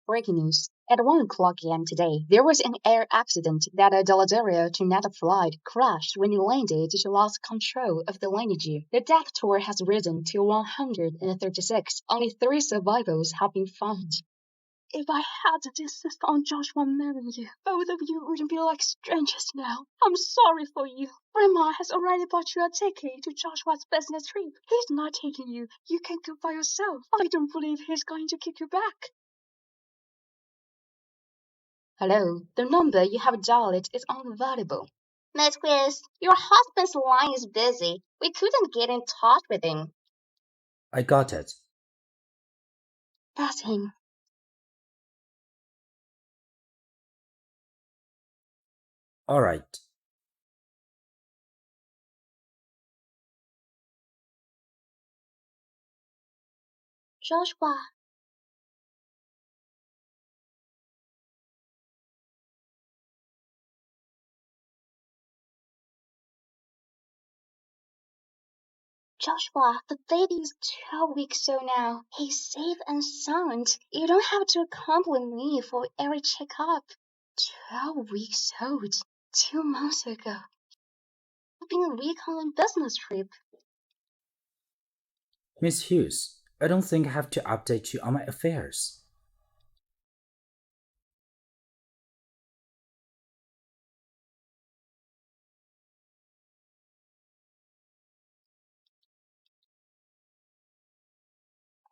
breaking news. At 1 o'clock a.m. today, there was an air accident that a Deladeria to Neta flight crashed when it landed to lost control of the landing gear. The death toll has risen to 136. Only 3 survivors have been found. If I had to insist on Joshua marrying you, both of you wouldn't be like strangers now. I'm sorry for you. Grandma has already bought you a ticket to Joshua's business trip. He's not taking you. You can go by yourself. I don't believe he's going to kick you back. Hello, the number you have dialed is unavailable. Miss Chris, your husband's line is busy. We couldn't get in touch with him. I got it. That's him. All right. Joshua. Joshua, the baby is 12 weeks old now. He's safe and sound. You don't have to accompany me for every checkup. 12 weeks old. 2 months ago. I've been a week on a business trip. Miss Hughes, I don't think I have to update you on my affairs.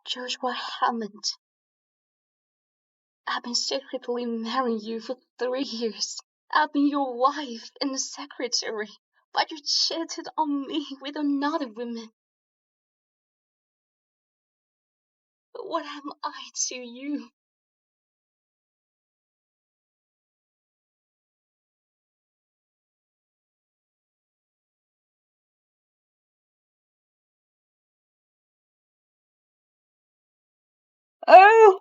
Joshua Hammond. I've been secretly marrying you for 3 years. I've been your wife and the secretary, but you cheated on me with another woman. But what am I to you? Oh,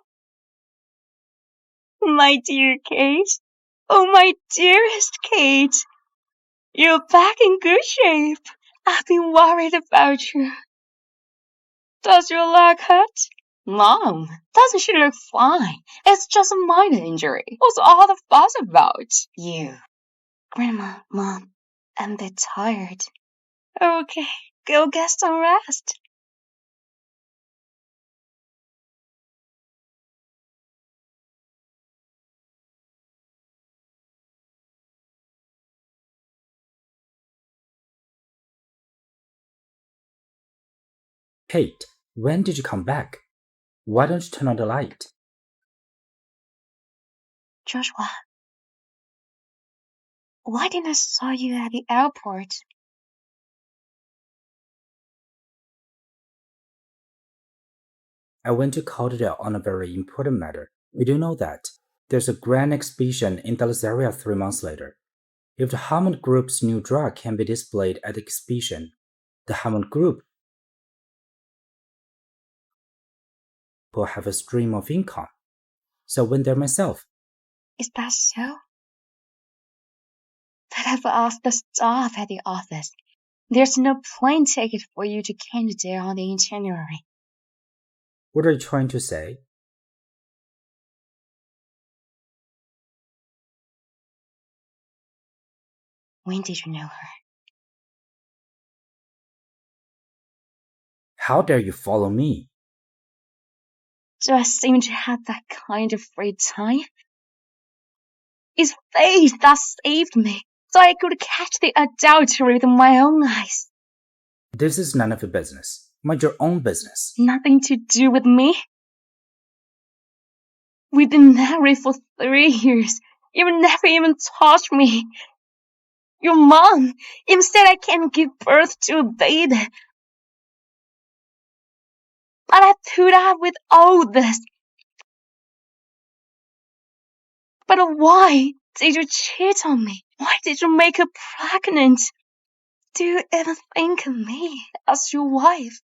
my dear Kate. Oh, my dearest Kate. You're back in good shape. I've been worried about you. Does your leg hurt? Mom, doesn't she look fine? It's just a minor injury. What's all the fuss about? You. Grandma, Mom, I'm a bit tired. Okay, go get some rest. Kate, when did you come back? Why don't you turn on the light? Joshua, why didn't I saw you at the airport? I went to Calderdale on a very important matter. You do know that. There's a grand exhibition in Delazaria 3 months later. If the Hammond Group's new drug can be displayed at the exhibition, the Hammond Group will have a stream of income. So I went there myself. Is that so? But I've asked the staff at the office. There's no plane ticket for you to Canada on the itinerary. What are you trying to say? When did you know her? How dare you follow me? Do I seem to have that kind of free time? It's fate that saved me, so I could catch the adultery with my own eyes. This is none of your business. Mind your own business. Nothing to do with me. We've been married for 3 years. You've never even touched me. Your mom even said I can't give birth to a baby. But I put up with all this. But why did you cheat on me? Why did you make her pregnant? Do you ever think of me as your wife?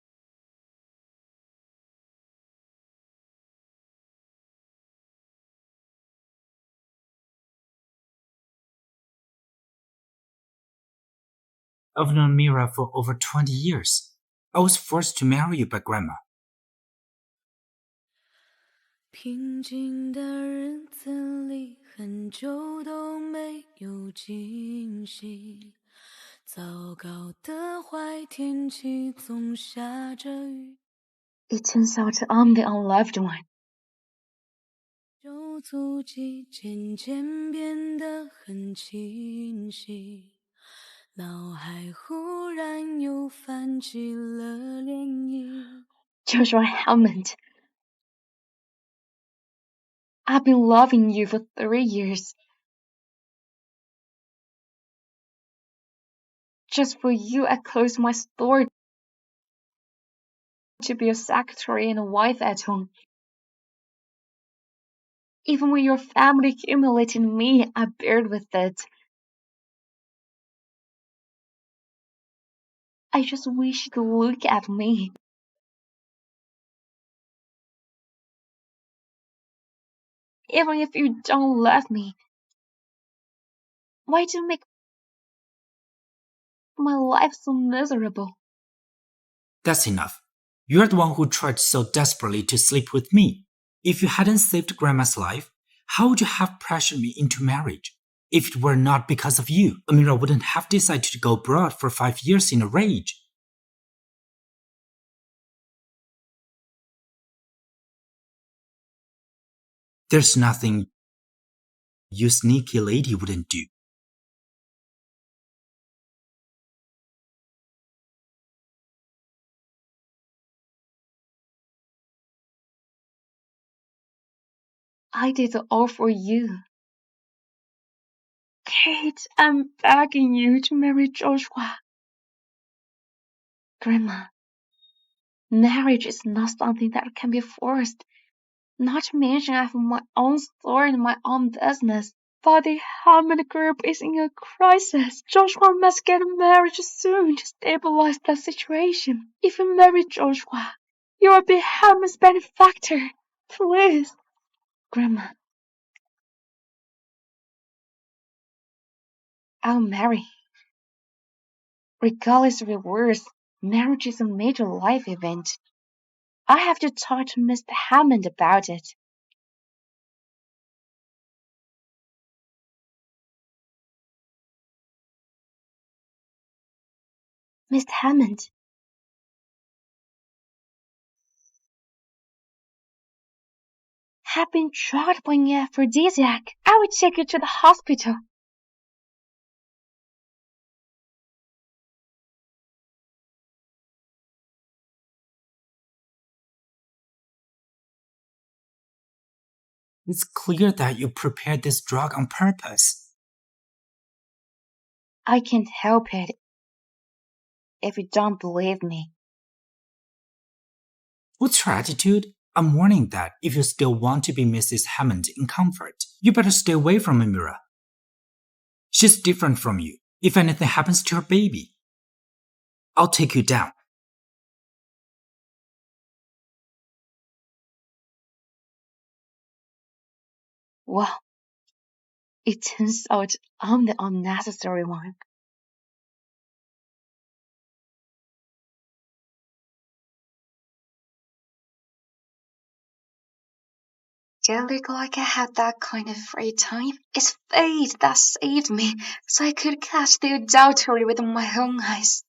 I've known Mira for over 20 years. I was forced to marry you by Grandma. 平静的日子里，很久都没有惊喜。糟糕的坏天气，总下着雨。It turns out I'm the unloved one. 旧足迹渐渐变得很清晰，脑海忽然又泛起了涟漪。Joshua Hammond, I've been loving you for 3 years. Just for you, I closed my store to be a secretary and a wife at home. Even when your family humiliated me, I bared with it. I just wish you'd look at me. Even if you don't love me, why do you make my life so miserable? That's enough. You're the one who tried so desperately to sleep with me. If you hadn't saved Grandma's life, how would you have pressured me into marriage? If it were not because of you, Amira wouldn't have decided to go abroad for 5 years in a rage. There's nothing you sneaky lady wouldn't do. I did it all for you. Kate, I'm begging you to marry Joshua. Grandma, marriage is not something that can be forced. Not to mention I have my own store and my own business. But the Hammond group is in a crisis. Joshua must get married soon to stabilize the situation. If you marry Joshua, you will be Hammond's benefactor. Please. Grandma, I'll marry. Regardless of the words, marriage is a major life event. I have to talk to Mr. Hammond about it. Mr. Hammond. Have been drugged by an aphrodisiac. I will take you to the hospital. It's clear that you prepared this drug on purpose. I can't help it if you don't believe me. What's your attitude? I'm warning that if you still want to be Mrs. Hammond in comfort, you better stay away from Amira. She's different from you. If anything happens to her baby, I'll take you down. Well, it turns out I'm the unnecessary one. Do I look like I had that kind of free time? It's fate that saved me, so I could catch the adultery with my own eyes.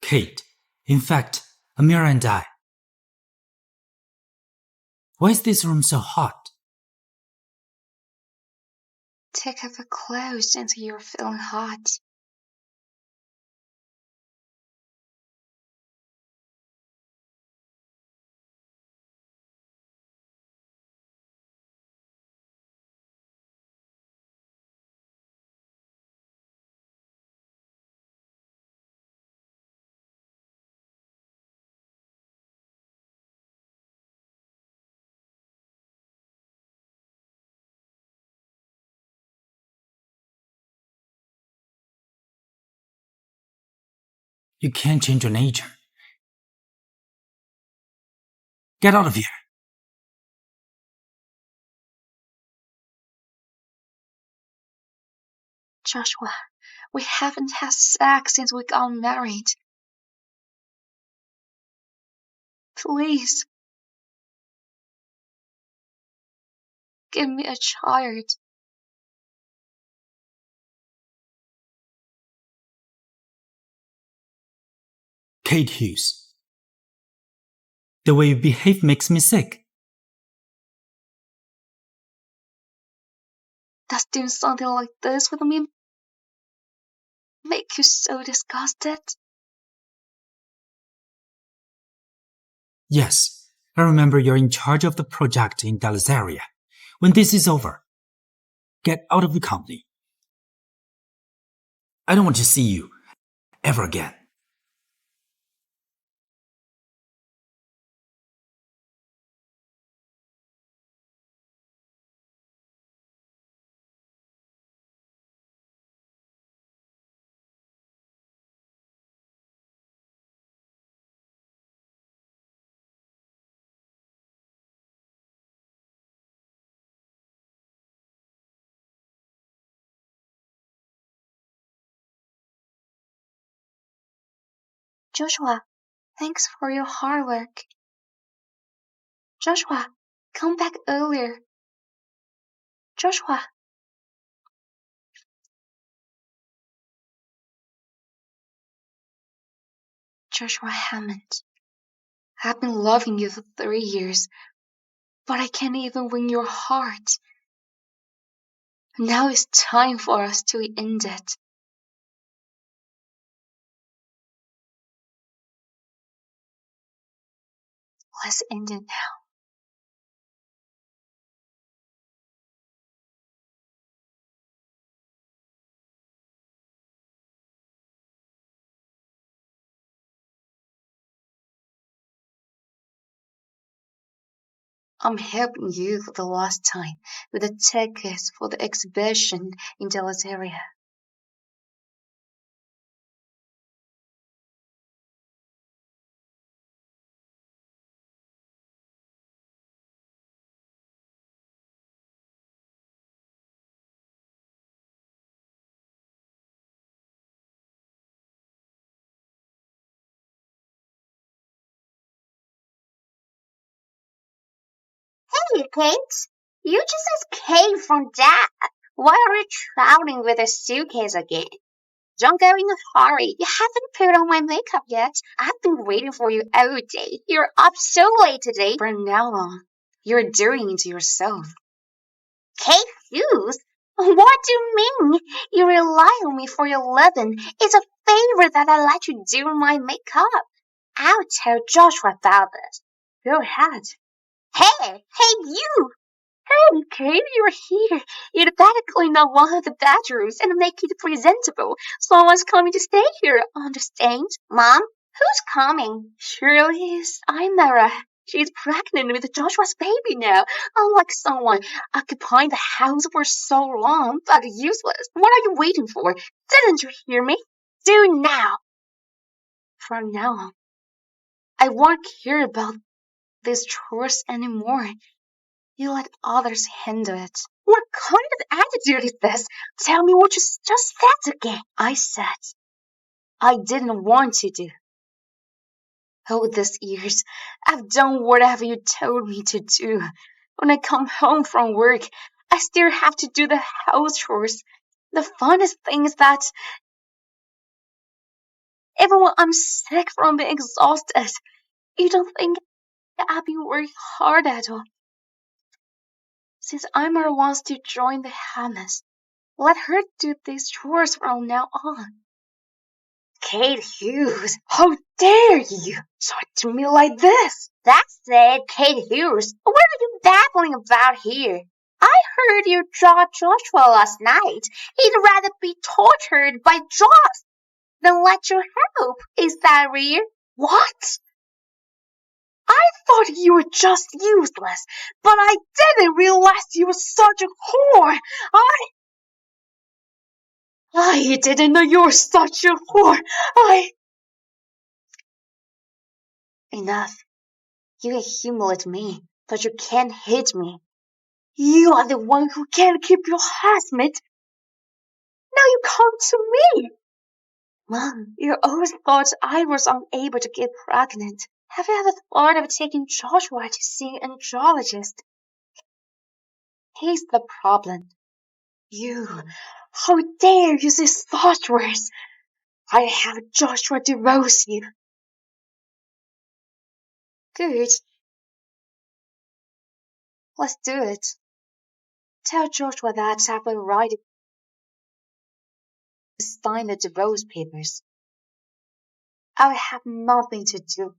Kate, in fact, Amira and I. Why is this room so hot? Take off your clothes since you're feeling hot. You can't change your nature. Get out of here. Joshua, we haven't had sex since we got married. Please. give me a child. Kate Hughes. The way you behave makes me sick. Does doing something like this with me make you so disgusted? Yes, I remember you're in charge of the project in Dallas area. When this is over, get out of the company. I don't want to see you ever again. Joshua, thanks for your hard work. Joshua, come back earlier. Joshua. Joshua Hammond, I've been loving you for 3 years, but I can't even win your heart. Now it's time for us to end it. Let's end it now. I'm helping you for the last time with the tickets for the exhibition in Dallas area. Hey, Kate, you just escaped from that. Why are you traveling with a suitcase again? Don't go in a hurry. You haven't put on my makeup yet. I've been waiting for you all day. You're up so late today. From now on, you're doing it yourself. Kate Hughes? What do you mean? You rely on me for your living. It's a favor that I let you do my makeup. I'll tell Joshua about this. Go ahead. Hey, you! Hey, Kate, you're here. You'd better clean up one of the bedrooms and make it presentable. Someone's coming to stay here, understand? Mom, who's coming? Surely it's Imara. She's pregnant with Joshua's baby now. Unlike someone occupying the house for so long, but useless. What are you waiting for? Didn't you hear me? Do now. From now on, I won't care about these chores anymore. You let others handle it. What kind of attitude is this? Tell me what you just said again. I said I didn't want to do. All these years, I've done whatever you told me to do. When I come home from work, I still have to do the house chores. The funnest thing is that even when I'm sick from being exhausted, you don't think I've been working hard at all. Since Imar wants to join the Hammonds, let her do these chores from now on. Kate Hughes, how dare you talk to me like this? That's it, Kate Hughes. What are you babbling about here? I heard you draw Joshua last night. He'd rather be tortured by Josh than let you help. Is that real? What? I thought you were just useless, but I didn't realize you were such a whore. I didn't know you were such a whore. Enough. You can humiliate me, but you can't hit me. You are the one who can't keep your husband. Now you come to me. Mom, you always thought I was unable to get pregnant. Have you ever thought of taking Joshua to see an andrologist? He's the problem. You, how dare you say such words? I have Joshua divorce you. Good. Let's do it. Tell Joshua that I have a right to sign the divorce papers. I will have nothing to do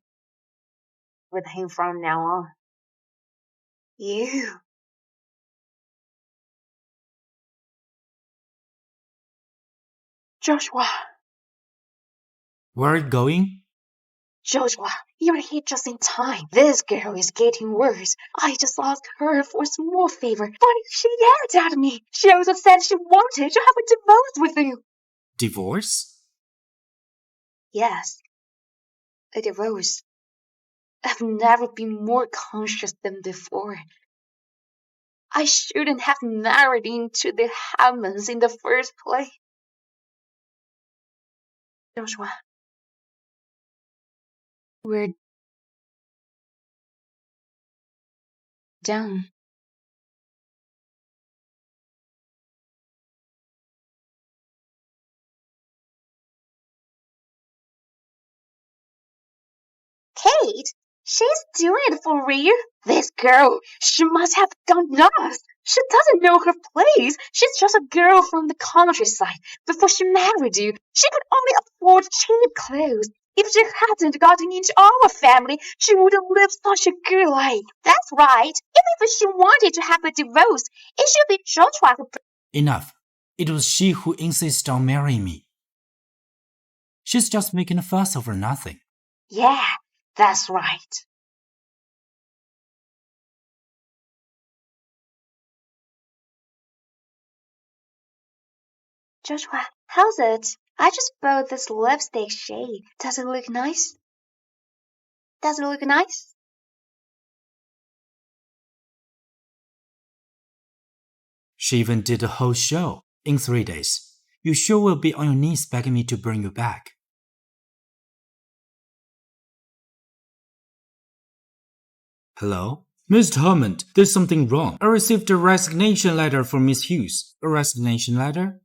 with him from now on. You. Joshua. Where are you going? Joshua, you're here just in time. This girl is getting worse. I just asked her for a small favor, but she yelled at me. She also said she wanted to have a divorce with you. Divorce? Yes, a divorce. I've never been more conscious than before. I shouldn't have married into the Hammonds in the first place. Joshua, we're done. Kate, she's doing it for real. This girl, she must have gone nuts. She doesn't know her place. She's just a girl from the countryside. Before she married you, she could only afford cheap clothes. If she hadn't gotten into our family, she wouldn't live such a good life. That's right. Even if she wanted to have a divorce, it should be Joshua who... Enough. It was she who insisted on marrying me. She's just making a fuss over nothing. Yeah, that's right. Joshua, how's it? I just bought this lipstick shade. Does it look nice? Does it look nice? She even did a whole show in 3 days. You sure will be on your knees begging me to bring you back. Hello? Mr. Hammond, there's something wrong. I received a resignation letter from Miss Hughes. A resignation letter?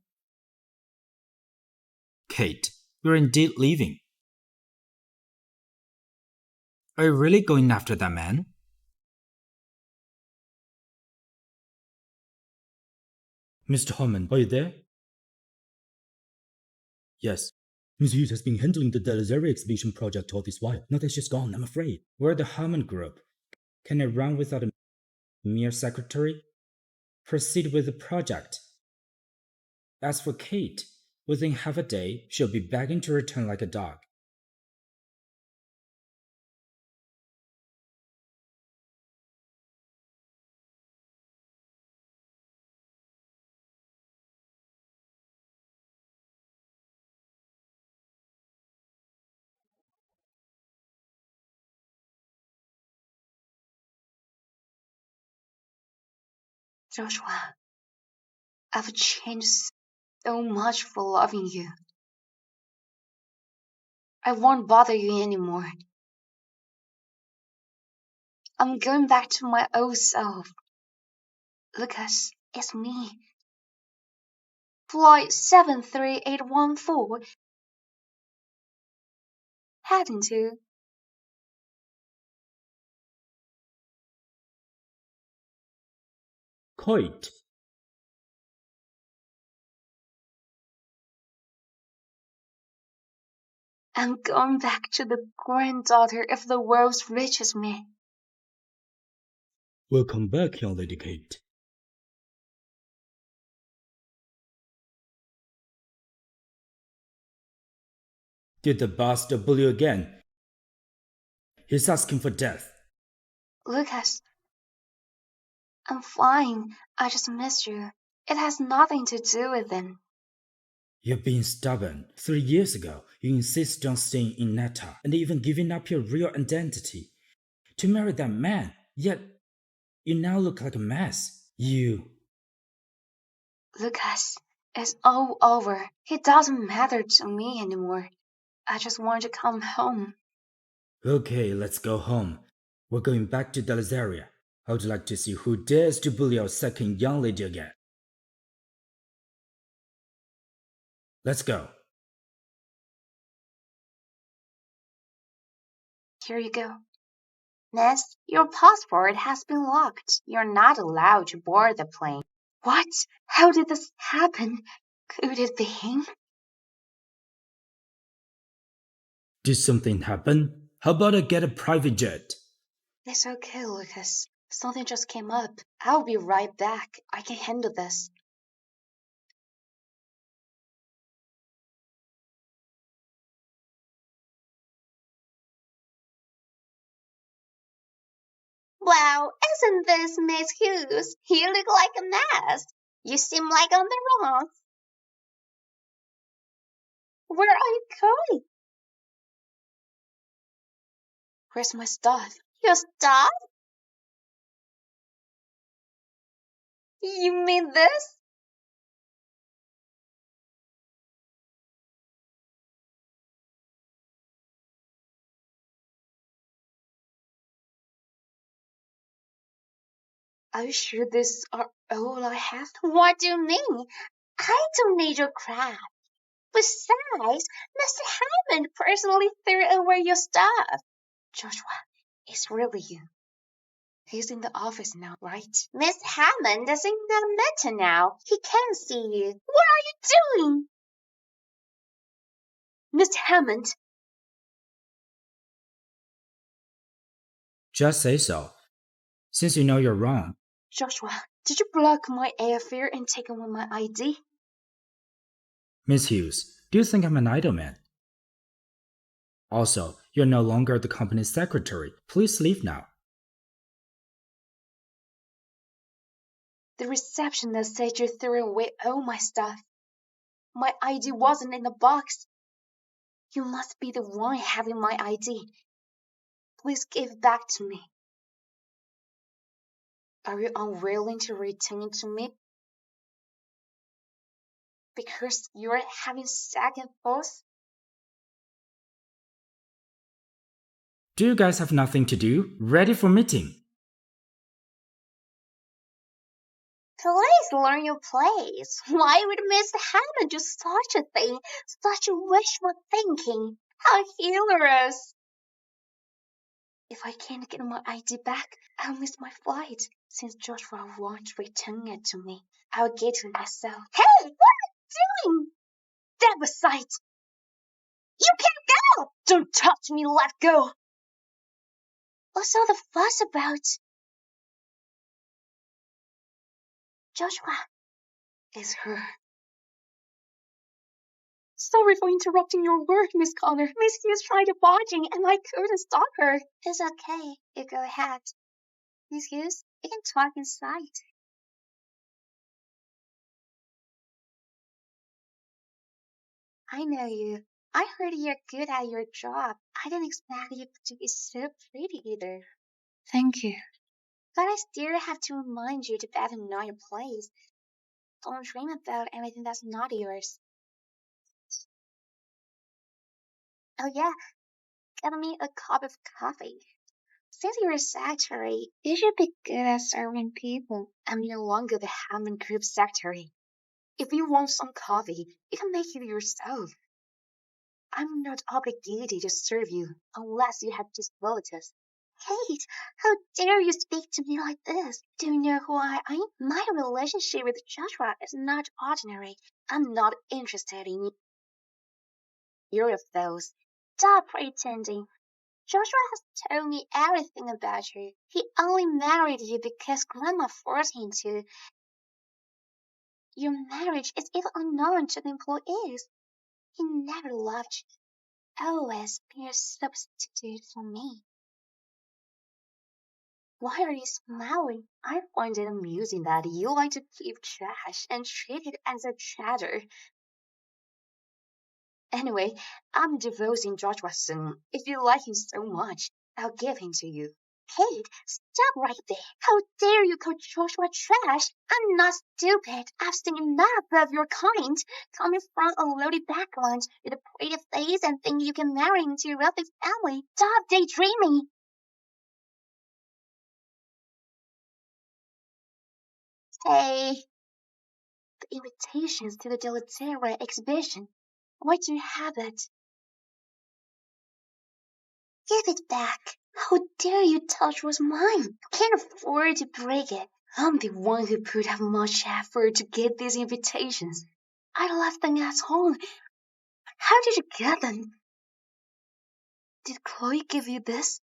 Kate, you're indeed leaving. Are you really going after that man? Mr. Hammond, are you there? Yes. Miss Hughes has been handling the Delazaria exhibition project all this while. Now that she's gone, I'm afraid. We're the Hammond group. Can I run without a mere secretary? Proceed with the project. As for Kate, within half a day, she'll be begging to return like a dog. Joshua, I've changed so much for loving you. I won't bother you anymore. I'm going back to my old self. Lucas, it's me. Flight 73814. Heading to... Kate. I'm going back to the granddaughter of the world's richest man. Welcome back, young Lady Kate. Did the bastard bully you again? He's asking for death. Lucas, I'm fine. I just missed you. It has nothing to do with him. You're being stubborn. 3 years ago, you insisted on staying in Netta and even giving up your real identity to marry that man. Yet, you now look like a mess. You... Lucas, it's all over. It doesn't matter to me anymore. I just want to come home. Okay, let's go home. We're going back to Delazaria. I would like to see who dares to bully our second young lady again. Let's go. Here you go. Miss, your passport has been locked. You're not allowed to board the plane. What? How did this happen? Could it be him? Did something happen? How about I get a private jet? It's okay, Lucas. Something just came up. I'll be right back. I can handle this. Wow, isn't this Miss Hughes? You look like a mess. You seem like on the wrong. Where are you going? Where's my stuff? Your stuff? You mean this? Are you sure these are all I have? What do you mean? I don't need your crap. Besides, Mr. Hammond personally threw away your stuff. Joshua, it's really you. He's in the office now, right? Miss Hammond is in the meeting now. He can't see you. What are you doing? Mr. Hammond! Just say so. Since you know you're wrong. Joshua, did you block my airfare and take away my ID? Miss Hughes, do you think I'm an idle man? Also, you're no longer the company's secretary. Please leave now. The receptionist said you threw away all my stuff. My ID wasn't in the box. You must be the one having my ID. Please give it back to me. Are you unwilling to return it to me? Because you're having second thoughts? Do you guys have nothing to do? Ready for meeting? Please learn your place. Why would Mr. Hammond do such a thing? Such wishful thinking. How humorous. If I can't get my ID back, I'll miss my flight. Since Joshua won't return it to me, I'll get it myself. Hey, what are you doing? Step aside! You can't go! Don't touch me, let go! What's all the fuss about? Joshua. It's her. Sorry for interrupting your work, Miss Connor. Miss Hughes tried barging and I couldn't stop her. It's okay. You go ahead. Miss Hughes, you can talk inside. I know you. I heard you're good at your job. I didn't expect you to be so pretty either. Thank you. But I still have to remind you to better know your place. Don't dream about anything that's not yours. Oh yeah, get me a cup of coffee. Since you're a secretary, you should be good at serving people. I'm no longer the Hammond Group secretary. If you want some coffee, you can make it yourself. I'm not obligated to serve you unless you have disabilities. Kate, how dare you speak to me like this? Do you know who I am? My relationship with Joshua is not ordinary. I'm not interested in either of those. Stop pretending. Joshua has told me everything about you. He only married you because Grandma forced him to. Your marriage is even unknown to the employees. He never loved you. Always be a substitute for me. Why are you smiling? I find it amusing that you like to keep trash and treat it as a treasure. Anyway, I'm divorcing Joshua soon. If you like him so much, I'll give him to you. Kate, stop right there. How dare you call Joshua trash? I'm not stupid. I've seen enough of your kind. Coming from a loaded background with a pretty face and think you can marry into a wealthy family. Stop daydreaming. Hey, the invitations to the Delaterra exhibition. Why do you have it? Give it back. How dare you touch what's mine? I can't afford to break it. I'm the one who put out much effort to get these invitations. I left them at home. How did you get them? Did Chloe give you this?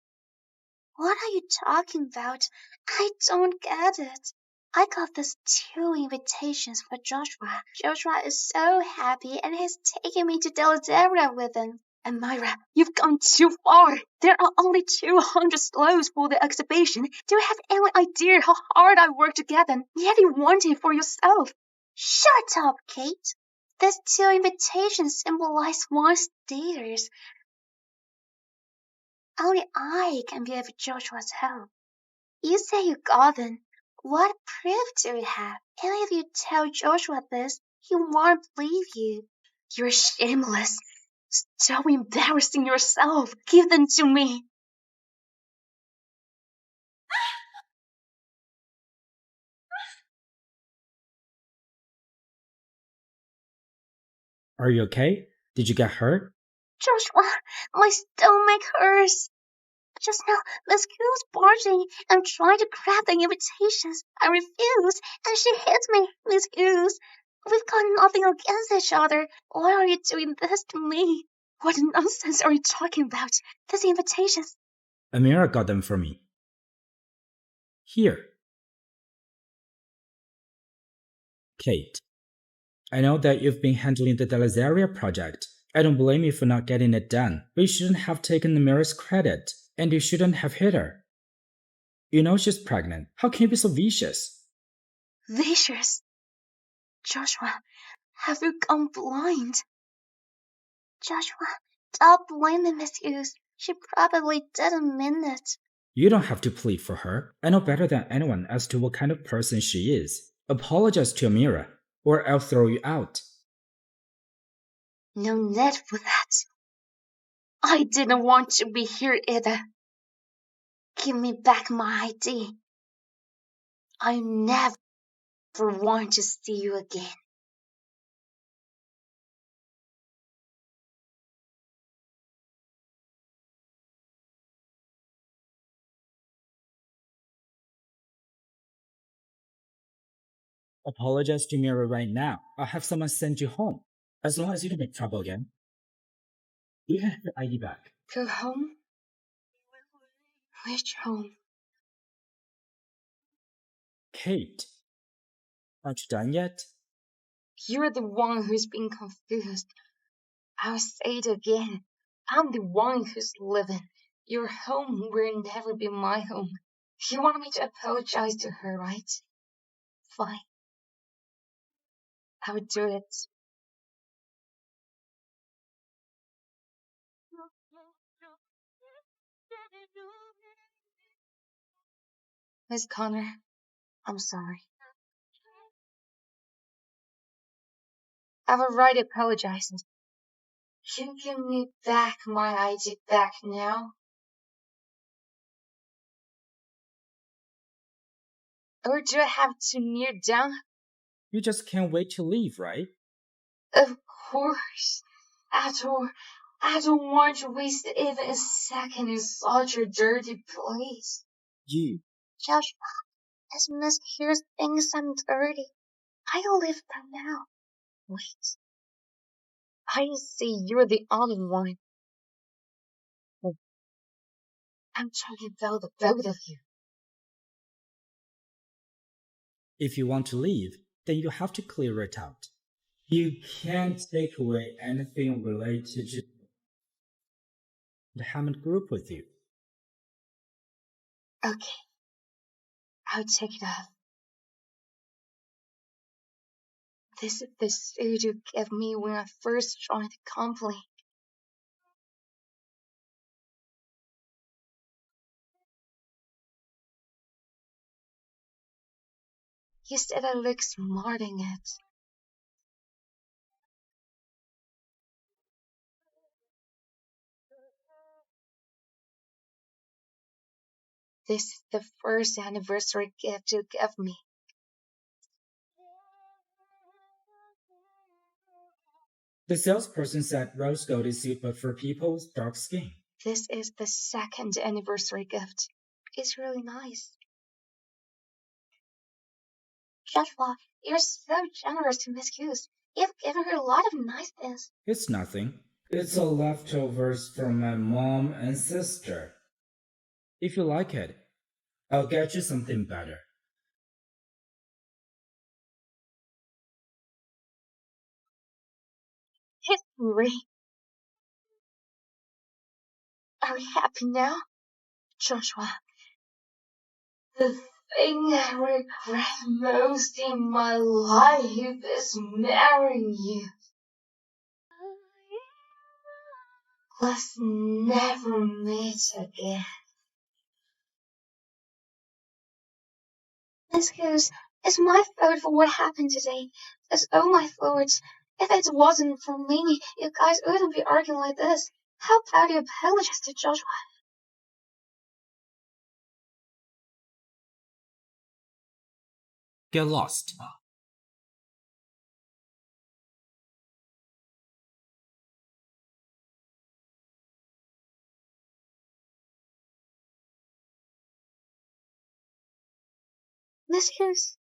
What are you talking about? I don't get it. I got these 2 invitations for Joshua. Joshua is so happy and he's taking me to Delaterra with him. And Myra, you've gone too far. There are only 200 slows for the exhibition. Do you have any idea how hard I worked to get them? Yet you want it for yourself. Shut up, Kate. These 2 invitations symbolize one status. Only I can be of Joshua's help. You say you got them. What proof do you have? And if you tell Joshua this, he won't believe you. You're shameless. Stop embarrassing yourself. Give them to me. Are you okay? Did you get hurt? Joshua, my stomach hurts. Just now, Miss Hughes barging and trying to grab the invitations. I refused, and she hit me, Miss Hughes. We've got nothing against each other. Why are you doing this to me? What nonsense are you talking about? These invitations. Amira got them for me. Here. Kate, I know that you've been handling the Delazaria project. I don't blame you for not getting it done, but you shouldn't have taken Amira's credit, and you shouldn't have hit her. You know she's pregnant. How can you be so vicious? Vicious? Joshua, have you gone blind? Joshua, stop blaming Miss Hughes. She probably didn't mean it. You don't have to plead for her. I know better than anyone as to what kind of person she is. Apologize to Amira, or I'll throw you out. No need for that. I didn't want to be here either. Give me back my ID. I never want to see you again. Apologize to Amira right now. I'll have someone send you home. As long as you don't make trouble again. You can have your ID back. Go home? Which home? Kate, aren't you done yet? You're the one who's been confused. I'll say it again. I'm the one who's living. Your home will never be my home. You want me to apologize to her, right? Fine. I would do it. Miss Connor, I'm sorry. I've already apologized. Can you give me back my ID back now? Or do I have to kneel down? You just can't wait to leave, right? Of course. After all, I don't want to waste even a second in such a dirty place. You. Joshua, as Miss Hughes thinks I'm dirty, I'll leave them now. Wait. I see you're the only one. I'm talking about the both of you. If you want to leave, then you have to clear it out. You can't take away anything related to the Hammond group with you. Okay. I'll take it off. This is the suit you gave me when I first joined the company. You said I look smart in it. This is the first anniversary gift you gave me. The salesperson said rose gold is suitable for people with dark skin. This is the second anniversary gift. It's really nice. Joshua, you're so generous to Miss Hughes. You've given her a lot of nice things. It's nothing. It's all leftovers from my mom and sister. If you like it, I'll get you something better. History. Are you happy now? Joshua, the thing I regret most in my life is marrying you. Let's never meet again. Miss Hughes, it's my fault for what happened today. It's all my fault. If it wasn't for me, you guys wouldn't be arguing like this. How about you apologize to Joshua? Get lost. Miss Hughes.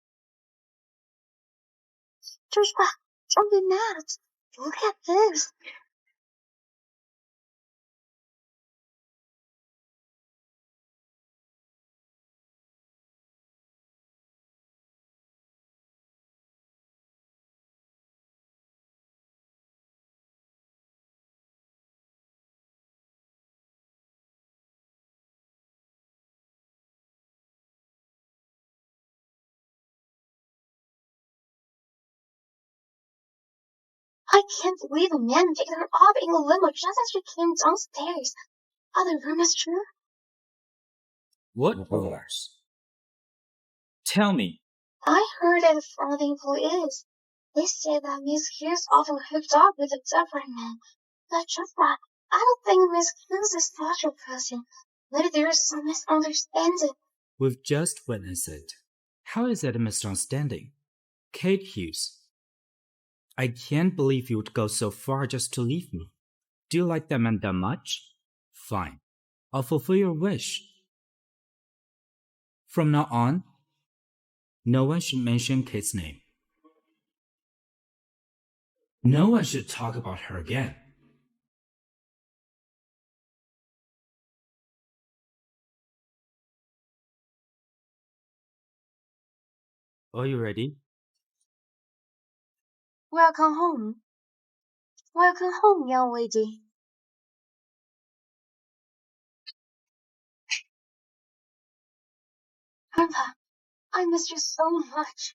Joshua, don't be mad. Look at this. I can't believe a man picked her up in a limo just as she came downstairs. Are the rumors true? What rumors? Tell me. I heard it from the employees. They say that Miss Hughes often hooked up with a different man. But just that, I don't think Miss Hughes is such a person. Maybe there is some misunderstanding. We've just witnessed it. How is that a misunderstanding? Kate Hughes. I can't believe you would go so far just to leave me. Do you like that man that much? Fine. I'll fulfill your wish. From now on, no one should mention Kate's name. No one should talk about her again. Are you ready? Welcome home. Welcome home, young lady. Grandpa, I missed you so much.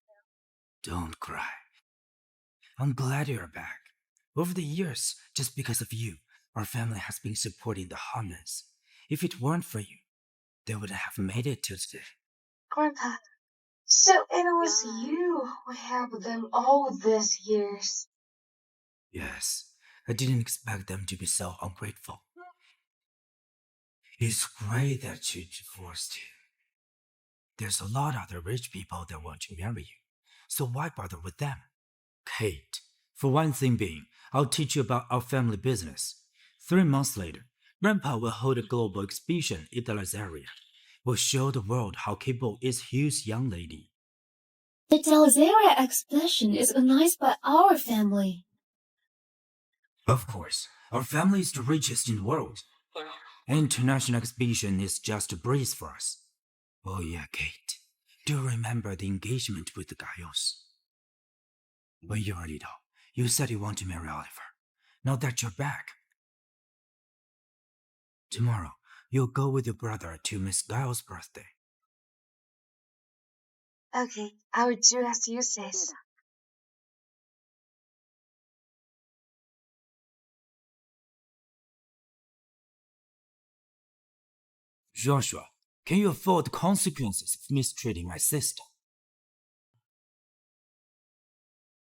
Don't cry. I'm glad you're back. Over the years, just because of you, our family has been supporting the Hammonds. If it weren't for you, they wouldn't have made it to today. Grandpa, so it was you who helped them all these years. Yes, I didn't expect them to be so ungrateful. It's great that you divorced him. There's a lot of other rich people that want to marry you, so why bother with them? Kate, for one thing being, I'll teach you about our family business. 3 months later, Grandpa will hold a global exhibition in Dallas area. We'll show the world how capable is Hughes' young lady. The Dallas area exhibition is organized by our family. Of course, our family is the richest in the world. An international exhibition is just a breeze for us. Oh yeah, Kate. Do you remember the engagement with the Gayos? When you were little, you said you want to marry Oliver. Now that you're back, tomorrow you'll go with your brother to Miss Giles' birthday. Okay, I will do as you said. Joshua, can you afford the consequences of mistreating my sister?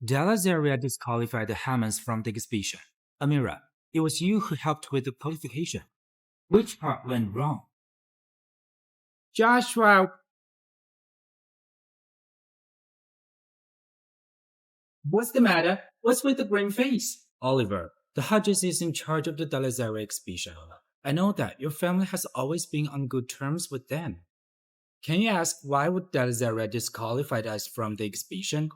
Dallas area disqualified the Hammonds from the exhibition. Amira, it was you who helped with the qualification. Which part went wrong? Joshua! What's the matter? What's with the green face? Oliver, the Hughes is in charge of the Dalazari expedition. I know that your family has always been on good terms with them. Can you ask why would Dalazari disqualify us from the expedition?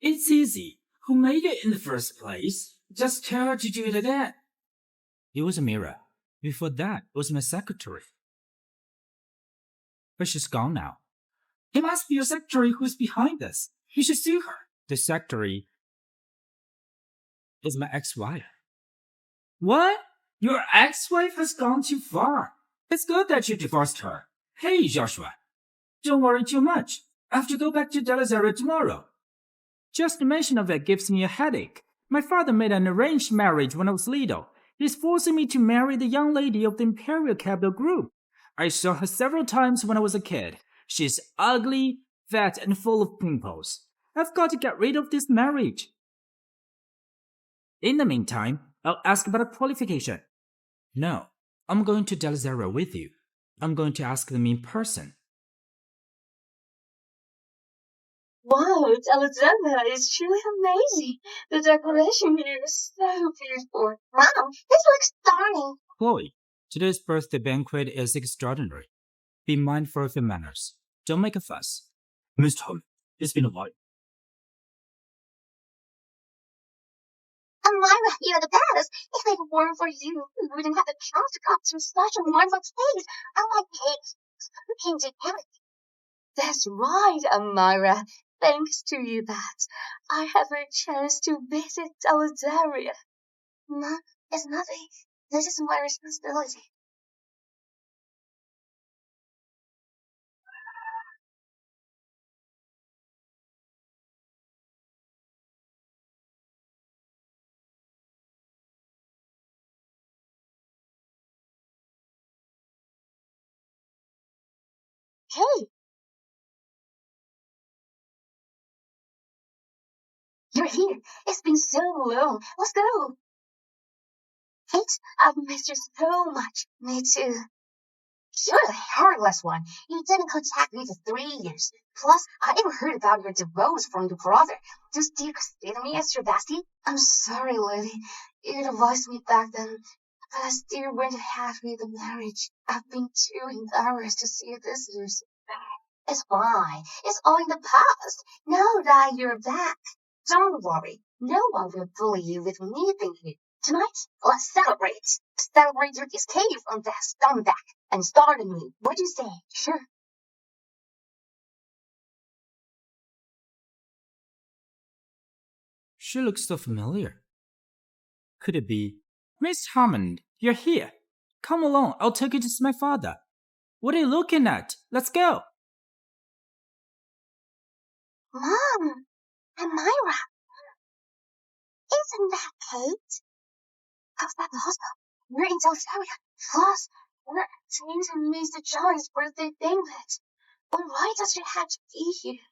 It's easy. Who made it in the first place? Just tell her to do it again. It was Amira. Before that, it was my secretary. But she's gone now. It must be your secretary who's behind this. You should sue her. The secretary is my ex-wife. What? Your ex-wife has gone too far. It's good that you divorced her. Hey, Joshua. Don't worry too much. I have to go back to Dalazara tomorrow. Just the mention of it gives me a headache. My father made an arranged marriage when I was little. He's forcing me to marry the young lady of the Imperial Capital Group. I saw her several times when I was a kid. She's ugly, fat, and full of pimples. I've got to get rid of this marriage. In the meantime, I'll ask about a qualification. No, I'm going to Dalazara with you. I'm going to ask them in person. Wow, Alexandra is truly amazing. The decoration here is so beautiful. Mom, this looks stunning. Chloe, today's birthday banquet is extraordinary. Be mindful of your manners. Don't make a fuss. Mr. Hammond, it's been a while. Amira, you're the best. If it weren't for you, we wouldn't have the chance to come to such a wonderful place. Unlike cakes, who can do everything. That's right, Amira. Thanks to you that I have a chance to visit Alexandria. Mom, it's nothing. This is my responsibility. Hey! You're here. It's been so long. Let's go. Kate, I've missed you so much. Me too. You're the heartless one. You didn't contact me for 3 years. Plus, I even heard about your divorce from your brother. Do you still consider me as your bestie? I'm sorry, Lily. You divorced me back then, but I still went ahead with the marriage. I've been too embarrassed to see visitors. It's fine. It's all in the past. Now that you're back, don't worry. No one will bully you with anything here. Tonight, let's celebrate. Celebrate your escape from that scumbag and start anew. What do you say? Sure. She looks so familiar. Could it be? Miss Hammond, you're here. Come along, I'll take you to see my father. What are you looking at? Let's go. Mom! Amira! Isn't that Kate? How's that possible? We're in Alexandria. Plus, we're attending Mr. John's birthday banquet. But why does she have to be here?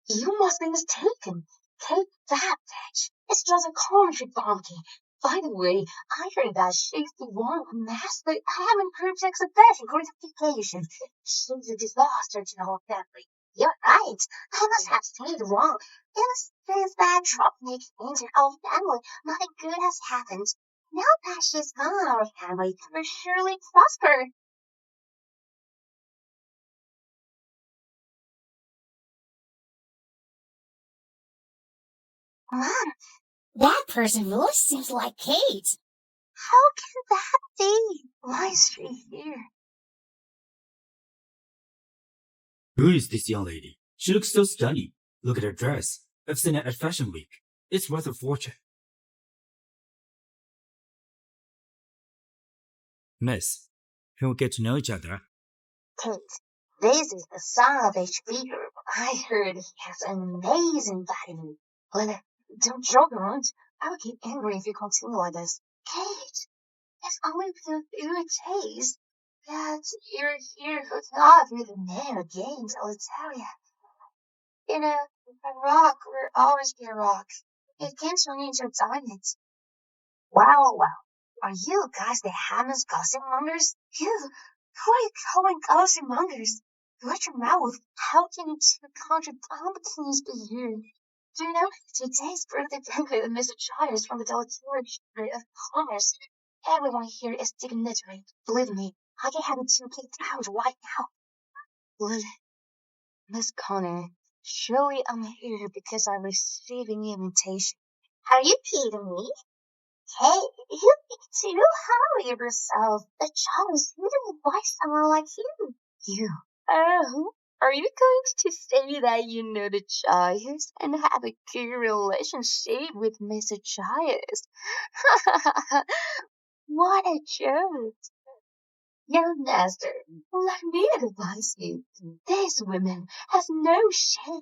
You must be mistaken. Kate, that bitch. It's just a country bumpkin. By the way, I heard that she's the one who messed the Hammond group's exhibition qualification. She's a disaster to the whole family. You're right. I must have stayed wrong. Since that troublemaker into our family, nothing good has happened. Now that she's gone, our family will surely prosper. Mom, that person really seems like Kate. How can that be? Why is she here? Who is this young lady? She looks so stunning. Look at her dress. I've seen it at Fashion Week. It's worth a fortune. Miss, can we get to know each other? Kate, this is the son of HB Group. I heard he has an amazing body. Lena, don't joke around. I will get angry if you continue like this. Kate, it's only been a few days that you're here hooked up with a man again, Solitaria. You know, a rock will always be a rock. It can't turn into a diamond. Well. Are you guys the Hammond's gossip mongers? You, who are you calling gossip mongers? Watch your mouth. How can you two country bumpkins be here? Do you know, today's birthday banquet of Mr. Chires from the Directorate of Commerce. Everyone here is dignitary. Believe me, I can have 2 plate towers right now. But, Miss Connor, surely I'm here because I received an invitation. Are you kidding me? Hey, you need to hurry yourself. The job is hidden by someone like you. You? Oh, are you going to say that you know the Chires and have a good relationship with Mr. Chires? What a joke! Young master, let me advise you. This woman has no shame.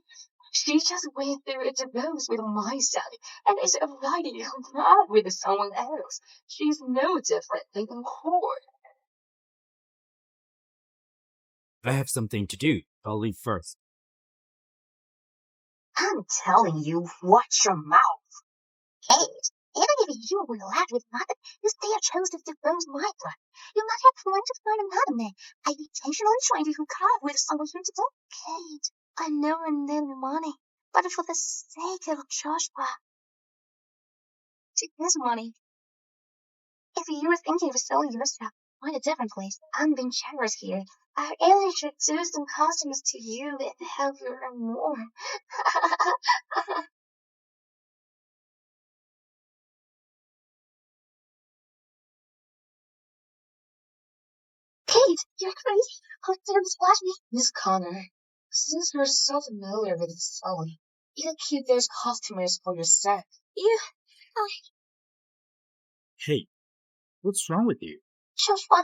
She just went through a divorce with my son and is already in love with someone else. She's no different than a whore. I have something to do. I'll leave first. I'm telling you, watch your mouth. Kate, even if you were left with nothing, you still chose to divorce my brother. You must have planned to find another man. I intentionally trying to hook up with someone here today. Kate, I know I need money, but for the sake of Joshua, take his money. If you were thinking of selling yourself, find a different place. I'm being generous here. I'll introduce some customers to you and help you earn more. Kate, you're crazy. How dare you splash me? Miss Connor, since you're so familiar with selling, you can keep those customers for yourself. Hey, what's wrong with you? Joshua,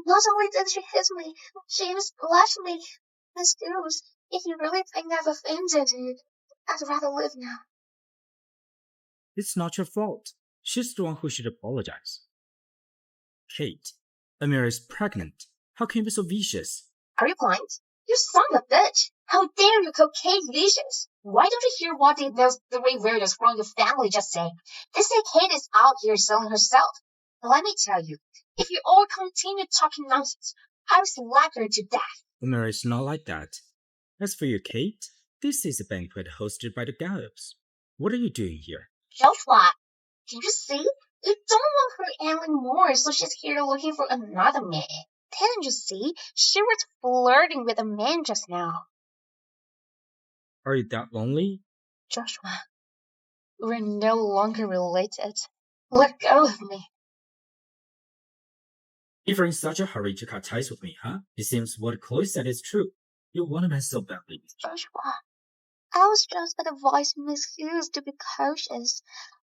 not only did she hit me, she even splashed me. Miss Hughes, if you really think I've offended you, I'd rather live now. It's not your fault. She's the one who should apologize. Kate, Amira is pregnant. How can you be so vicious? Are you blind? You son of a bitch! How dare you call Kate vicious? Why don't you hear what those 3 weirdos from your family just say? They say Kate is out here selling herself. Let me tell you, if you all continue talking nonsense, I'll slap her to death. Amira is not like that. As for you, Kate, this is a banquet hosted by the Gallops. What are you doing here? Joshua, can you see? You don't want her anymore, so she's here looking for another man. Didn't you see? She was flirting with a man just now. Are you that lonely? Joshua, we're no longer related. Let go of me. If you're in such a hurry to cut ties with me, huh? It seems what Chloe said is true. You want a man so badly. Joshua, I was just advising Miss Hughes to be cautious.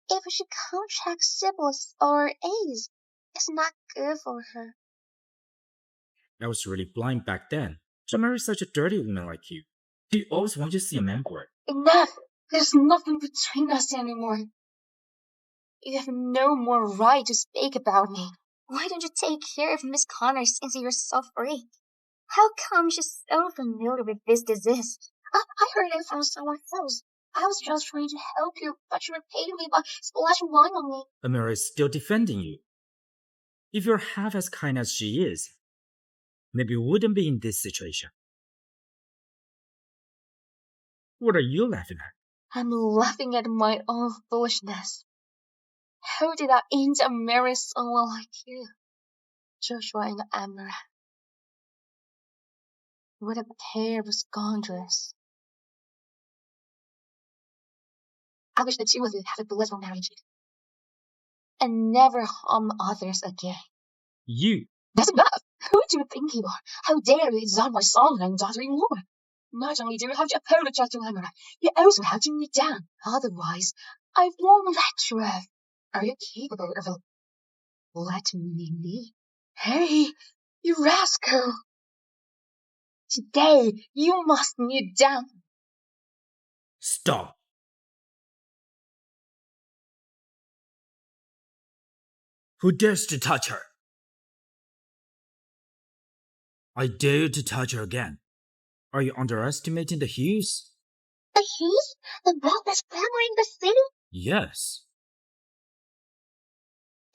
If she contracts syphilis or AIDS, it's not good for her. I was really blind back then. To marry such a dirty woman like you. Do you always want to see a man for it? Enough! There's nothing between us anymore. You have no more right to speak about me. Why don't you take care of Miss Connor since you're so free? How come she's so familiar with this disease? I heard it from someone else. I was just trying to help you, but you repaid me by splashing wine on me. Amira is still defending you. If you're half as kind as she is, maybe you wouldn't be in this situation. What are you laughing at? I'm laughing at my own foolishness. How did I end up marrying someone like you? Joshua and Amira. What a pair of scoundrels. I wish the 2 of you have a blissful marriage and never harm others again. You! That's enough! Who do you think you are? How dare you insult my son and daughter-in-law? Not only do you have to apologize to Amira, you also have to kneel down. Otherwise, I won't let you off. Are you capable of letting me leave? Hey, you rascal! Today, you must kneel down. Stop! Who dares to touch her? I dare you to touch her again. Are you underestimating the Hughes? The Hughes? The wealthiest family in the city? Yes.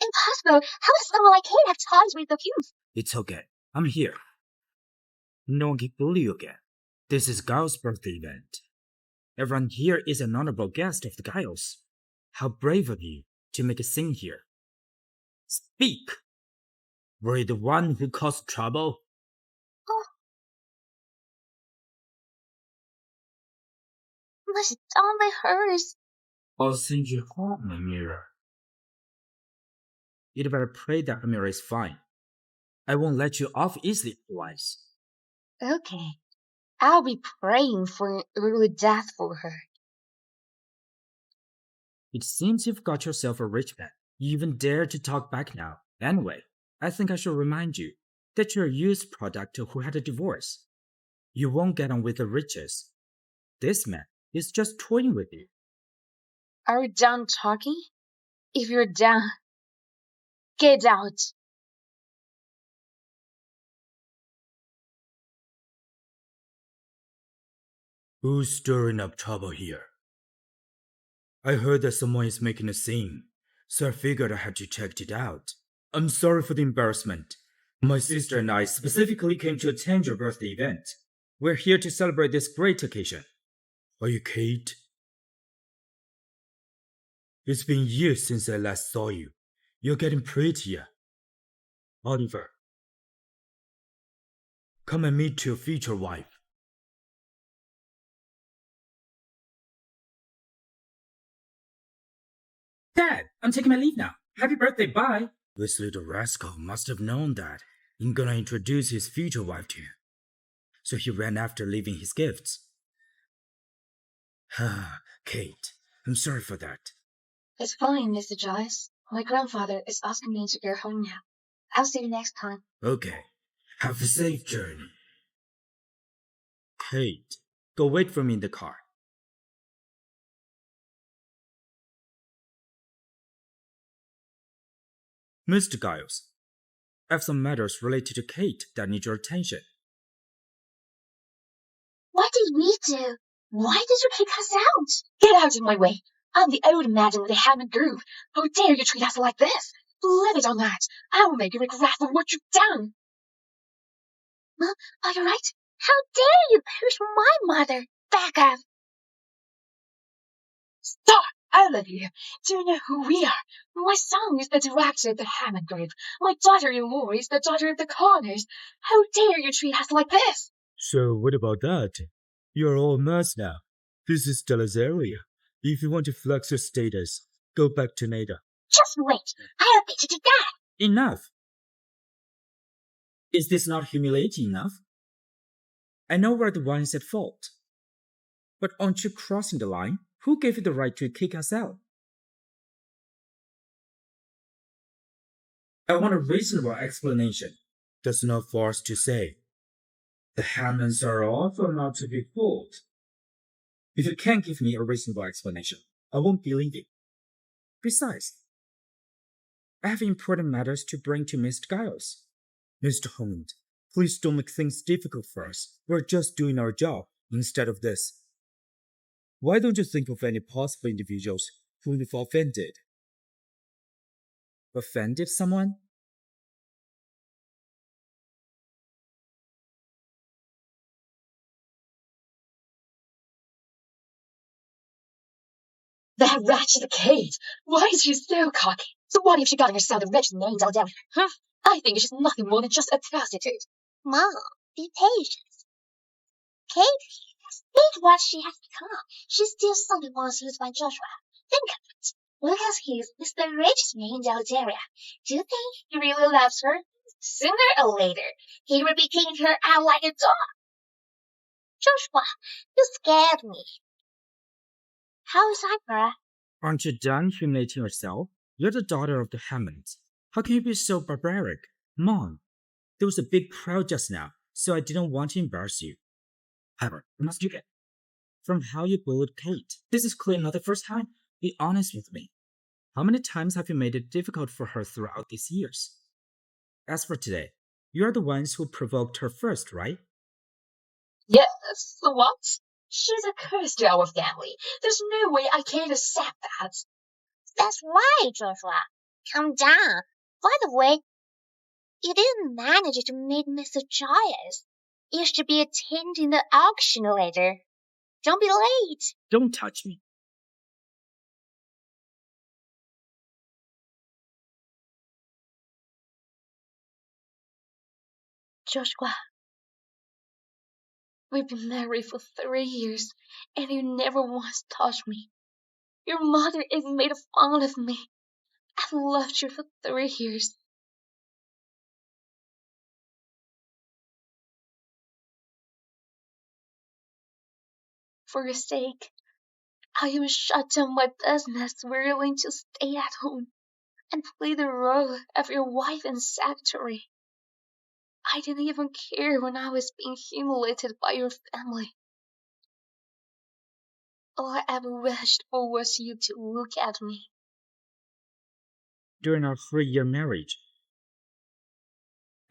Impossible! How does someone like Kate have ties with the Hughes? It's okay. I'm here. No one can bully you again. This is Gao's birthday event. Everyone here is an honorable guest of the Giles. How brave of you to make a scene here. Speak! Were you the one who caused trouble? Oh. Was it done by hers? I'll send you home, Amira. You'd better pray that Amira is fine. I won't let you off easily otherwise. Okay. I'll be praying for early death for her. It seems you've got yourself a rich man. You even dare to talk back now. Anyway, I think I should remind you that you're a used product who had a divorce. You won't get on with the richest. This man is just toying with you. Are we done talking? If you're done, get out. Who's stirring up trouble here? I heard that someone is making a scene, so I figured I had to check it out. I'm sorry for the embarrassment. My sister and I specifically came to attend your birthday event. We're here to celebrate this great occasion. Are you Kate? It's been years since I last saw you. You're getting prettier. Oliver, come and meet your future wife. Dad, I'm taking my leave now. Happy birthday, bye. This little rascal must have known that I'm gonna introduce his future wife to him. So he ran after leaving his gifts. Kate, I'm sorry for that. It's fine, Mr. Giles. My grandfather is asking me to go home now. I'll see you next time. Okay. Have a safe journey. Kate, go wait for me in the car. Mr. Giles, I have some matters related to Kate that need your attention. What did we do? Why did you kick us out? Get out of my way. I'm the old madam of the Hammond group. How dare you treat us like this? Blame it on that. I will make you regret for what you've done. Mom, are you right? How dare you push my mother? Back up. Stop! I love you. Do you know who we are? My son is the director of the Hammond group. My daughter-in-law is the daughter of the Connors. How dare you treat us like this? So what about that? You're all nuts now. This is Delazaria. If you want to flex your status, go back to Nada. Just wait. I'll beat you to death. Enough! Is this not humiliating enough? I know we're the ones at fault. But aren't you crossing the line? Who gave you the right to kick us out? I want a reasonable explanation. That's not for us to say. The Hammonds are awful not to be fooled. If you can't give me a reasonable explanation, I won't believe it. Besides, I have important matters to bring to Mr. Giles. Mr. Hammond, please don't make things difficult for us. We're just doing our job instead of this. Why don't you think of any possible individuals who you've offended? Offended someone? That wretched Kate! Why is she so cocky? So what if she got herself a rich name down there? Huh? I think she's nothing more than just a prostitute. Mom, be patient. Kate is what she has become. She's still something once used by Joshua. Think of it. Lucas Hughes is the richest man in Algeria. Do you think he really loves her? Sooner or later, he will be kicking her out like a dog. Joshua, you scared me. How is Ivora? Aren't you done humiliating yourself? You're the daughter of the Hammonds. How can you be so barbaric? Mom, there was a big crowd just now, so I didn't want to embarrass you. However, must you get from how you bullied Kate? This is clearly not the first time. Be honest with me. How many times have you made it difficult for her throughout these years? As for today, you're the ones who provoked her first, right? Yes, so what? She's a curse to our family. There's no way I can accept that. That's right, Joshua. Calm down. By the way, you didn't manage to meet Mr. Giles. You should be attending the auction later. Don't be late. Don't touch me. Joshua, we've been married for 3 years, and you never once touched me. Your mother even made fun of me. I've loved you for 3 years. For your sake, I even shut down my business, willing to stay at home and play the role of your wife and secretary. I didn't even care when I was being humiliated by your family. All I ever wished for was you to look at me. During our 3-year marriage,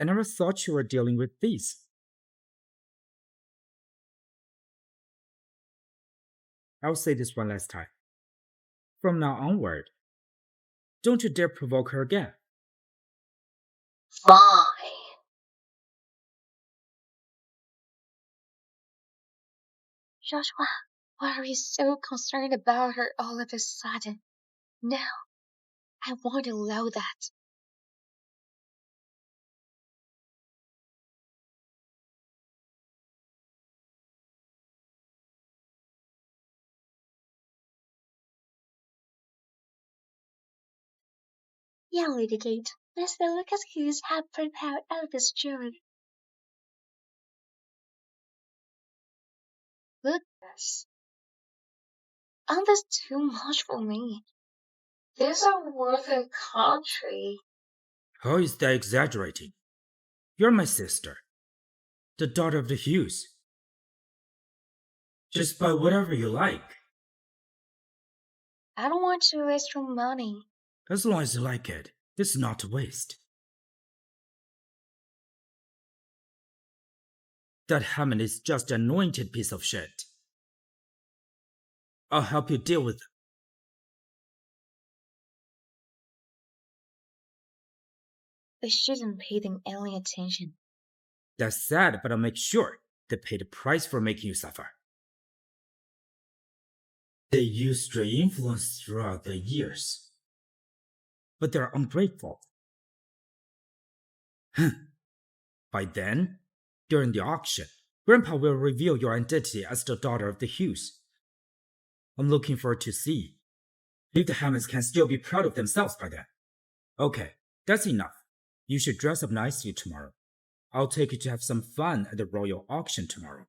I never thought you were dealing with this. I'll say this one last time. From now onward, don't you dare provoke her again. Fine. Joshua, why are you so concerned about her all of a sudden? No, I want to know that. Yeah, Lady Kate. Mr. Lucas Hughes had prepared all this jewelry. Lucas, aren't this too much for me? These are worth a country. How is that exaggerating? You're my sister, the daughter of the Hughes. Just buy whatever you like. I don't want to waste your money. As long as you like it, this is not a waste. That Hammond is just an anointed piece of shit. I'll help you deal with him. They shouldn't pay them any attention. That's sad, but I'll make sure they pay the price for making you suffer. They used your influence throughout the years, but they're ungrateful. By then, during the auction, Grandpa will reveal your identity as the daughter of the Hughes. I'm looking forward to see if the Hammonds can still be proud of themselves by then. Okay, that's enough. You should dress up nicely tomorrow. I'll take you to have some fun at the royal auction tomorrow.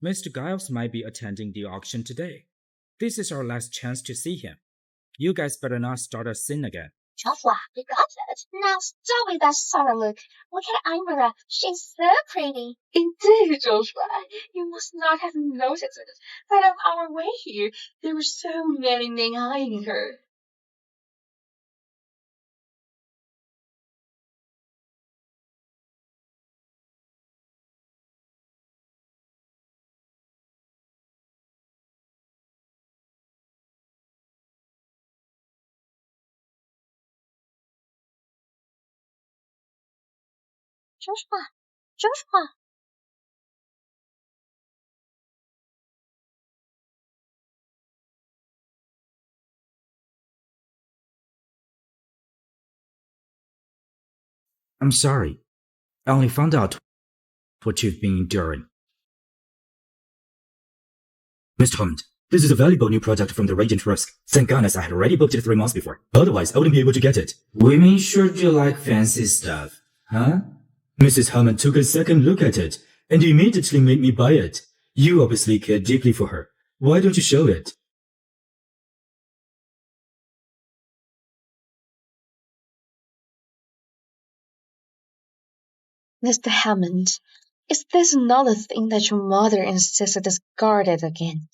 Mr. Giles might be attending the auction today. This is our last chance to see him. You guys better not start a sin again. Joshua, you got it. Now stop with that sort of look. Look at Ira. She's so pretty. Indeed, Joshua, you must not have noticed it. But on our way here, there were so many men eyeing her. Joshua, Joshua. I'm sorry. I only found out what you've been enduring. Mr. Hammond, this is a valuable new product from the Regent Rusk. Thank goodness I had already booked it 3 months before. Otherwise, I wouldn't be able to get it. Women sure do like fancy stuff, huh? Mrs. Hammond took a second look at it and immediately made me buy it. You obviously care deeply for her. Why don't you show it? Mr. Hammond, is this another thing that your mother insisted is guarded again?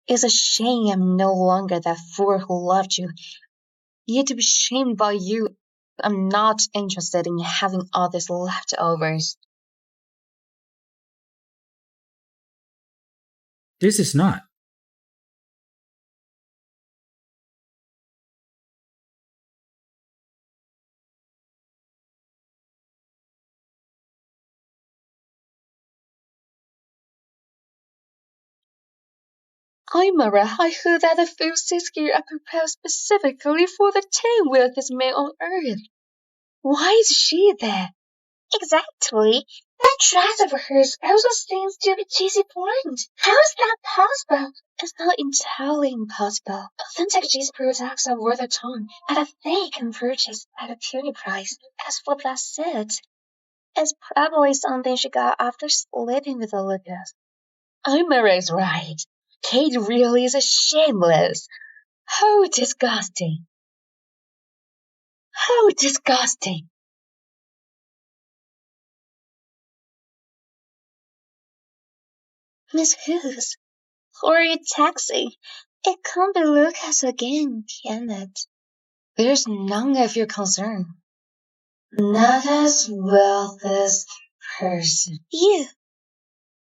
It's a shame I'm no longer that fool who loved you. Yet to be shamed by you, I'm not interested in having all these leftovers. This is not. Imara, I heard that the food sits here are prepared specifically for the 10 wealthiest men on earth. Why is she there? Exactly. That dress of hers also seems to be cheesy point. How is that possible? It's not entirely impossible. Authentic cheese products are worth a ton, and they can purchase at a puny price. As for that set, it's probably something she got after sleeping with Lucas. Imara's right. Kate really is a shameless. How disgusting. How disgusting. Miss Hughes, who are you texting? It can't be Lucas again, can it? There's none of your concern. Not as wealthiest person. You.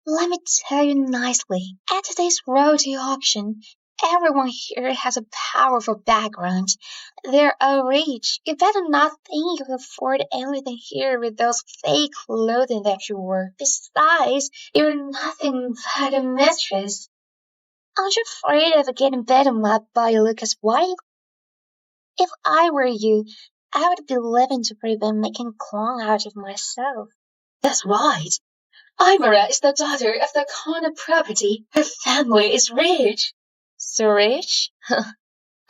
Let me tell you nicely, at today's royalty auction, everyone here has a powerful background. They're all rich. You better not think you can afford anything here with those fake clothing that you wear. Besides, you're nothing but a mistress. Aren't you afraid of getting beaten up by Lucas' wife? If I were you, I would be living to prevent making a clown out of myself. That's right. Imara is the daughter of the Connor property. Her family is rich. So rich?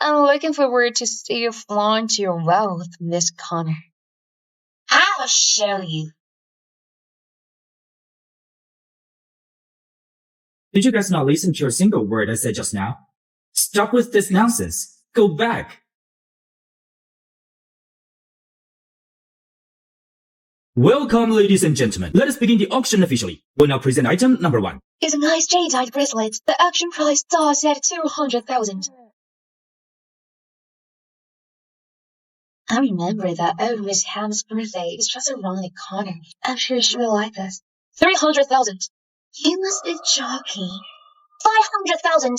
I'm looking forward to see you flaunt your wealth, Miss Connor. I'll show you. Did you guys not listen to a single word I said just now? Stop with this nonsense. Go back. Welcome, ladies and gentlemen. Let us begin the auction officially. We'll now present item number 1. It's a nice jadeite bracelet. The auction price starts at 200,000. I remember that old Miss Hammond's birthday is just around the corner. I'm sure she will like this. 300,000. You must be joking. 500,000.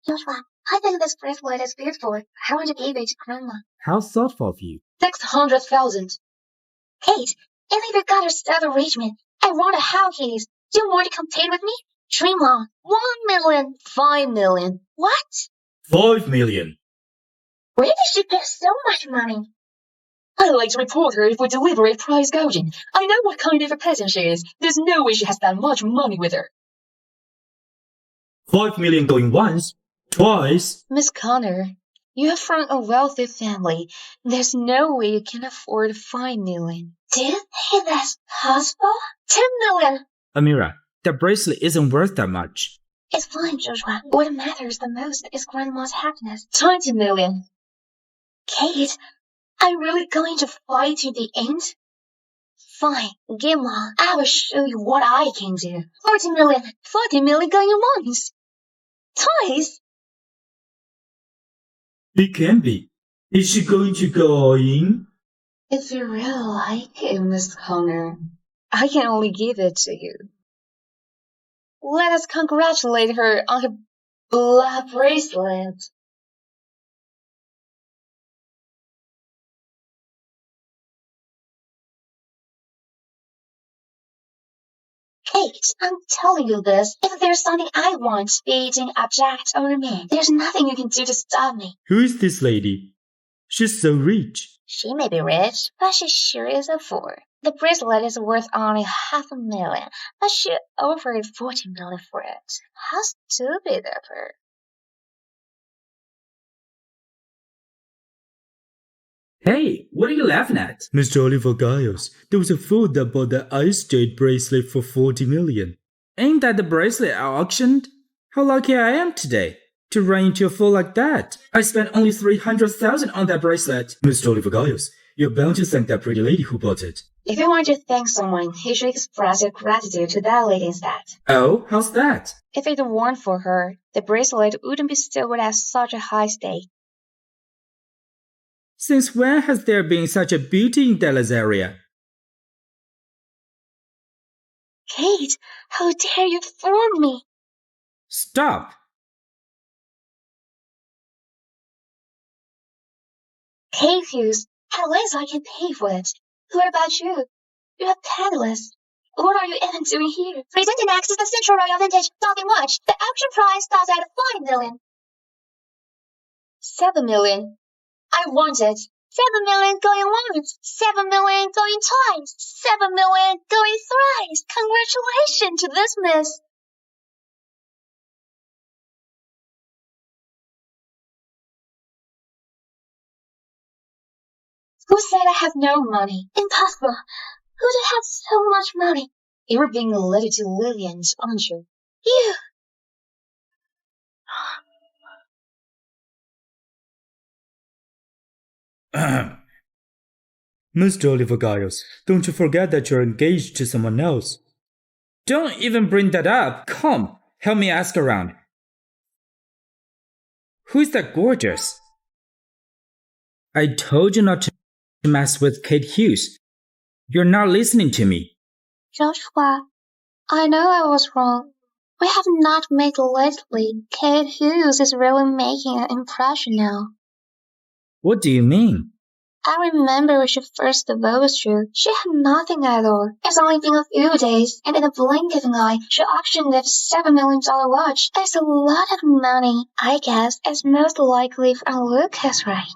Joshua, I think this bracelet is beautiful. I want to give it to Grandma. How thoughtful of you. 600,000. Kate, if you've got a stellar arrangement, I want a house. Do you want to compete with me? Dream on. 1 million. 5 million. What? 5 million. Where did she get so much money? I'd like to report her if we deliberate prize gouging. I know what kind of a person she is. There's no way she has that much money with her. 5 million going once, twice. Miss Connor, you're from a wealthy family. There's no way you can afford 5 million. Do you think that's possible? 10 million. Amira, that bracelet isn't worth that much. It's fine, Joshua. What matters the most is Grandma's happiness. 20 million. Kate, are you really going to fight to the end? Fine, give on. I will show you what I can do. 40 million. 40 million going once. Twice. It can be. Is she going to go all in? If you really like it, Miss Connor, I can only give it to you. Let us congratulate her on her blood bracelet. Kate, I'm telling you this. If there's something I want, be it an object or a man, there's nothing you can do to stop me. Who is this lady? She's so rich. She may be rich, but she sure is a fool. The bracelet is worth only 500,000, but she offered 40 million for it. How stupid of her. Hey, what are you laughing at? Mr. Oliver Giles, there was a fool that bought the ice jade bracelet for 40 million. Ain't that the bracelet I auctioned? How lucky I am today to run into a fool like that. I spent only 300,000 on that bracelet. Mr. Oliver Giles, you're bound to thank that pretty lady who bought it. If you want to thank someone, you should express your gratitude to that lady instead. Oh, how's that? If it weren't for her, the bracelet wouldn't be sold at such a high stake. Since when has there been such a beauty in Dallas area? Kate, how dare you fool me? Stop! Kate Hughes, at least I can pay for it. What about you? You're penniless. What are you even doing here? Presenting X is the central royal vintage. Nothing much. The auction price starts at 5 million. 7 million. I want it. 7 million going once, 7 million going twice, 7 million going thrice. Congratulations to this miss. Who said I have no money? Impossible. Who would have so much money? You're being led to Lillian's, aren't you? You. Mr. Oliver Giles, don't you forget that you're engaged to someone else. Don't even bring that up. Come, help me ask around. Who's that gorgeous? I told you not to mess with Kate Hughes. You're not listening to me. Joshua, I know I was wrong. We have not met lately. Kate Hughes is really making an impression now. What do you mean? I remember when she first divorced you. She had nothing at all. It's only been a few days, and in a blink of an eye, she auctioned that $7 million watch. It's a lot of money. I guess it's most likely from Lucas, right?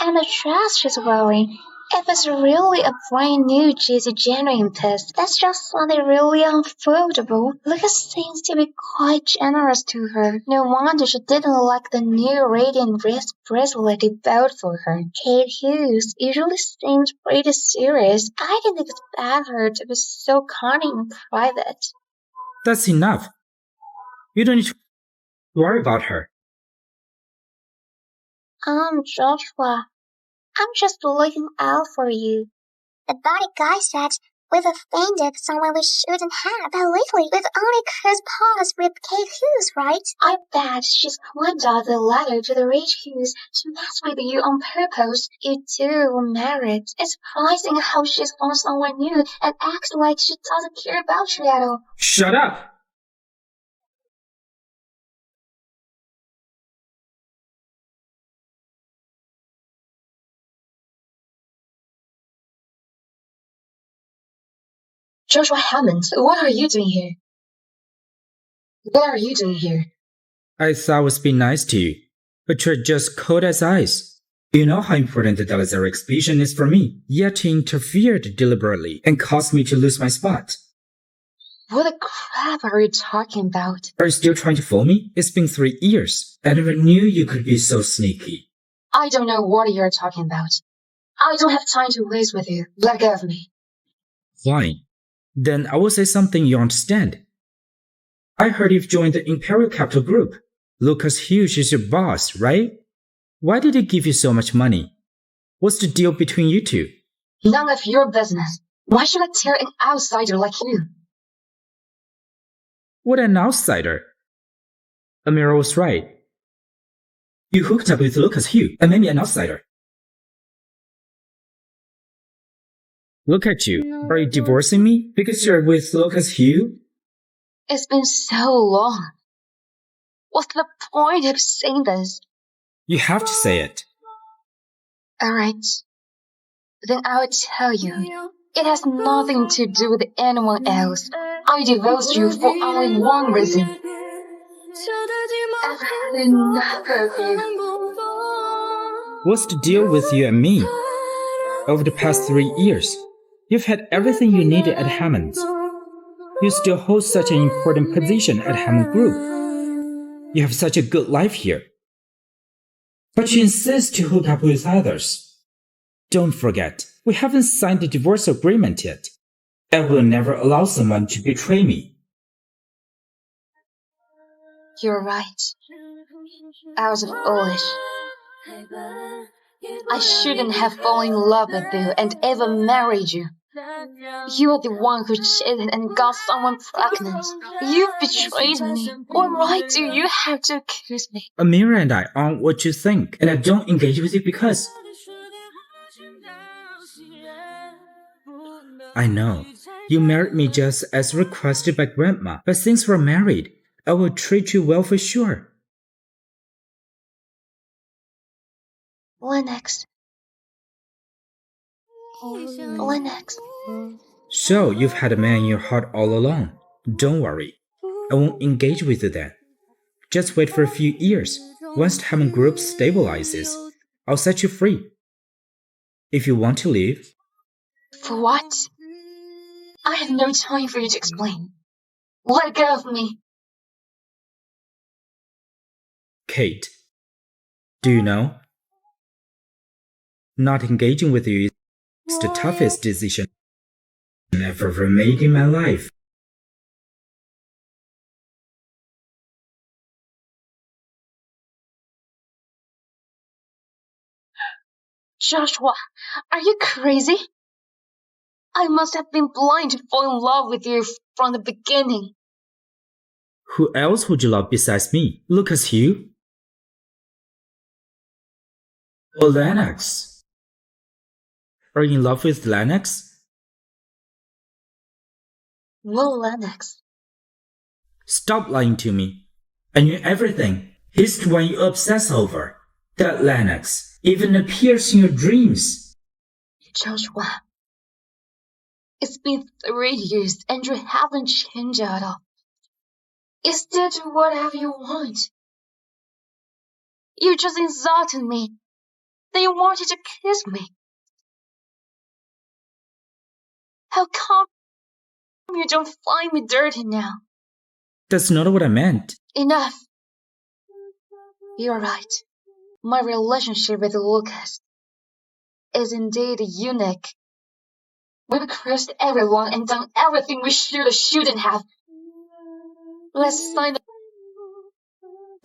And the dress she's wearing. If it's really a brand new juicy genuine piece, that's just something really unfoldable. Lucas seems to be quite generous to her. No wonder she didn't like the new radiant wrist bracelet he bought for her. Kate Hughes usually seems pretty serious. I didn't expect her to be so cunning and private. That's enough. You don't need to worry about her. Joshua, I'm just looking out for you. The body guy said we've offended someone we shouldn't have. But lately, we've only crossed paths with Kate Hughes, right? I bet she's climbed out the ladder to the rich Hughes to mess with you on purpose. You two were married. It's surprising how she's found someone new and acts like she doesn't care about you at all. Shut up! Joshua Hammond, what are you doing here? What are you doing here? I thought I was being nice to you, but you're just cold as ice. You know how important the Delazar expedition is for me, yet you interfered deliberately and caused me to lose my spot. What the crap are you talking about? Are you still trying to fool me? It's been 3 years. I never knew you could be so sneaky. I don't know what you're talking about. I don't have time to waste with you. Let go of me. Fine. Then I will say something you understand. I heard you've joined the Imperial Capital Group. Lucas Hughes is your boss, right? Why did he give you so much money? What's the deal between you two? None of your business. Why should I tear an outsider like you? What an outsider. Amira was right. You hooked up with Lucas Hughes and made me an outsider. Look at you. Are you divorcing me because you're with Lucas Hughes? It's been so long. What's the point of saying this? You have to say it. Alright. Then I'll tell you. It has nothing to do with anyone else. I divorced you for only one reason. I've had enough of you. What's the deal with you and me? Over the past 3 years, you've had everything you needed at Hammond. You still hold such an important position at Hammond Group. You have such a good life here. But you insist to hook up with others. Don't forget, we haven't signed the divorce agreement yet. I will never allow someone to betray me. You're right. I was foolish. I shouldn't have fallen in love with you and ever married you. You are the one who cheated and got someone pregnant. You betrayed me. What right do you have to accuse me? Amira and I aren't what you think, and I don't engage with you because... I know. You married me just as requested by Grandma, but since we're married, I will treat you well for sure. Lennox. Lennox. So you've had a man in your heart all along. Don't worry. I won't engage with you then. Just wait for a few years. Once the Hammond group stabilizes, I'll set you free. If you want to leave. For what? I have no time for you to explain. Let go of me. Kate, do you know? Not engaging with you is the toughest decision I've ever made in my life. Joshua, are you crazy? I must have been blind to fall in love with you from the beginning. Who else would you love besides me? Lucas Hugh? Or Lennox? Are you in love with Lennox? Well, Lennox. Stop lying to me. I knew everything. He's the one you obsess over. That Lennox even appears in your dreams. Joshua, it's been 3 years and you haven't changed at all. Instead, do whatever you want. You just insulted me. Then you wanted to kiss me. How come you don't find me dirty now? That's not what I meant. Enough. You're right. My relationship with Lucas is indeed unique. We've cursed everyone and done everything we should or shouldn't have. Let's sign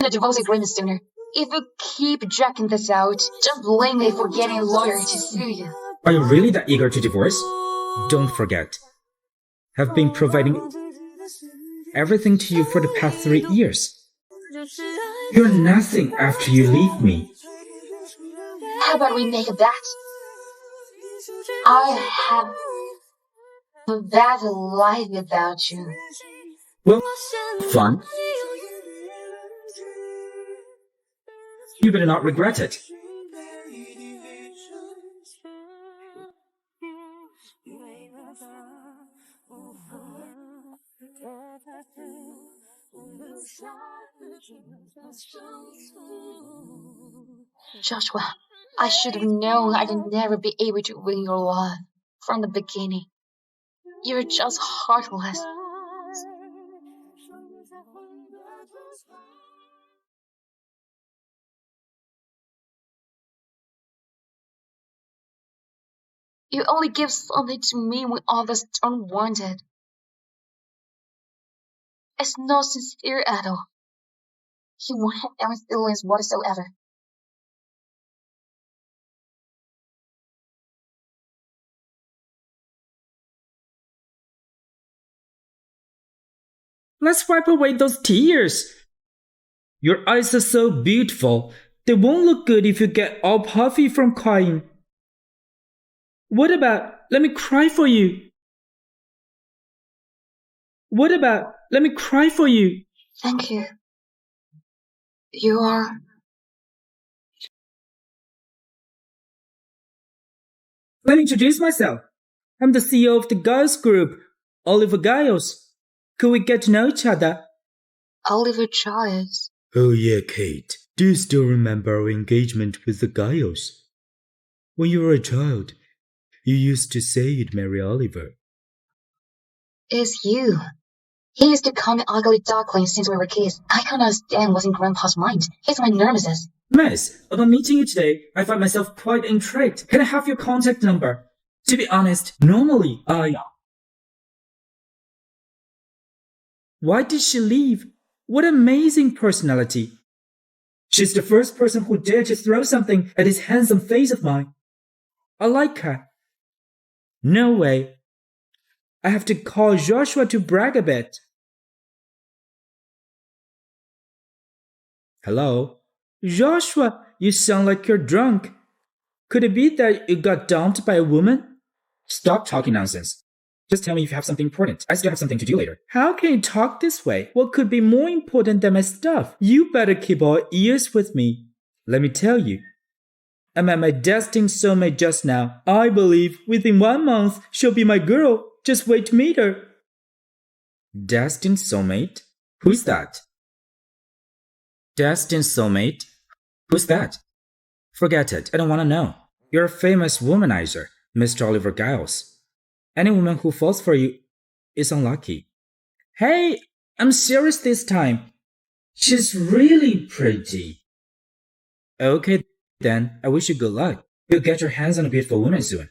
the divorce agreement sooner. If you keep dragging this out, don't blame me for getting a lawyer to sue you. Are you really that eager to divorce? Don't forget, I've been providing everything to you for the past 3 years. You're nothing after you leave me. How about we make a bet? I have a better life without you. Well, fun. You better not regret it. Joshua, I should have known I'd never be able to win your love from the beginning. You're just heartless. You only give something to me when others don't want it. It's not sincere at all. You won't have any feelings whatsoever. Let's wipe away those tears. Your eyes are so beautiful. They won't look good if you get all puffy from crying. What about, let me cry for you? What about, let me cry for you? Thank you. You are... Let me introduce myself. I'm the CEO of the Giles Group, Oliver Giles. Could we get to know each other? Oliver Giles. Oh yeah, Kate. Do you still remember our engagement with the Giles? When you were a child, you used to say you'd marry Oliver. It's you. He used to call me ugly duckling since we were kids. I can't understand what's in Grandpa's mind. He's my nemesis. Miss, upon meeting you today, I find myself quite intrigued. Can I have your contact number? To be honest, normally Why did she leave? What amazing personality. She's the first person who dared to throw something at this handsome face of mine. I like her. No way. I have to call Joshua to brag a bit. Hello? Joshua, you sound like you're drunk. Could it be that you got dumped by a woman? Stop talking nonsense. Just tell me if you have something important. I still have something to do later. How can you talk this way? What could be more important than my stuff? You better keep all ears with me. Let me tell you. I met my destined soulmate just now. I believe within 1 month she'll be my girl. Just wait to meet her. Destined soulmate? Who's that? Destined soulmate? Who's that? Forget it, I don't want to know. You're a famous womanizer, Mr. Oliver Giles. Any woman who falls for you is unlucky. Hey, I'm serious this time. She's really pretty. Okay then, I wish you good luck. You'll get your hands on a beautiful woman soon.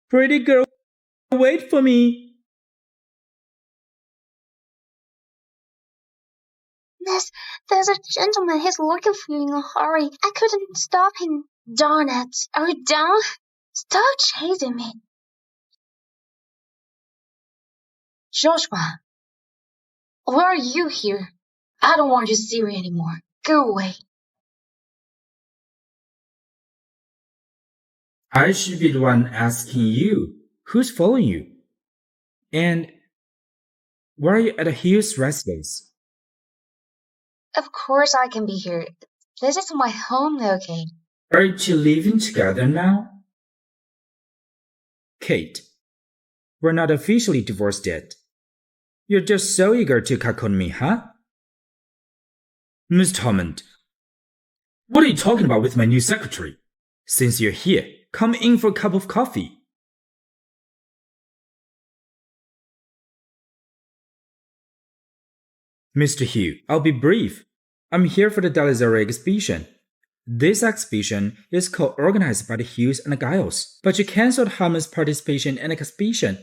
Pretty girl, wait for me. Miss, there's a gentleman. He's looking for you in a hurry. I couldn't stop him. Darn it. Are you down? Stop chasing me. Joshua, why are you here? I don't want you to see her anymore. Go away. I should be the one asking you. Who's following you? And why are you at a Hughes residence? Of course I can be here. This is my home now, Kate. Are you two living together now? Kate, we're not officially divorced yet. You're just so eager to cuckold me, huh? Mr. Hammond, what are you talking about with my new secretary? Since you're here, come in for a cup of coffee. Mr. Hugh, I'll be brief. I'm here for the Dalazari exhibition. This exhibition is co-organized by the Hughes and the Giles, but you cancelled Hammond's participation in the exhibition.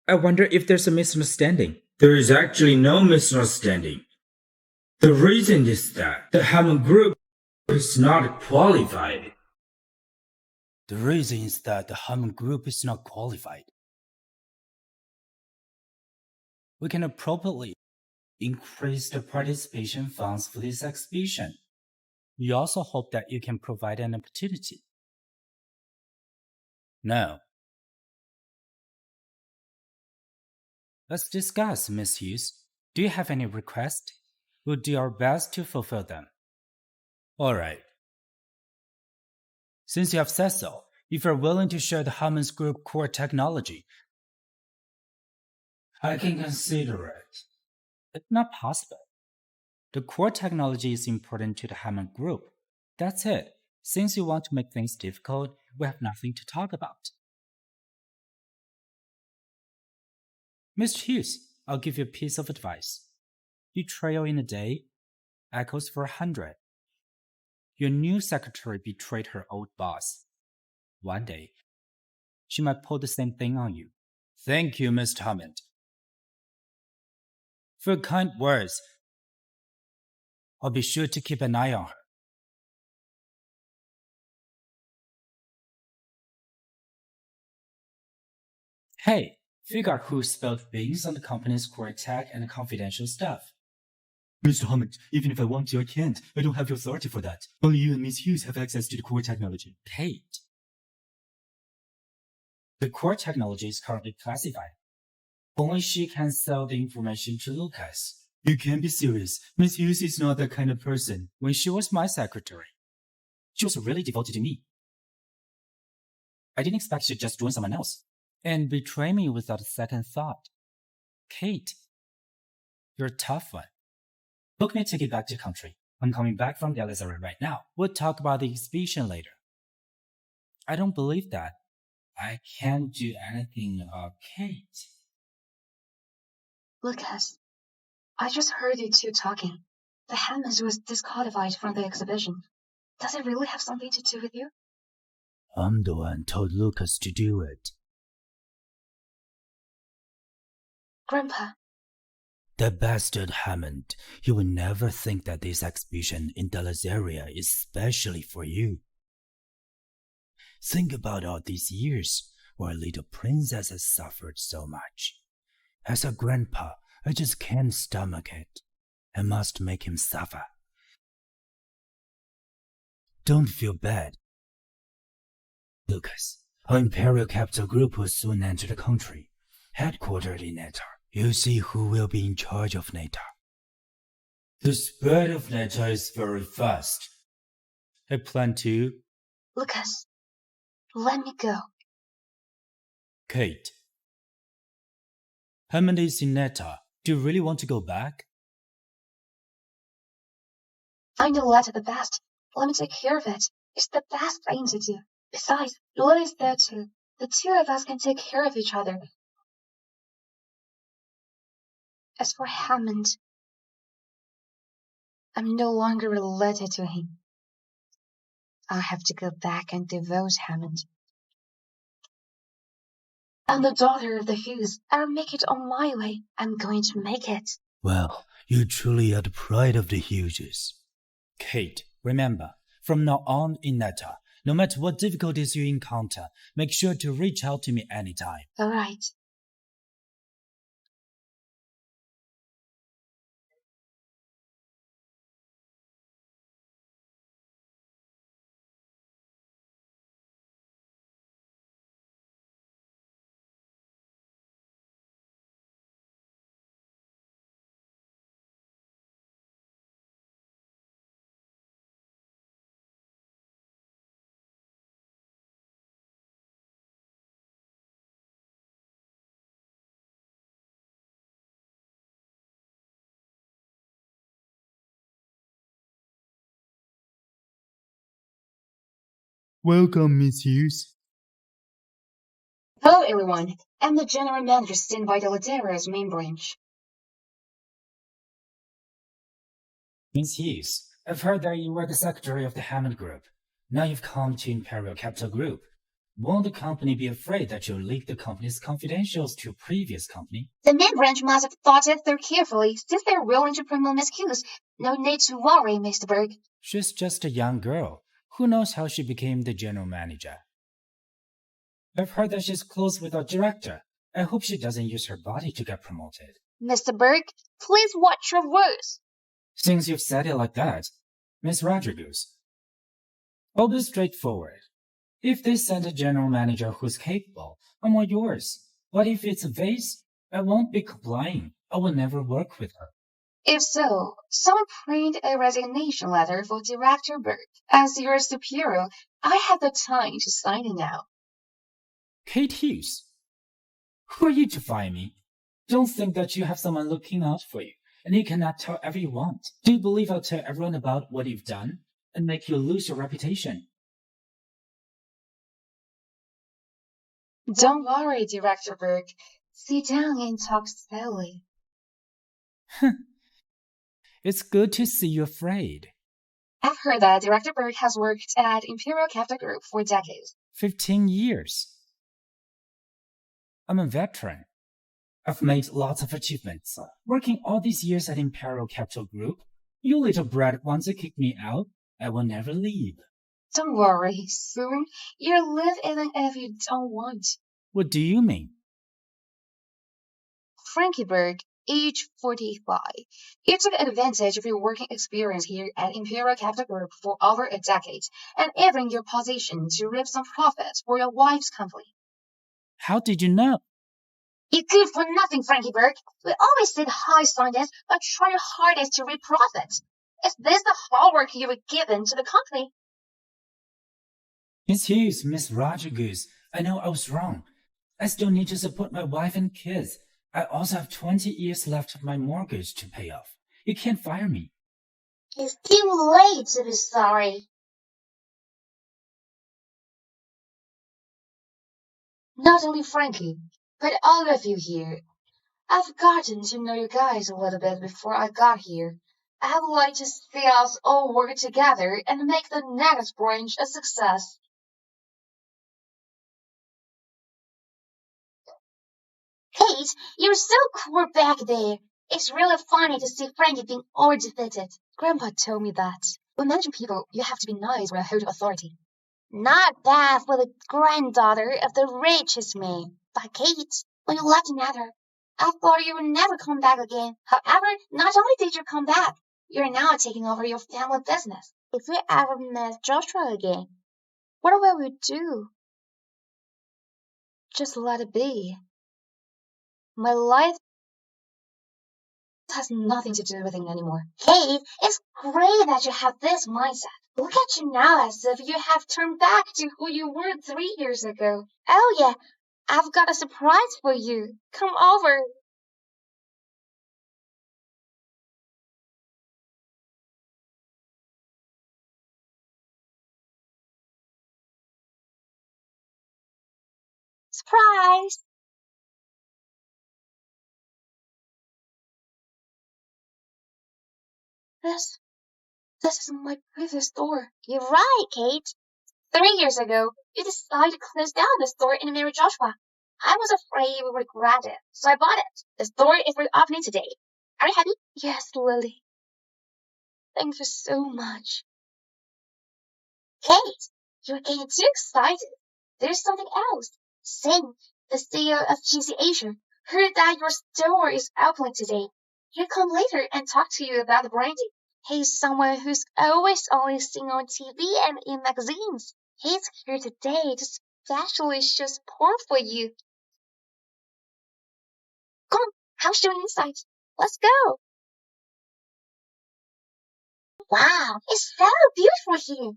I wonder if there's a misunderstanding. There is actually no misunderstanding. The reason is that the Hammond group is not qualified. The reason is that the Hammond group is not qualified. We can appropriately increase the participation funds for this exhibition. We also hope that you can provide an opportunity. Now, let's discuss, Miss Hughes. Do you have any requests? We'll do our best to fulfill them. Alright. Since you have said so, if you're willing to share the Hammond's group core technology, I can consider it. It's not possible. The core technology is important to the Hammond group. That's it. Since you want to make things difficult, we have nothing to talk about. Mr. Hughes, I'll give you a piece of advice. Betrayal in a day echoes for 100. Your new secretary betrayed her old boss. One day, she might pull the same thing on you. Thank you, Mr. Hammond. For your kind words, I'll be sure to keep an eye on her. Hey, figure out who spilled beans on the company's core tech and confidential stuff. Mr. Hammond, even if I want to, I can't. I don't have the authority for that. Only you and Miss Hughes have access to the core technology. Kate. The core technology is currently classified. Only she can sell the information to Lucas. You can't be serious. Miss Hughes is not that kind of person. When she was my secretary, she was really devoted to me. I didn't expect she'd just join someone else and betray me without a second thought. Kate, you're a tough one. Book me a ticket back to the country. I'm coming back from the Elizabeth right now. We'll talk about the exhibition later. I don't believe that. I can't do anything about Kate. Lucas, I just heard you two talking. The Hammonds was disqualified from the exhibition. Does it really have something to do with you? I'm the one told Lucas to do it. Grandpa. The bastard Hammond. He will never think that this exhibition in Dalazaria is specially for you. Think about all these years where little princess has suffered so much. As a grandpa, I just can't stomach it. I must make him suffer. Don't feel bad. Lucas, our Imperial Capital Group will soon enter the country, headquartered in Netar. You'll see who will be in charge of Netar. The spread of Netar is very fast. I plan to Lucas, let me go. Kate. Hammond is in Netta. Do you really want to go back? I know Letta the best. Let me take care of it. It's the best thing to do. Besides, Lily's there too. The two of us can take care of each other. As for Hammond, I'm no longer related to him. I'll have to go back and divorce Hammond. I'm the daughter of the Hughes. I'll make it on my way. I'm going to make it. Well, you truly are the pride of the Hughes. Kate, remember, from now on in Netta, no matter what difficulties you encounter, make sure to reach out to me anytime. All right. Welcome, Miss Hughes. Hello, everyone. I'm the general manager sent by the Ladera's main branch. Miss Hughes, I've heard that you were the secretary of the Hammond Group. Now you've come to Imperial Capital Group. Won't the company be afraid that you'll leak the company's confidentials to a previous company? The main branch must have thought it through carefully, since they're willing to promote Miss Hughes. No need to worry, Mr. Berg. She's just a young girl. Who knows how she became the general manager? I've heard that she's close with our director. I hope she doesn't use her body to get promoted. Mr. Berg, please watch your words. Since you've said it like that, Miss Rodriguez, I'll be straightforward. If they send a general manager who's capable, I'm all yours. But if it's a vase, I won't be complying. I will never work with her. If so, someone print a resignation letter for Director Berg. As your superior, I have the time to sign it now. Kate Hughes, who are you to fire me? Don't think that you have someone looking out for you, and you cannot tell everyone you want. Do you believe I'll tell everyone about what you've done and make you lose your reputation? Don't worry, Director Berg. Sit down and talk slowly. It's good to see you afraid. I've heard that Director Berg has worked at Imperial Capital Group for decades. 15 years. I'm a veteran. I've made lots of achievements. Working all these years at Imperial Capital Group, you little brat wants to kick me out, I will never leave. Don't worry, soon you'll live even if you don't want. What do you mean? Frankie Berg, age 45. You took advantage of your working experience here at Imperial Capital Group for over a decade, and even your position to reap some profits for your wife's company. How did you know? You're good for nothing, Frankie Berg. We always say the high scientists, but try your hardest to reap profits. Is this the hard work you were given to the company? Miss Hughes, Miss Rodriguez, I know I was wrong. I still need to support my wife and kids. I also have 20 years left of my mortgage to pay off. You can't fire me. It's too late to be sorry. Not only Frankie, but all of you here. I've gotten to know you guys a little bit before I got here. I would like to see us all work together and make the next branch a success. Kate, you're so cool back there. It's really funny to see Frankie being all defeated. Grandpa told me that. When managing people, you have to be nice or hold authority. Not bad for the granddaughter of the richest man. But Kate, when you left Nether, I thought you would never come back again. However, not only did you come back, you're now taking over your family business. If we ever met Joshua again, what will we do? Just let it be. My life has nothing to do with it anymore. Kate, it's great that you have this mindset. Look at you now as if you have turned back to who you were 3 years ago. Oh yeah, I've got a surprise for you. Come over. Surprise! This is my previous store. You're right, Kate. 3 years ago, you decided to close down the store in Mary Joshua. I was afraid you would regret it, so I bought it. The store is reopening today. Are you happy? Yes, Lily. Thank you so much. Kate, you're getting too excited. There's something else. Sing, the CEO of GC Asia, heard that your store is opening today. He'll come later and talk to you about the branding. He's someone who's always only seen on TV and in magazines. He's here today to specially show support for you. Come on, I'll show you inside. Let's go. Wow, it's so beautiful here.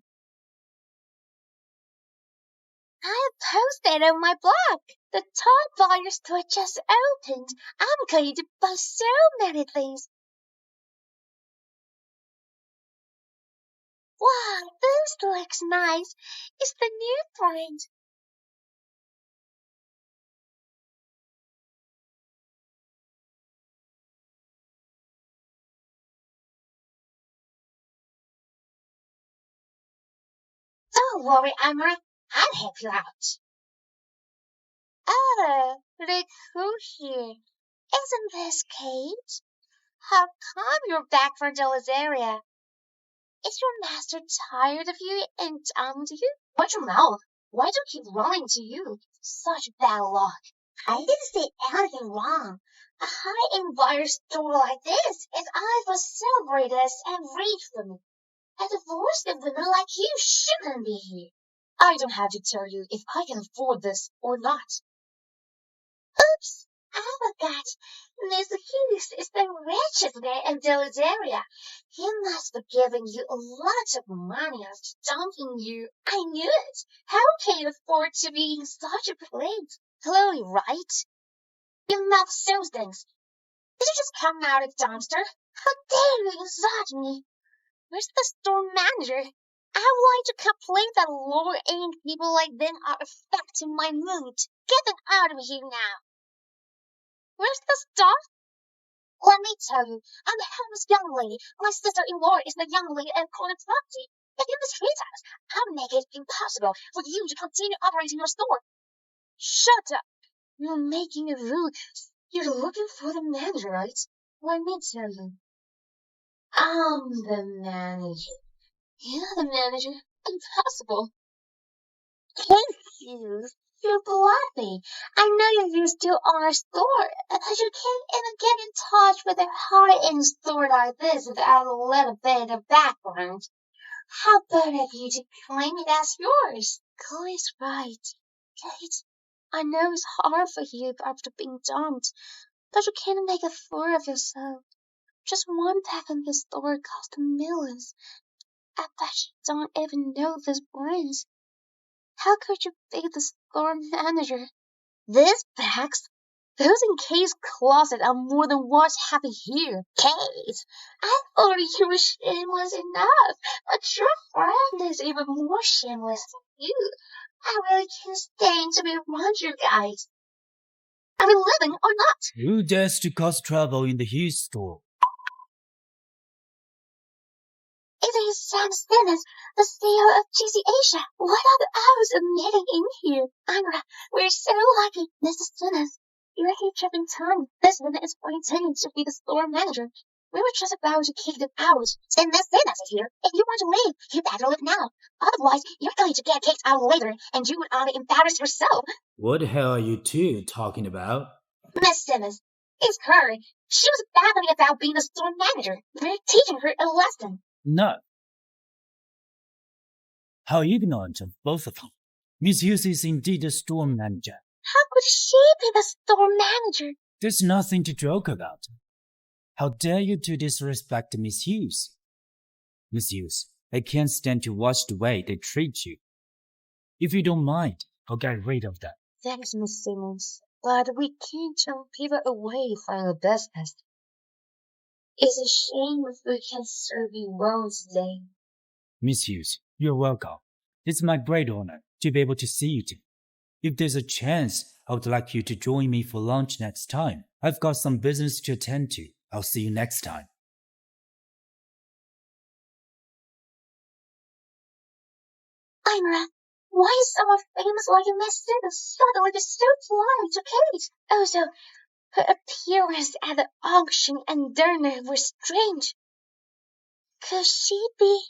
I posted on my blog. The top buyer store just opened. I'm going to buy so many things. Wow, this looks nice. It's the new brand. Don't worry, Amber. I'll help you out. Oh, look who's here. Isn't this Kate? How come you're back from Delazaria? Is your master tired of you and dumped you? Watch your mouth. Why do you keep running to you? Such bad luck. I didn't say anything wrong. A high-end buyer store like this is either celebrated and rich for me. A divorced woman like you shouldn't be here. I don't have to tell you if I can afford this or not. Oops, I forgot. Mr. Hughes is the richest man in this area. He must be giving you a lot of money after dumping you. I knew it. How can you afford to be in such a place? Clearly, right? Your mouth shows things. Did you just come out of the dumpster? How dare you insult me? Where's the store manager? I would like to complain that lower-end people like them are affecting my mood. Get them out of here now. Where's the stuff? Let me tell you, I'm the homeless young lady. My sister-in-law is the young lady at corner property. If you mistreat us, I'll make it impossible for you to continue operating your store. Shut up. You're making a rule. You're looking for the manager, right? Let me tell you, I'm the manager. You're the manager. Impossible. Thank you. You're bluffing. I know you used to own a store, but you can't even get in touch with a high-end store like this without a little bit of background. How about of you to claim it as yours? Chloe's right. Kate, I know it's hard for you after being dumped, but you can't make a fool of yourself. Just one pack in this store cost millions. I bet you don't even know this brand. How could you be the store manager? These bags? Those in Kate's closet are more than what's happening here. Kate, I thought you were shameless enough, but your friend is even more shameless than you. I really can't stand to be around you guys. Are we living or not? Who dares to cause trouble in the Hughes store? It is Sam Simmons, the CEO of GC Asia. What are the hours of meeting in here? Ira, we're so lucky. Mrs. Simmons, you're here tripping time. This woman is pretending to be the store manager. We were just about to kick them out. And Miss Simmons is here. If you want to leave, you better leave now. Otherwise, you're going to get kicked out later, and you would only embarrass yourself. What the hell are you two talking about? Miss Simmons, it's her. She was babbling about being the store manager. We're teaching her a lesson. No. How ignorant of both of them. Miss Hughes is indeed a store manager. How could she be the store manager? There's nothing to joke about. How dare you to disrespect Miss Hughes? Miss Hughes, I can't stand to watch the way they treat you. If you don't mind, I'll get rid of them. Thanks, Miss Simmons, but we can't turn people away from our business. It's a shame if we can't serve you well today. Miss Hughes, you're welcome. It's my great honor to be able to see you today. If there's a chance, I would like you to join me for lunch next time. I've got some business to attend to. I'll see you next time. Ira, why is someone famous like Miss Simmons suddenly so polite to Kate? Also, her appearance at the auction and dinner were strange. Could she be?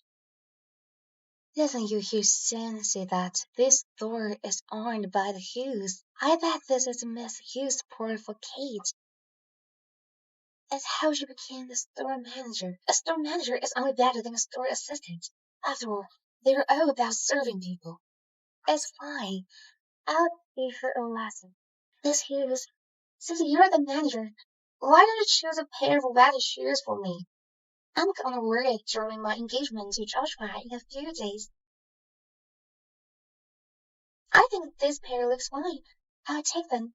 Didn't you hear Sam say that this store is owned by the Hughes? I bet this is Miss Hughes' report for Kate. It's how she became the store manager. A store manager is only better than a store assistant. After all, they're all about serving people. It's fine. I'll give her a lesson. Miss Hughes, since you're the manager, why don't you choose a pair of red shoes for me? I'm gonna wear it during my engagement to Joshua in a few days. I think this pair looks fine. I'll take them.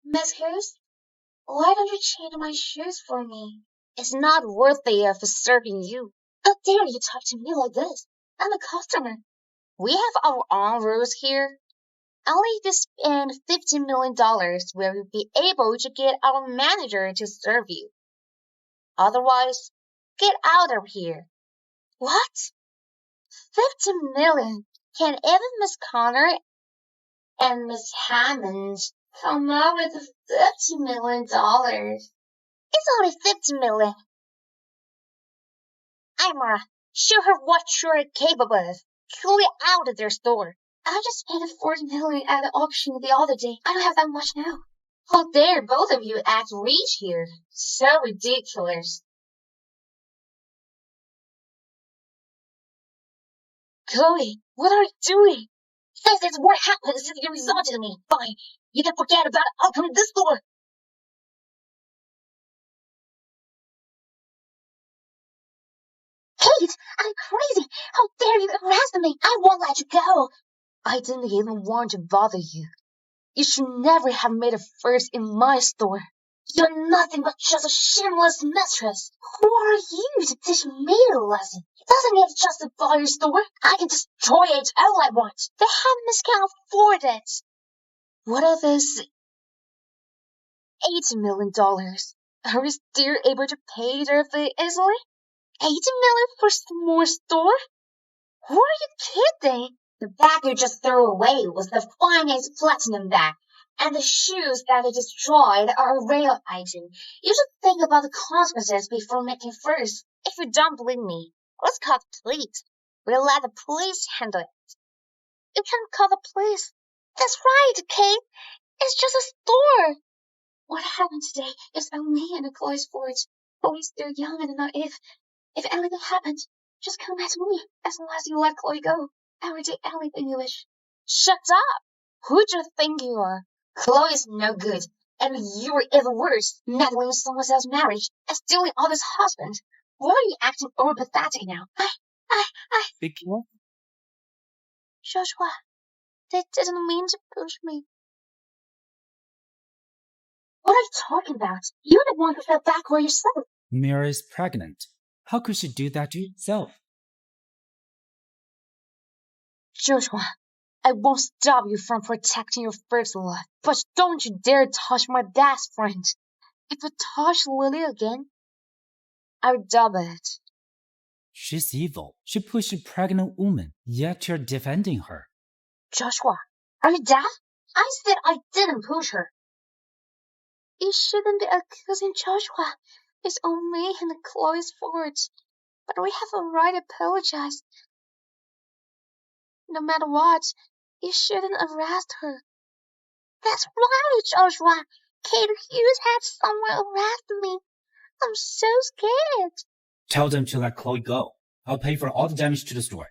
Miss Hughes, why don't you change my shoes for me? It's not worthy of serving you. How dare you talk to me like this? I'm a customer. We have our own rules here. Only if you spend $50 million will you be able to get our manager to serve you. Otherwise, get out of here. What? 50 million? Can even Miss Connor and Miss Hammond come up with $50 million? It's only 50 million. Ira, show her what you're capable of. Clear out of their store. I just spent $40 million at the auction the other day. I don't have that much now. How dare both of you act rich here? So ridiculous. Chloe, what are you doing? This is what happens if you resort to me. Fine, you can forget about it. I'll come to this door. Kate, I'm crazy. How dare you arrest me? I won't let you go. I didn't even want to bother you. You should never have made a fuss in my store. You're nothing but just a shameless mistress. Who are you to teach me a lesson? Doesn't it justify your store? I can destroy it all I want. The Hammonds can't afford it. What of this $80 million? Are we still able to pay their fee easily? $80 million for a small store? Who are you kidding? The bag you just threw away was the finest platinum bag, and the shoes that it destroyed are a rare item. You should think about the consequences before making first. If you don't believe me, let's call the police. We'll let the police handle it. You can't call the police. That's right, Kate. It's just a store. What happened today is only in Chloe's fault. Chloe's still young and naive. If anything happened, just come at me as long as you let Chloe go. I will do anything you wish. Shut up! Who do you think you are? Chloe's no good, and you were even worse, meddling with someone else's marriage and stealing others' husband. Why are you acting over pathetic now? Be careful. Joshua, they didn't mean to push me. What are you talking about? You're the one who fell backward yourself. Mira is pregnant. How could she do that to herself? Joshua, I won't stop you from protecting your first love, but don't you dare touch my best friend. If you touch Lily again, I'll double it. She's evil. She pushed a pregnant woman, yet you're defending her. Joshua, are you deaf? I said I didn't push her. You shouldn't be accusing Joshua. It's on me and Chloe's fault. But we have a right to apologize. No matter what, you shouldn't arrest her. That's right, Joshua. Kate Hughes had someone arrest me. I'm so scared. Tell them to let Chloe go. I'll pay for all the damage to the store.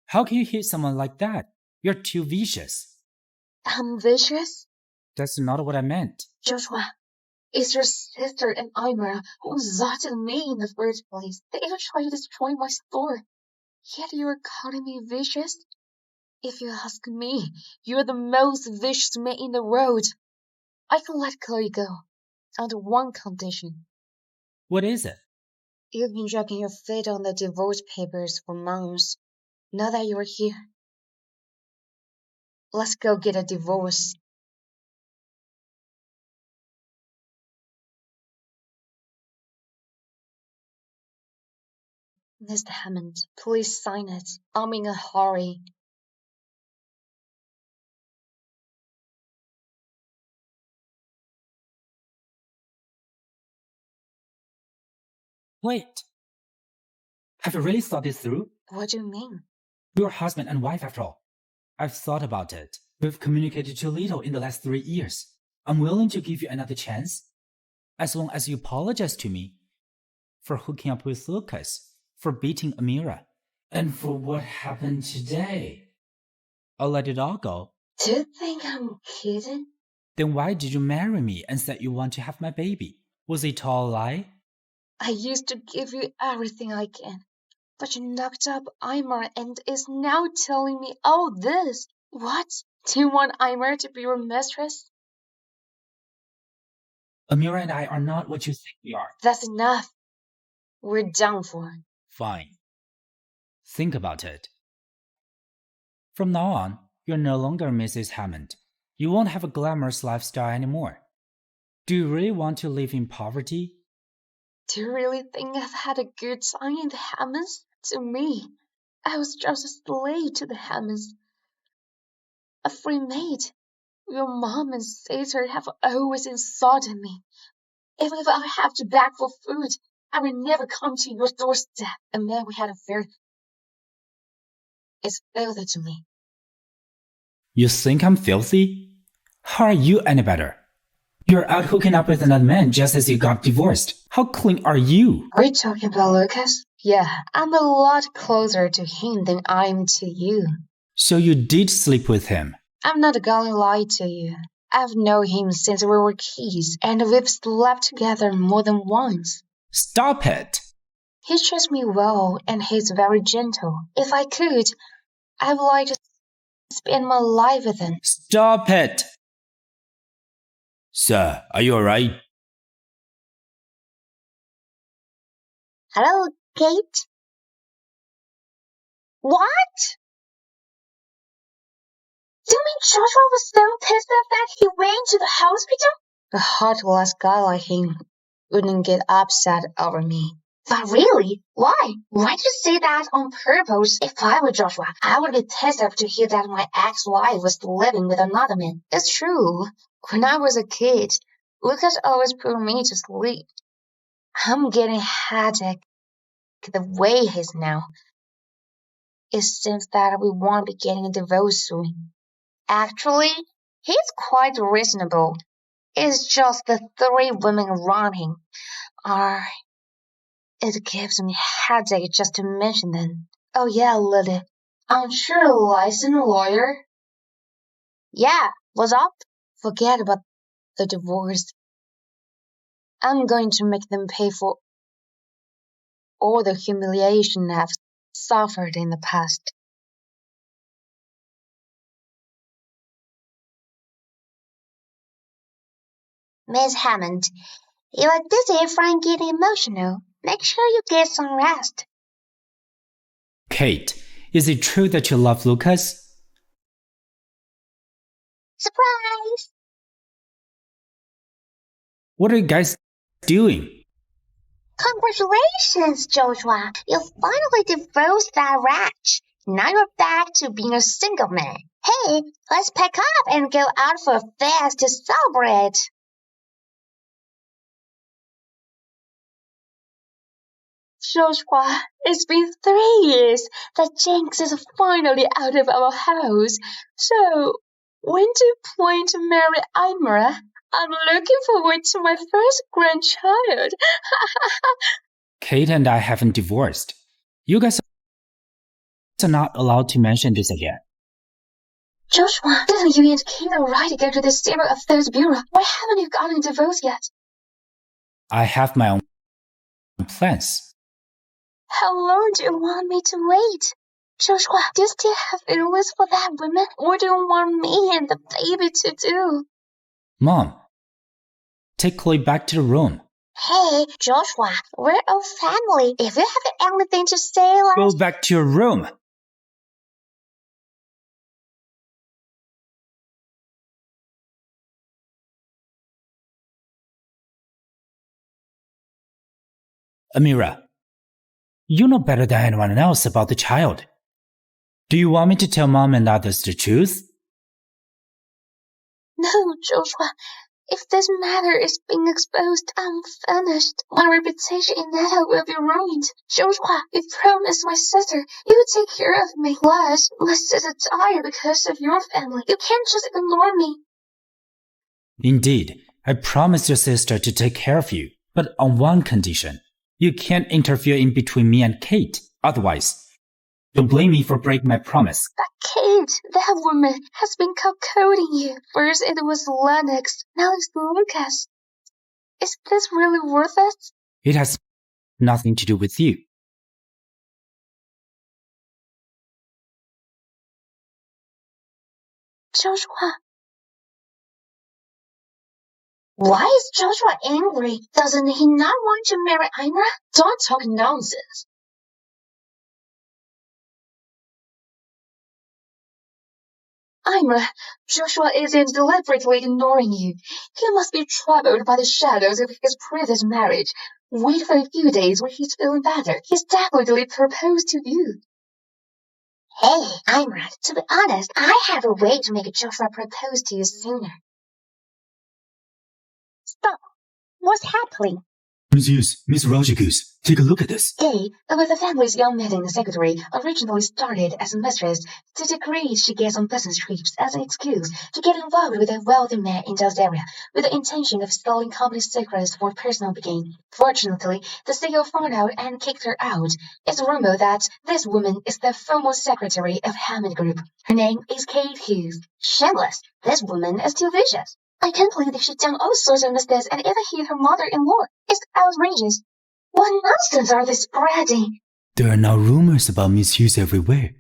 How can you hit someone like that? You're too vicious. I'm vicious? That's not what I meant. Joshua, It's your sister and Imra who insulted me in the first place. They even tried to destroy my store. Yet you're calling me vicious? If you ask me, you're the most vicious man in the world. I can let Chloe go, under one condition. What is it? You've been dragging your feet on the divorce papers for months. Now that you're here, let's go get a divorce. Mr. Hammond, please sign it. I'm in a hurry. Wait. Have you really thought this through? What do you mean? You're husband and wife after all. I've thought about it. We've communicated too little in the last 3 years. I'm willing to give you another chance, as long as you apologize to me for hooking up with Lucas, for beating Amira, and for what happened today. I'll let it all go. Do you think I'm kidding? Then why did you marry me and said you want to have my baby? Was it all a lie? I used to give you everything I can, but you knocked up Imra and is now telling me all this. What? Do you want Imra to be your mistress? Amira and I are not what you think we are. That's enough. We're done for. Fine. Think about it. From now on, you're no longer Mrs. Hammond. You won't have a glamorous lifestyle anymore. Do you really want to live in poverty? Do you really think I've had a good time in the Hammonds? To me, I was just a slave to the Hammonds. A free maid. Your mom and sister have always insulted me. Even if I have to beg for food, I will never come to your doorstep. And then we had an affair. It's filthy to me. You think I'm filthy? How are you any better? You're out hooking up with another man just as you got divorced. How clean are you? Are you talking about Lucas? Yeah, I'm a lot closer to him than I am to you. So you did sleep with him? I'm not going to lie to you. I've known him since we were kids, and we've slept together more than once. Stop it! He treats me well, and he's very gentle. If I could, I would like to spend my life with him. Stop it! Sir, are you alright? Hello, Kate? What? You mean Joshua was so pissed off that he went to the hospital? A heartless guy like him wouldn't get upset over me. But really? Why? Why did you say that on purpose? If I were Joshua, I would be pissed off to hear that my ex-wife was living with another man. It's true. When I was a kid, Lucas always put me to sleep. I'm getting headache the way he is now. It seems that we won't be getting a divorce soon. Actually, he's quite reasonable. It's just the 3 women around him are... It gives me headache just to mention them. Oh yeah, Lily. Aren't you a licensed lawyer? Yeah, what's up? Forget about the divorce. I'm going to make them pay for all the humiliation I've suffered in the past. Miss Hammond, you are dizzy from getting emotional. Make sure you get some rest. Kate, is it true that you love Lucas? Surprise! What are you guys doing? Congratulations, Joshua. You finally divorced that wretch. Now you're back to being a single man. Hey, let's pack up and go out for a fest to celebrate. Joshua, it's been 3 years. The jinx is finally out of our house. So, when do you plan to marry Imra? I'm looking forward to my first grandchild. Kate and I haven't divorced. You guys are not allowed to mention this again. Joshua, didn't you and Kate right to go to the Civil Affairs Bureau? Why haven't you gotten a divorce yet? I have my own plans. How long do you want me to wait? Joshua, do you still have feelings for that woman? What do you want me and the baby to do? Mom, take Chloe back to the room. Hey, Joshua, we're a family. If you have anything to say, Go back to your room. Amira, you know better than anyone else about the child. Do you want me to tell Mom and others the truth? No, Joshua. If this matter is being exposed, I'm finished. My reputation in Netta will be ruined. Joshua, you promised my sister you would take care of me. Plus, my sister died because of your family. You can't just ignore me. Indeed, I promised your sister to take care of you, but on one condition. You can't interfere in between me and Kate. Otherwise, don't blame me for breaking my promise. But Kate, that woman has been cuckolding you. First it was Lennox, now it's Lucas. Is this really worth it? It has nothing to do with you. Joshua. Why is Joshua angry? Doesn't he not want to marry Imra? Don't talk nonsense. Imra, Joshua isn't deliberately ignoring you. He must be troubled by the shadows of his previous marriage. Wait for a few days when he's feeling better. He's definitely proposed to you. Hey, Imra, to be honest, I have a way to make Joshua propose to you sooner. Stop. What's happening? Miss Hughes, Miss Hughes, take a look at this. Kate, with the family's young meeting secretary, originally started as a mistress to the degree she gets on business trips as an excuse to get involved with a wealthy man in Dell's area with the intention of stealing company secrets for personal gain. Fortunately, the CEO found out and kicked her out. It's rumored that this woman is the former secretary of Hammond Group. Her name is Kate Hughes. Shameless. This woman is too vicious. I can't believe that she's done all sorts of mistakes and even hit her mother-in-law. It's outrageous. What nonsense are they spreading? There are now rumors about Miss Hughes everywhere.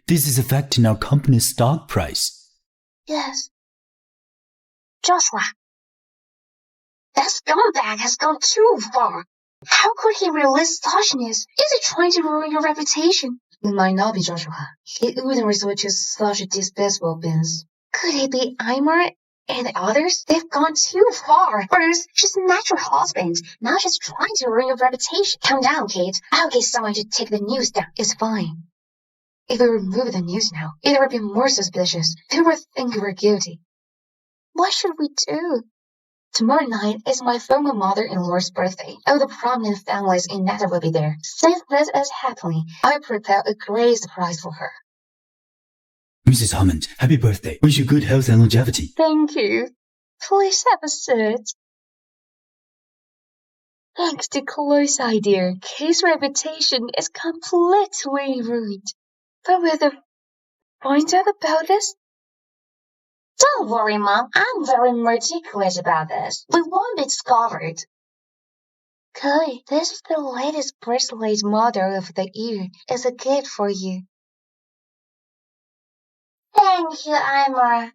This is affecting our company's stock price. Yes. Joshua, that scumbag has gone too far. How could he release such news? Is he trying to ruin your reputation? It might not be Joshua. He wouldn't resort to such despicable things. Could it be Imra and the others? They've gone too far. First, she's a natural husband. Now she's trying to ruin your reputation. Calm down, Kate. I'll get someone to take the news down. It's fine. If we remove the news now, it would be more suspicious. People would think we're guilty. What should we do? Tomorrow night is my former mother-in-law's birthday. All the prominent families in Netta will be there. Since this is happening, I'll prepare a great surprise for her. Mrs. Hammond, happy birthday. Wish you good health and longevity. Thank you. Please have a seat. Thanks to Chloe's idea, Kate's reputation is completely ruined. But will they find out about this? Don't worry, Mom. I'm very meticulous about this. We won't be discovered. Chloe, this is the latest bracelet model of the year. It's a gift for you. Thank you, Imra.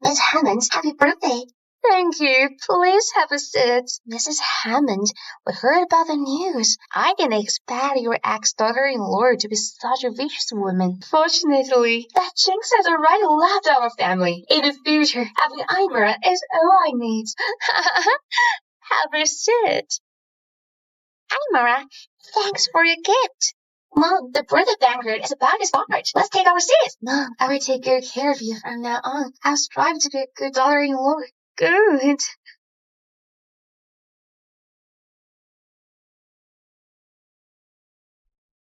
Miss Hammond, happy birthday. Thank you. Please have a seat. Mrs. Hammond, we heard about the news. I didn't expect your ex-daughter-in-law to be such a vicious woman. Fortunately, that jinx has already left our family. In the future, having Imra is all I need. Have a seat. Imra, thanks for your gift. Mom, the birthday banquet is about to start. Let's take our seats. Mom, I will take good care of you from now on. I'll strive to be a good daughter-in-law. Good.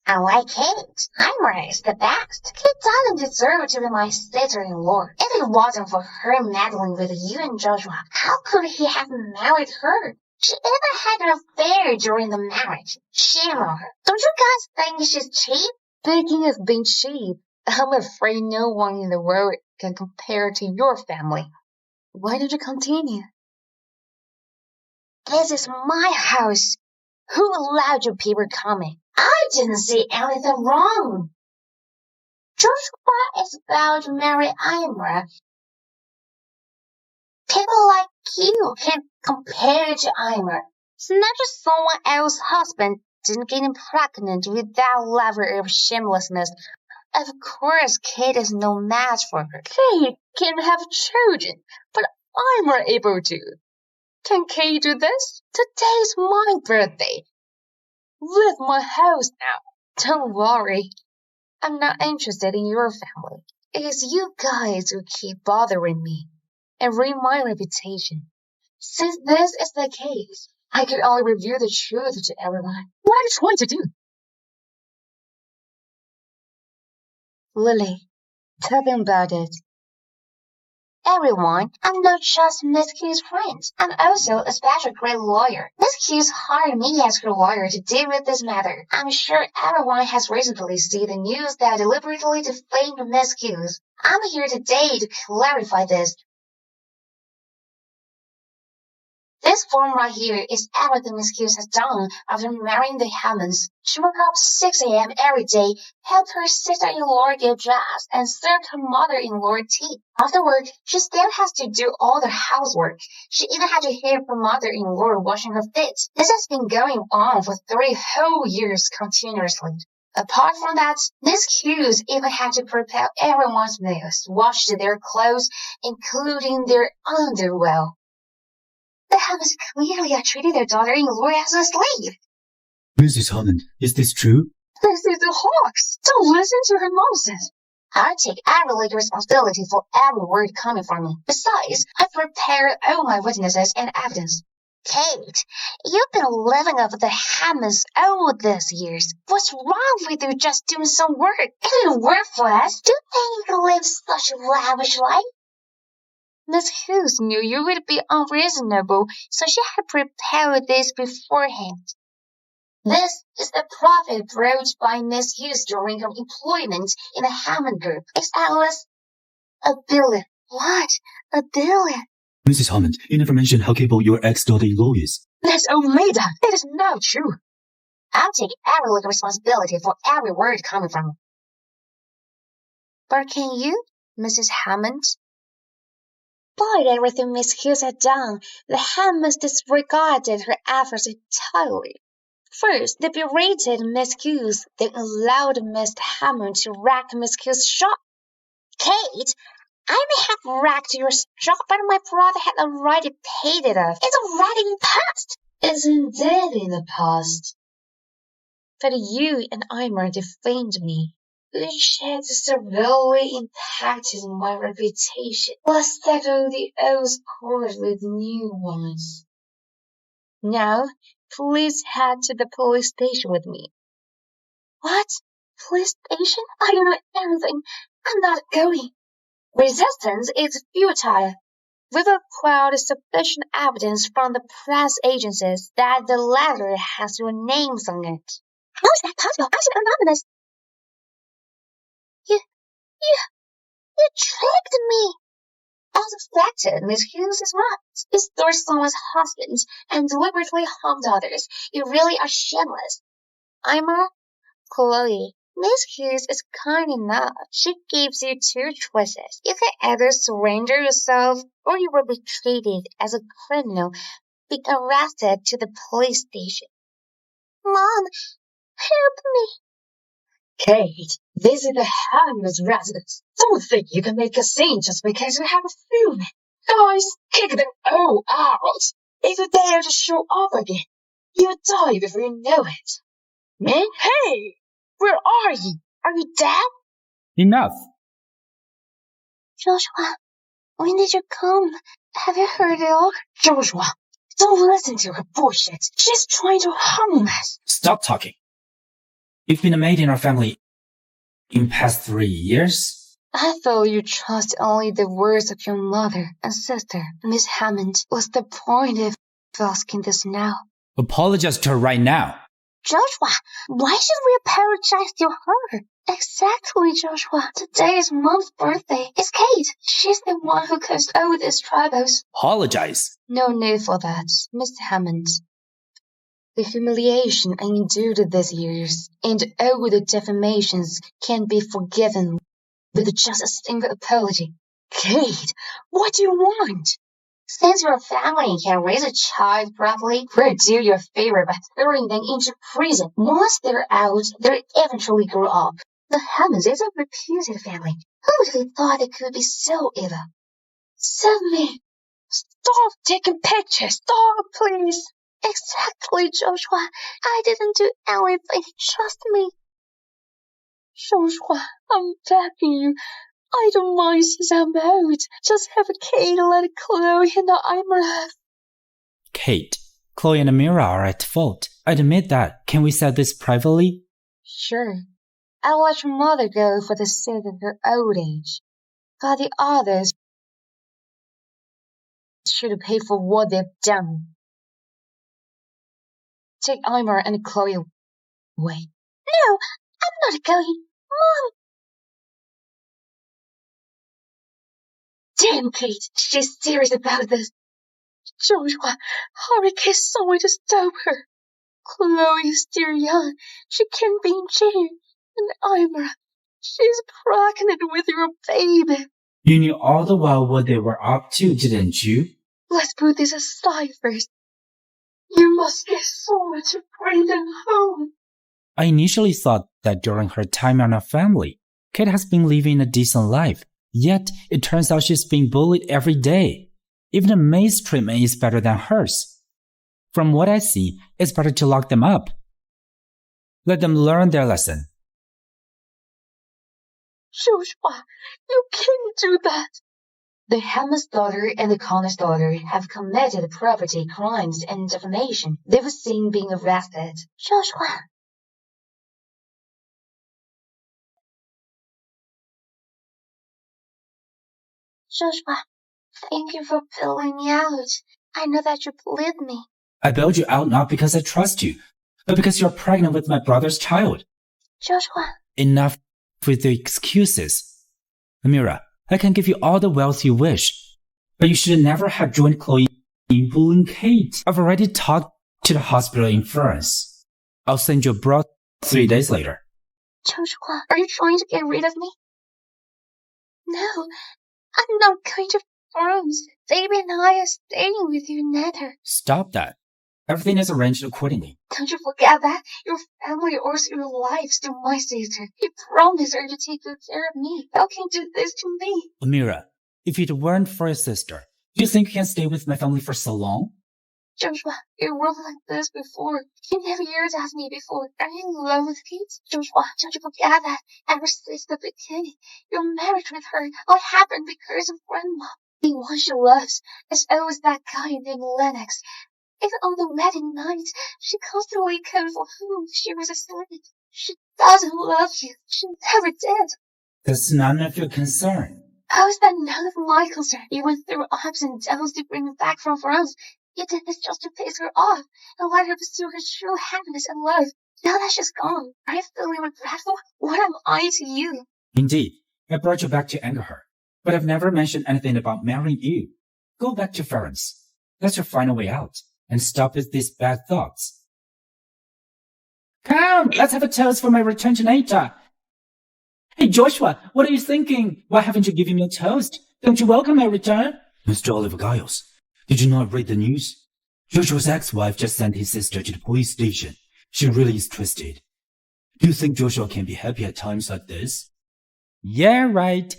I like Kate. Imra is the best. Kate doesn't deserve to be my sister-in-law. If it wasn't for her meddling with you and Joshua, how could he have married her? She even had an affair during the marriage. Shame on her. Don't you guys think she's cheap? Speaking of being cheap, I'm afraid no one in the world can compare to your family. Why don't you continue? This is my house. Who allowed you people coming? I didn't see anything wrong. Joshua is about to marry Imra. People like you can compare to Imra. It's not just someone else's husband getting pregnant without level of shamelessness. Of course, Kate is no match for her. Kate can have children, but I'm not able to. Can Kate do this? Today's my birthday. Leave my house now. Don't worry. I'm not interested in your family. It's you guys who keep bothering me and ruin my reputation. Since this is the case, I could only reveal the truth to everyone. What are you trying to do? Lily, tell them about it. Everyone, I'm not just Miss Hughes' friend. I'm also a special great lawyer. Miss Hughes hired me as her lawyer to deal with this matter. I'm sure everyone has recently seen the news that deliberately defamed Miss Hughes. I'm here today to clarify this. This form right here is everything Miss Hughes has done after marrying the Hammonds. She woke up 6 a.m. every day, helped her sister-in-law get dressed, and served her mother-in-law tea. After work, she still has to do all the housework. She even had to help her mother-in-law washing her feet. This has been going on for 3 whole years continuously. Apart from that, Miss Hughes even had to prepare everyone's meals, wash their clothes, including their underwear. The Hammonds clearly are treating their daughter-in-law as a slave. Mrs. Hammond, is this true? This is a hoax. Don't listen to her nonsense. I take every legal responsibility for every word coming from me. Besides, I've prepared all my witnesses and evidence. Kate, you've been living off the Hammonds all these years. What's wrong with you just doing some work? It ain't worthless. Do you think you can live such a lavish life? Miss Hughes knew you would be unreasonable, so she had prepared this beforehand. This is the profit brought by Miss Hughes during her employment in the Hammond Group. It's at least $1 billion. What? $1 billion? Mrs. Hammond, you never mentioned how capable your ex-daughter-in-law is. That's Omega. That is not true. I'll take every legal responsibility for every word coming from her. But can you, Mrs. Hammond? Despite everything Miss Hughes had done, the Hammonds disregarded her efforts entirely. First, they berated Miss Hughes, then allowed Mr. Hammond to wreck Miss Hughes' shop. Kate, I may have wrecked your shop, but my brother had already paid it off. It's already in the past. It's indeed in the past. But you and Imra defamed me, which had severely impacted my reputation. Let's settle the old scores with new ones. Now, please head to the police station with me. What? Police station? I don't know anything. I'm not going. Resistance is futile. We've acquired sufficient evidence from the press agencies that the letter has your names on it. How is that possible? I should anonymous. You tricked me. As expected, Miss Hughes is right. You stole someone's husband and deliberately harmed others. You really are shameless. Imra, Chloe, Miss Hughes is kind enough. She gives you 2 choices. You can either surrender yourself or you will be treated as a criminal, be arrested to the police station. Mom, help me. Kate, this is the Hammond's residence. Don't think you can make a scene just because you have a feeling. Guys, kick them all out. If you dare to show off again, you'll die before you know it. Man, hey! Where are you? Are you dead? Enough. Joshua, when did you come? Have you heard it all? Joshua, don't listen to her bullshit. She's trying to harm us. Stop talking. You've been a maid in our family in past 3 years? I thought you trust only the words of your mother and sister, Miss Hammond. What's the point of asking this now? Apologize to her right now. Joshua, why should we apologize to her? Exactly, Joshua. Today is Mom's birthday. It's Kate. She's the one who caused all these troubles. Apologize. No need for that, Mr. Hammond. The humiliation I endured these years and all the defamations can be forgiven with just a single apology. Kate, what do you want? Since your family can raise a child properly, we'll do you a favor by throwing them into prison. Once they're out, they'll eventually grow up. The Hammonds is a reputed family. Who would have thought they could be so evil? Save me! Stop taking pictures! Stop, please! Exactly, Joshua. I didn't do anything. Trust me. Joshua, I'm begging you. I don't mind since I'm out. Just have Kate let Chloe and Amira have. Kate, Chloe and Amira are at fault. I admit that. Can we settle this privately? Sure. I'll let your mother go for the sake of her old age. But the others should pay for what they've done. Take Amira and Chloe away. No, I'm not going. Mom! Damn, Kate, she's serious about this. Joshua, hurry, get someone to stop her. Chloe is still young. She can't be in jail. And Amira, she's pregnant with your baby. You knew all the while what they were up to, didn't you? Let's put this aside first. You must get someone to bring them home. I initially thought that during her time in our family, Kate has been living a decent life. Yet, it turns out she's being bullied every day. Even the maid's treatment is better than hers. From what I see, it's better to lock them up. Let them learn their lesson. Joshua, you can't do that. The Hammond's daughter and the Connor's daughter have committed property crimes and defamation. They were seen being arrested. Joshua. Joshua, thank you for bailing me out. I know that you believe me. I bailed you out not because I trust you, but because you're pregnant with my brother's child. Joshua. Enough with the excuses. Amira, I can give you all the wealth you wish, but you should never have joined Chloe in bullying Kate. I've already talked to the hospital in France. I'll send you abroad 3 days later. Joshua, are you trying to get rid of me? No, I'm not going to France. Baby and I are staying with you, Nether. Stop that. Everything is arranged accordingly. Don't you forget that? Your family owes your lives to my sister. You promised her to take good care of me. How can you do this to me? Amira, if it weren't for your sister, do you think you can stay with my family for so long? Joshua, you weren't like this before. You never yelled at me before. Are you in love with Kate? Joshua, don't you forget that? Ever since the beginning, your marriage with her all happened because of Grandma. The one she loves is always that guy named Lennox. Even on the wedding night, she constantly called for whom she was asleep. She doesn't love you. She never did. That's none of your concern. How is that none of my concern? You went through ups and downs to bring me back from France. You did this just to piss her off and let her pursue her true happiness and love. Now that she's gone, are you feeling regretful? What am I to you? Indeed, I brought you back to anger her, but I've never mentioned anything about marrying you. Go back to France. That's your final way out, and stop with these bad thoughts. Come, let's have a toast for my return to nature. Hey Joshua, what are you thinking? Why haven't you given me a toast? Don't you welcome my return? Mr. Oliver Giles, did you not read the news? Joshua's ex-wife just sent his sister to the police station. She really is twisted. Do you think Joshua can be happy at times like this? Yeah, right.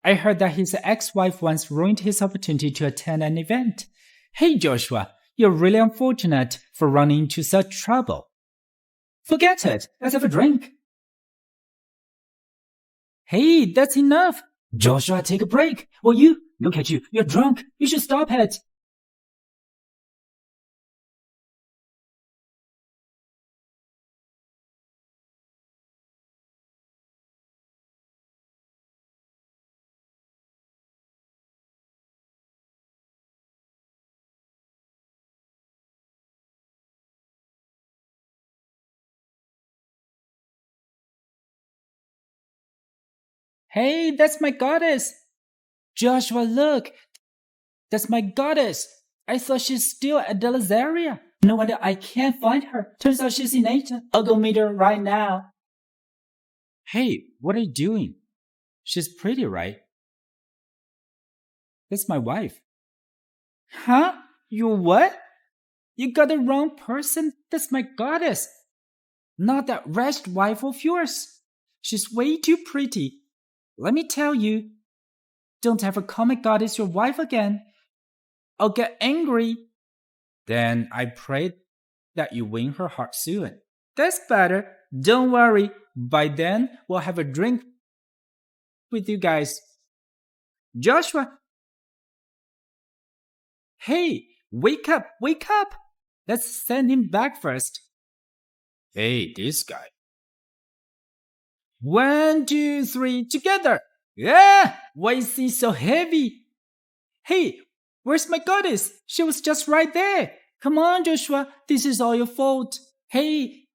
I heard that his ex-wife once ruined his opportunity to attend an event. Hey Joshua, you're really unfortunate for running into such trouble. Forget it. Let's have a drink. Hey, that's enough. Joshua, take a break. Well, you, look at you. You're drunk. You should stop it. Hey, that's my goddess! Joshua, look! That's my goddess! I thought she's still at the Lazaria. No wonder I can't find her. Turns out she's in Asia. I'll go meet her right now. Hey, what are you doing? She's pretty, right? That's my wife. Huh? You what? You got the wrong person? That's my goddess. Not that wretched wife of yours. She's way too pretty. Let me tell you, don't ever call my goddess your wife again. I'll get angry. Then I pray that you win her heart soon. That's better. Don't worry. By then, we'll have a drink with you guys. Joshua! Hey, wake up, wake up! Let's send him back first. Hey, this guy. 1, 2, 3, together! Yeah! Why is he so heavy? Hey, where's my goddess? She was just right there. Come on, Joshua, this is all your fault. Hey,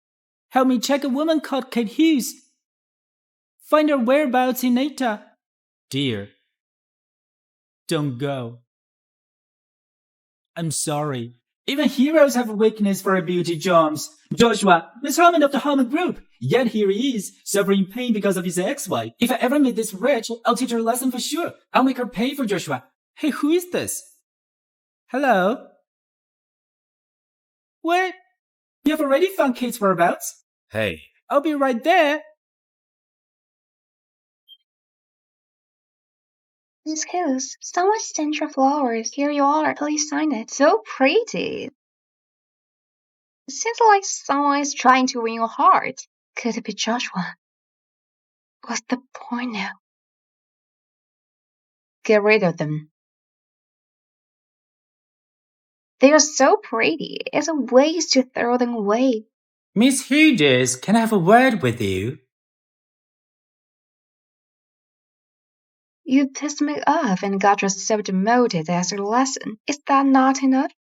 help me check a woman called Kate Hughes. Find her whereabouts in Nata. Dear, don't go. I'm sorry. Even heroes have a weakness for beauty charms. Joshua, Miss Hammond of the Hammond Group. Yet here he is, suffering pain because of his ex-wife. If I ever meet this wretch, I'll teach her a lesson for sure. I'll make her pay for Joshua. Hey, who is this? Hello? What? You have already found Kate's whereabouts? Hey, I'll be right there. Miss Hughes, someone sent your flowers. Here you are. Please sign it. So pretty. It seems like someone is trying to win your heart. Could it be Joshua? What's the point now? Get rid of them. They are so pretty. It's a waste to throw them away. Miss Hughes, can I have a word with you? You pissed me off and got yourself demoted as a lesson. Is that not enough?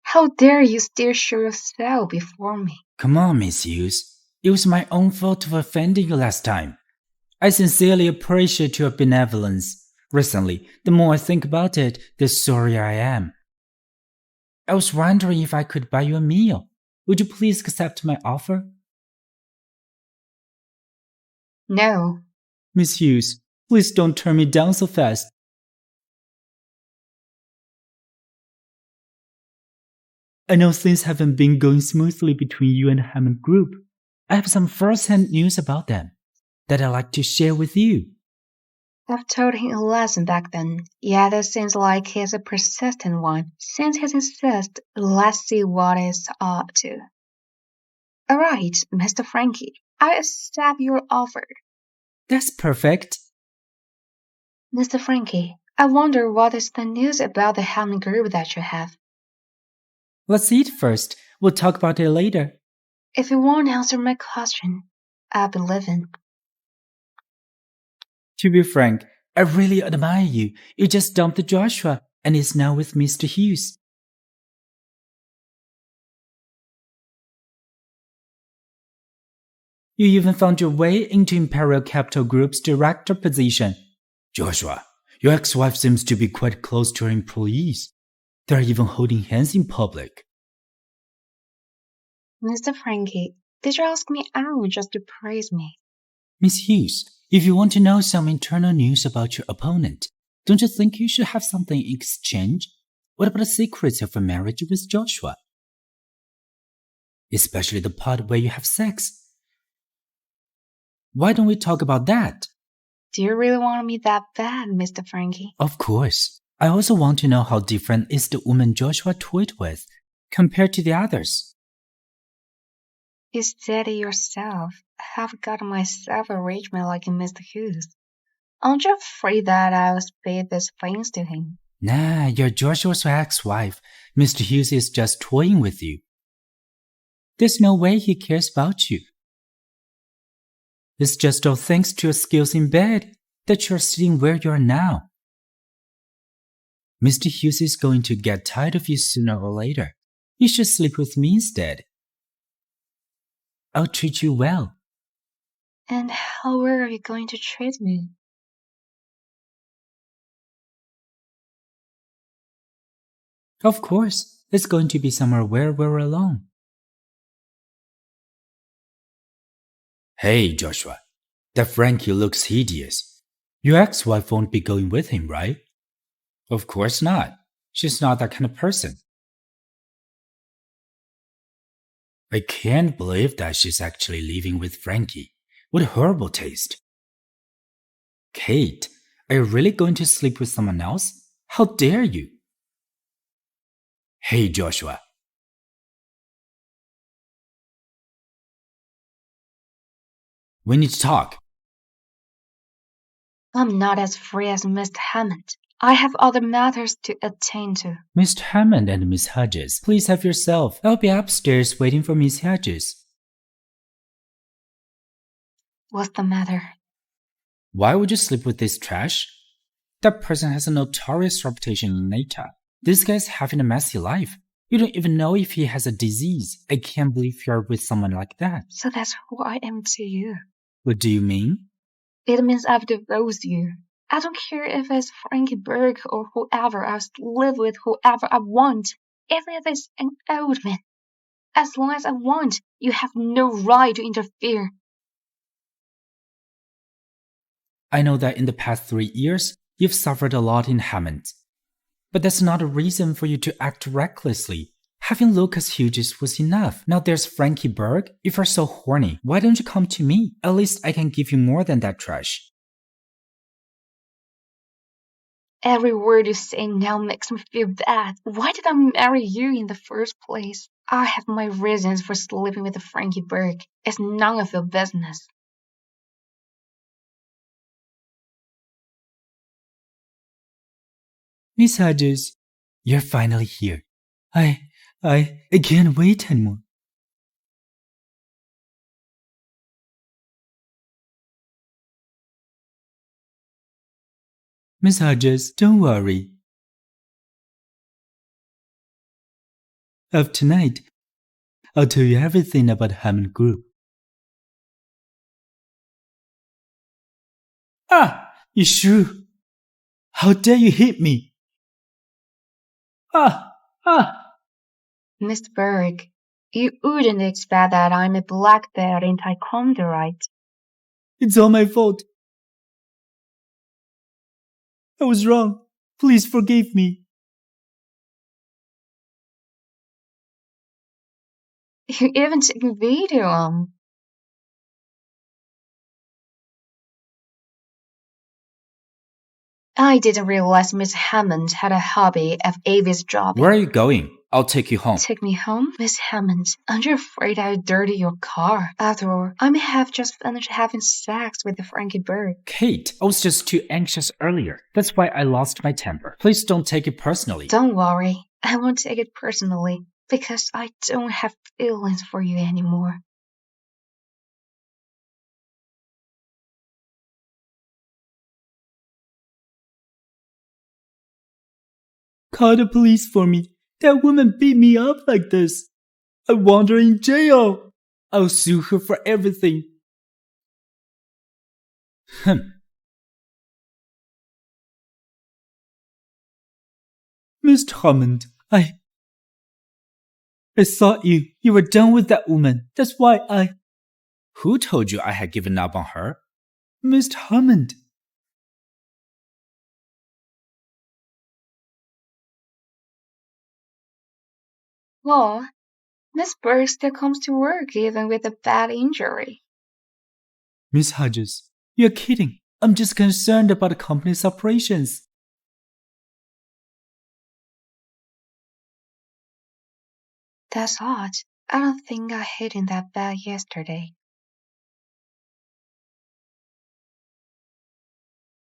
How dare you still show yourself before me? Come on, Miss Hughes. It was my own fault for offending you last time. I sincerely appreciate your benevolence. Recently, the more I think about it, the sorrier I am. I was wondering if I could buy you a meal. Would you please accept my offer? No. Miss Hughes, please don't turn me down so fast. I know things haven't been going smoothly between you and the Hammond Group. I have some first-hand news about them that I'd like to share with you. I've told him a lesson back then, yet it seems like he's a persistent one. Since he insists, let's see what he's up to. All right, Mr. Frankie, I accept your offer. That's perfect. Mr. Frankie, I wonder what is the news about the Hammond Group that you have. Let's eat first. We'll talk about it later. If you won't answer my question, I'll be leaving. To be frank, I really admire you. You just dumped Joshua and is now with Mr. Hughes. You even found your way into Imperial Capital Group's director position. Joshua, your ex-wife seems to be quite close to her employees. They're even holding hands in public. Mr. Frankie, did you ask me out just to praise me? Miss Hughes, if you want to know some internal news about your opponent, don't you think you should have something in exchange? What about the secrets of your marriage with Joshua? Especially the part where you have sex. Why don't we talk about that? Do you really want me that bad, Mr. Frankie? Of course. I also want to know how different is the woman Joshua toyed with compared to the others. You said it yourself. I've got myself a rich man like Mr. Hughes. Aren't you afraid that I'll speak these things to him? Nah, you're Joshua's ex-wife. Mr. Hughes is just toying with you. There's no way he cares about you. It's just all thanks to your skills in bed that you're sitting where you are now. Mr. Hughes is going to get tired of you sooner or later. You should sleep with me instead. I'll treat you well. And how are you going to treat me? Of course, it's going to be somewhere where we're alone. Hey, Joshua. That Frankie looks hideous. Your ex-wife won't be going with him, right? Of course not. She's not that kind of person. I can't believe that she's actually living with Frankie. What a horrible taste. Kate, are you really going to sleep with someone else? How dare you? Hey, Joshua. We need to talk. I'm not as free as Mr. Hammond. I have other matters to attend to. Mr. Hammond and Miss Hughes, please have yourself. I'll be upstairs waiting for Miss Hughes. What's the matter? Why would you sleep with this trash? That person has a notorious reputation in Nata. This guy's having a messy life. You don't even know if he has a disease. I can't believe you're with someone like that. So that's who I am to you. What do you mean? It means I've divorced you. I don't care if it's Frankie Berg or whoever. I'll live with whoever I want, even if it's an old man. As long as I want, you have no right to interfere. I know that in the past 3 years, you've suffered a lot in Hammond. But that's not a reason for you to act recklessly. Having Lucas Hughes was enough. Now there's Frankie Berg. If you're so horny, why don't you come to me? At least I can give you more than that trash. Every word you say now makes me feel bad. Why did I marry you in the first place? I have my reasons for sleeping with Frankie Berg. It's none of your business. Miss Hughes, you're finally here. I can't wait anymore. Miss Hughes, don't worry. After tonight, I'll tell you everything about Hammond Group. Ah! You shrew! How dare you hit me! Ah! Mr. Berg, you wouldn't expect that I'm a black belt in Taekwondo, right? It's all my fault. I was wrong. Please forgive me. You even took a video. I didn't realize Miss Hammond had a hobby of eavesdropping. Where are you going? I'll take you home. Take me home? Miss Hammond, aren't you afraid I'll dirty your car? After all, I may have just finished having sex with Frankie Berg. Kate, I was just too anxious earlier. That's why I lost my temper. Please don't take it personally. Don't worry, I won't take it personally, because I don't have feelings for you anymore. Call the police for me. That woman beat me up like this. I want her in jail. I'll sue her for everything. Mr. Hammond, I thought you were done with that woman. That's why I... Who told you I had given up on her? Mr. Hammond. Well, Miss Berg still comes to work even with a bad injury. Miss Hughes, you're kidding. I'm just concerned about the company's operations. That's odd. I don't think I hit him that bad yesterday.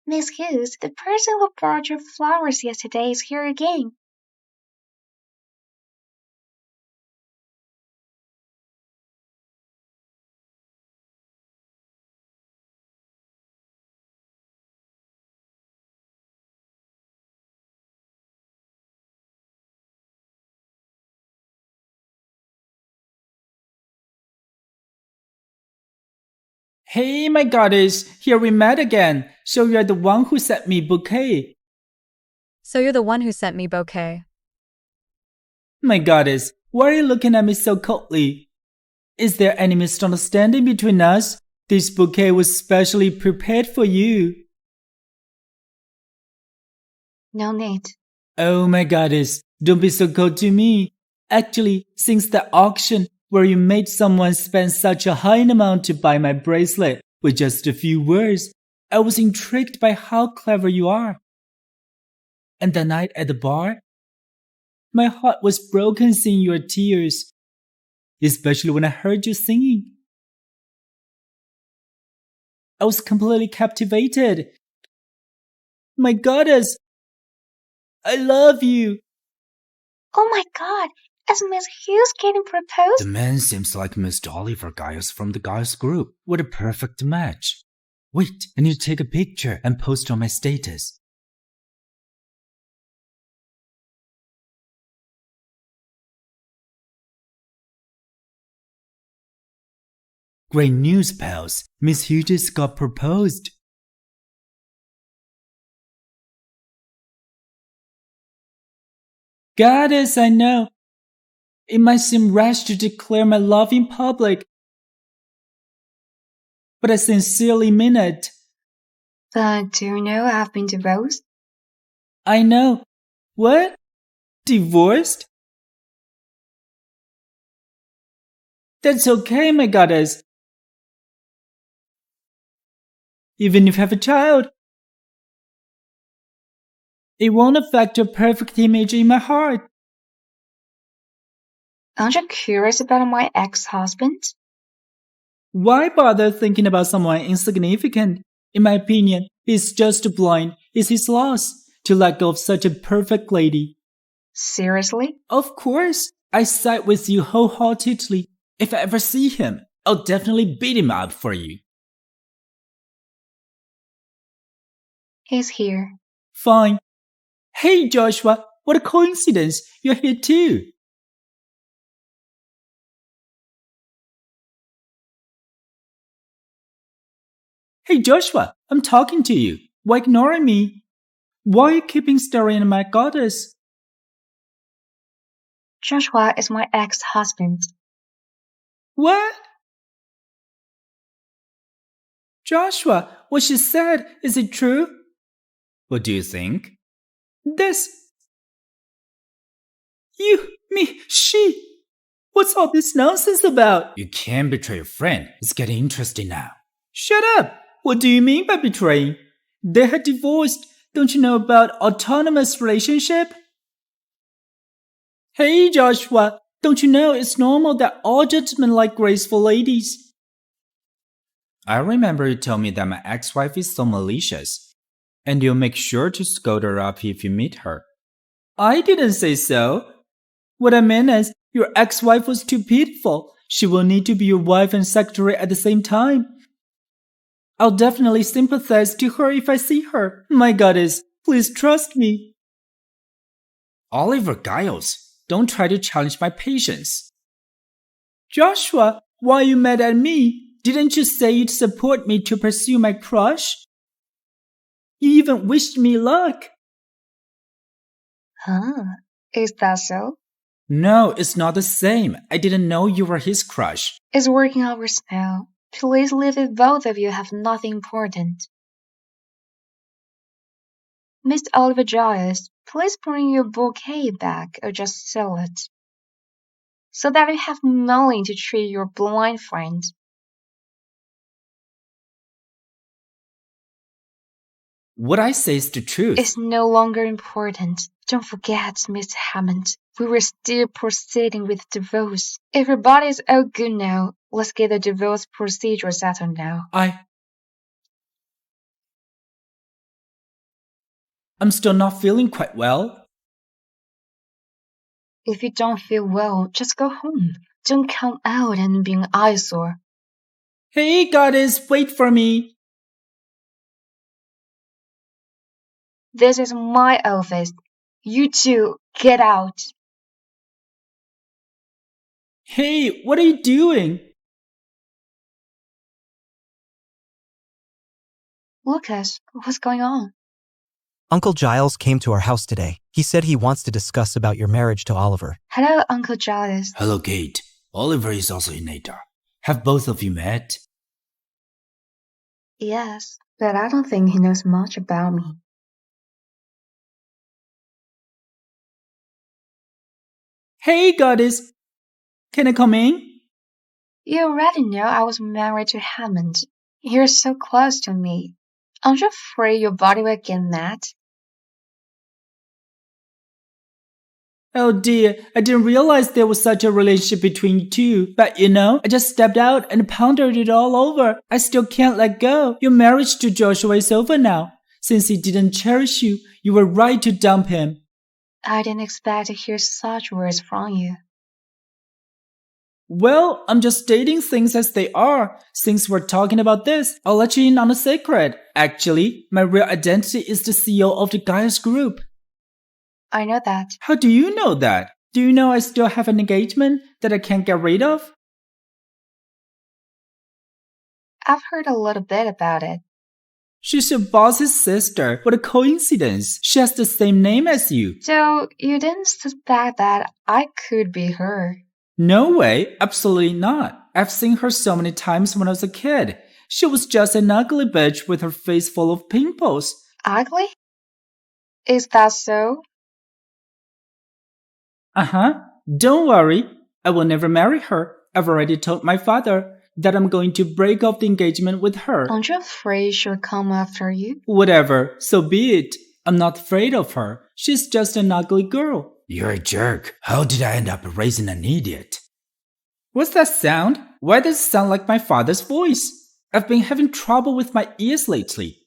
Miss Hughes, the person who brought your flowers yesterday is here again. Hey, my goddess, here we met again. So you're the one who sent me bouquet. So you're the one who sent me bouquet. My goddess, why are you looking at me so coldly? Is there any misunderstanding between us? This bouquet was specially prepared for you. No need. Oh my goddess, don't be so cold to me. Actually, since the auction where you made someone spend such a high amount to buy my bracelet with just a few words, I was intrigued by how clever you are. And the night at the bar, my heart was broken seeing your tears, especially when I heard you singing. I was completely captivated. My goddess, I love you. Oh my god, is Miss Hughes getting proposed? The man seems like Mr. Oliver Giles from the Giles group. What a perfect match. Wait, I need to take a picture and post on my status. Great news, pals. Miss Hughes got proposed. Goddess, I know. It might seem rash to declare my love in public, but I sincerely mean it. But do you know I've been divorced? I know. What? Divorced? That's okay, my goddess. Even if you have a child, it won't affect your perfect image in my heart. Aren't you curious about my ex-husband? Why bother thinking about someone insignificant? In my opinion, he's just blind. It's his loss to let go of such a perfect lady. Seriously? Of course, I side with you wholeheartedly. If I ever see him, I'll definitely beat him up for you. He's here. Fine. Hey, Joshua, what a coincidence. You're here too. Hey, Joshua, I'm talking to you. Why ignoring me? Why are you keeping staring at my goddess? Joshua is my ex-husband. What? Joshua, what she said, is it true? What do you think? This. You, me, she. What's all this nonsense about? You can't betray your friend. It's getting interesting now. Shut up! What do you mean by betraying? They had divorced. Don't you know about autonomous relationship? Hey, Joshua, don't you know it's normal that all gentlemen like graceful ladies? I remember you told me that my ex-wife is so malicious, and you'll make sure to scold her up if you meet her. I didn't say so. What I meant is, your ex-wife was too pitiful. She will need to be your wife and secretary at the same time. I'll definitely sympathize to her if I see her. My goddess, please trust me. Oliver Giles, don't try to challenge my patience. Joshua, why are you mad at me? Didn't you say you'd support me to pursue my crush? You even wished me luck. Huh? Is that so? No, it's not the same. I didn't know you were his crush. It's working hours now. Please leave it, both of you have nothing important. Mr. Oliver Giles, please bring your bouquet back or just sell it. So that you have money to treat your blind friend. What I say is the truth. It's no longer important. Don't forget, Miss Hammond, we were still proceeding with divorce. Everybody's all good now. Let's get the divorce procedure settled now. I'm still not feeling quite well. If you don't feel well, just go home. Don't come out and be an eyesore. Hey, goddess, wait for me. This is my office. You two, get out. Hey, what are you doing? Lucas, what's going on? Uncle Giles came to our house today. He said he wants to discuss about your marriage to Oliver. Hello, Uncle Giles. Hello, Kate. Oliver is also in Natar. Have both of you met? Yes, but I don't think he knows much about me. Hey, goddess. Can I come in? You already know I was married to Hammond. You're so close to me. Aren't you afraid your body will get mad? Oh dear, I didn't realize there was such a relationship between you two. But I just stepped out and pondered it all over. I still can't let go. Your marriage to Joshua is over now. Since he didn't cherish you, you were right to dump him. I didn't expect to hear such words from you. Well, I'm just stating things as they are. Since we're talking about this, I'll let you in on a secret. Actually, my real identity is the CEO of the Gaius Group. I know that. How do you know that? Do you know I still have an engagement that I can't get rid of? I've heard a little bit about it. She's your boss's sister. What a coincidence. She has the same name as you. So you didn't suspect that I could be her? No way. Absolutely not. I've seen her so many times when I was a kid. She was just an ugly bitch with her face full of pimples. Ugly? Is that so? Uh-huh. Don't worry. I will never marry her. I've already told my father that I'm going to break off the engagement with her. Aren't you afraid she'll come after you? Whatever. So be it. I'm not afraid of her. She's just an ugly girl. You're a jerk. How did I end up raising an idiot? What's that sound? Why does it sound like my father's voice? I've been having trouble with my ears lately.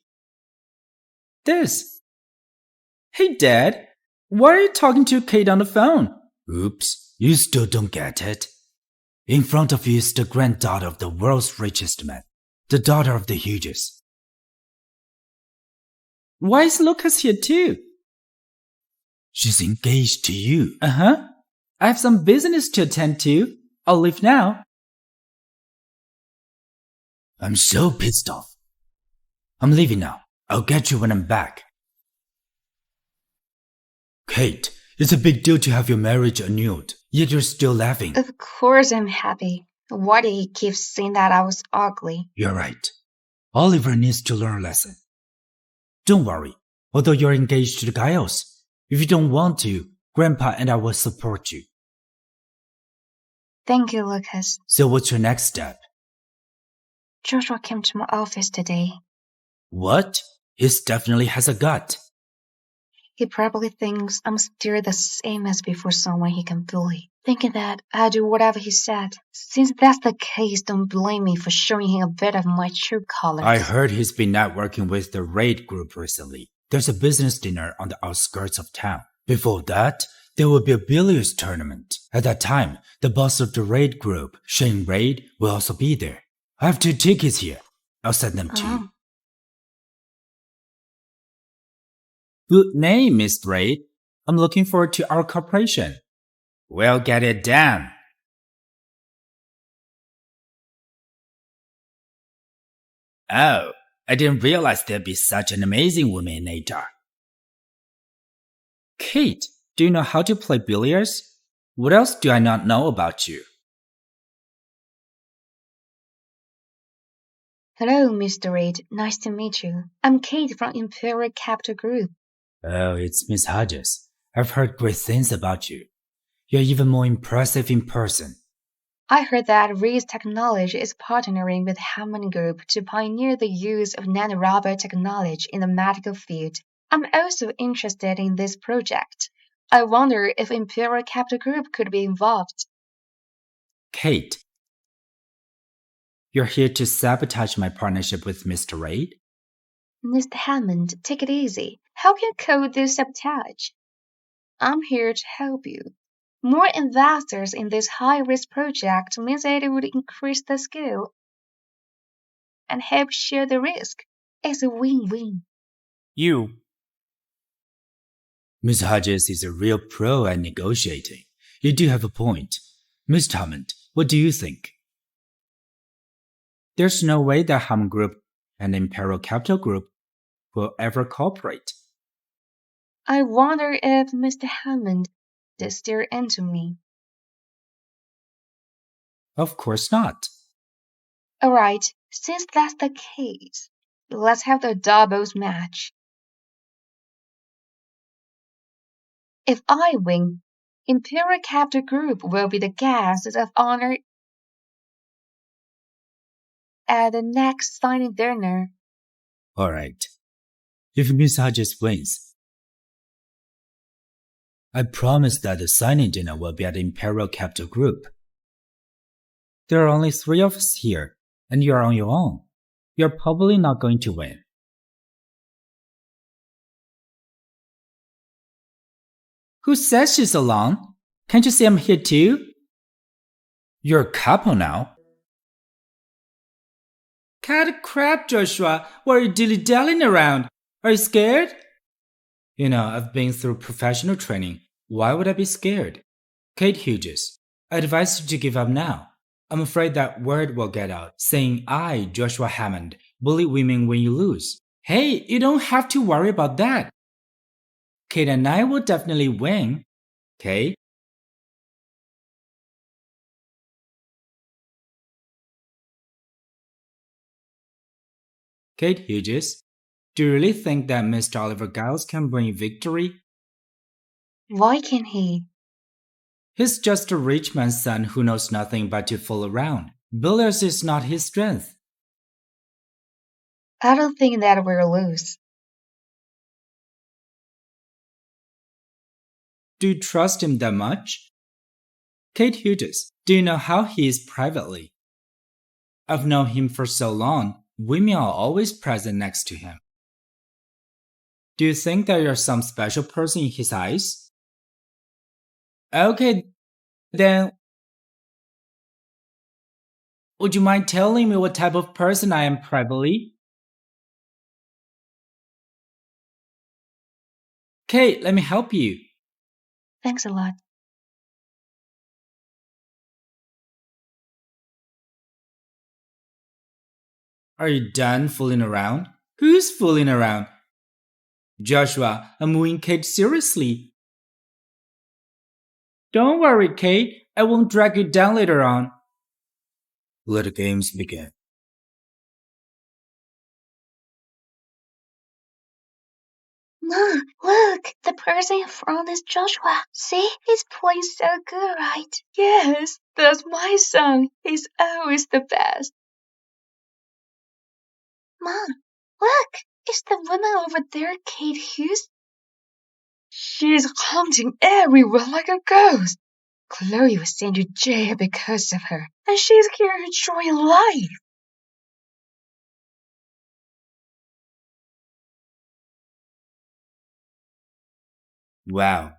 This. Hey, Dad. Why are you talking to Kate on the phone? Oops, you still don't get it. In front of you is the granddaughter of the world's richest man, the daughter of the Hughes. Why is Lucas here too? She's engaged to you. Uh-huh. I have some business to attend to. I'll leave now. I'm so pissed off. I'm leaving now. I'll get you when I'm back. Kate, it's a big deal to have your marriage annulled, yet you're still laughing. Of course I'm happy. Why did he keep saying that I was ugly? You're right. Oliver needs to learn a lesson. Don't worry, although you're engaged to the Giles. If you don't want to, Grandpa and I will support you. Thank you, Lucas. So what's your next step? Joshua came to my office today. What? He definitely has a gut. He probably thinks I'm still the same as before someone he can bully, thinking that I'll do whatever he said. Since that's the case, don't blame me for showing him a bit of my true colors. I heard he's been networking with the Raid group recently. There's a business dinner on the outskirts of town. Before that, there will be a billiards tournament. At that time, the boss of the Raid group, Shane Raid, will also be there. I have 2 tickets here. I'll send them to you. Good name, Miss Raid. I'm looking forward to our cooperation. We'll get it done. Oh, I didn't realize there'd be such an amazing woman in Natar. Kate, do you know how to play billiards? What else do I not know about you? Hello, Mr. Reid. Nice to meet you. I'm Kate from Imperial Capital Group. Oh, it's Miss Hughes. I've heard great things about you. You're even more impressive in person. I heard that Reed's Technology is partnering with Hammond Group to pioneer the use of nanorubber technology in the medical field. I'm also interested in this project. I wonder if Imperial Capital Group could be involved. Kate, you're here to sabotage my partnership with Mr. Reid? Mr. Hammond, take it easy. How can you code this sabotage? I'm here to help you. More investors in this high-risk project means that it would increase the scale and help share the risk. It's a win-win. Miss Hughes is a real pro at negotiating. You do have a point. Mr. Hammond, what do you think? There's no way that Hammond Group and Imperial Capital Group will ever cooperate. I wonder if Mr. Hammond did steer into me. Of course not. Alright, since that's the case, let's have the doubles match. If I win, Imperial Capital Group will be the guests of honor at the next signing dinner. Alright. If Miss Hughes wins, I promise that the signing dinner will be at the Imperial Capital Group. There are only 3 of us here, and you're on your own. You're probably not going to win. Who says she's alone? Can't you see I'm here too? You're a couple now. Cut crap, Joshua. What are you dilly-dallying around? Are you scared? You know, I've been through professional training. Why would I be scared? Kate Hughes, I advise you to give up now. I'm afraid that word will get out, saying I, Joshua Hammond, bully women when you lose. Hey, you don't have to worry about that. Kate and I will definitely win. Okay? Kate Hughes, do you really think that Mr. Oliver Giles can bring victory? Why can't he? He's just a rich man's son who knows nothing but to fool around. Billiards is not his strength. I don't think that we'll lose. Do you trust him that much? Kate Hughes, do you know how he is privately? I've known him for so long, women are always present next to him. Do you think that you're some special person in his eyes? Okay, then would you mind telling me what type of person I am privately? Kate, let me help you. Thanks a lot. Are you done fooling around? Who's fooling around? Joshua, I'm wooing Kate seriously. Don't worry, Kate. I won't drag you down later on. Let the games begin. Mom, look, the person in front is Joshua. See, he's playing so good, right? Yes, that's my son. He's always the best. Mom, look, is the woman over there Kate Hughes? She's haunting everywhere like a ghost. Chloe was sent to jail because of her, and she's here enjoying life. Wow.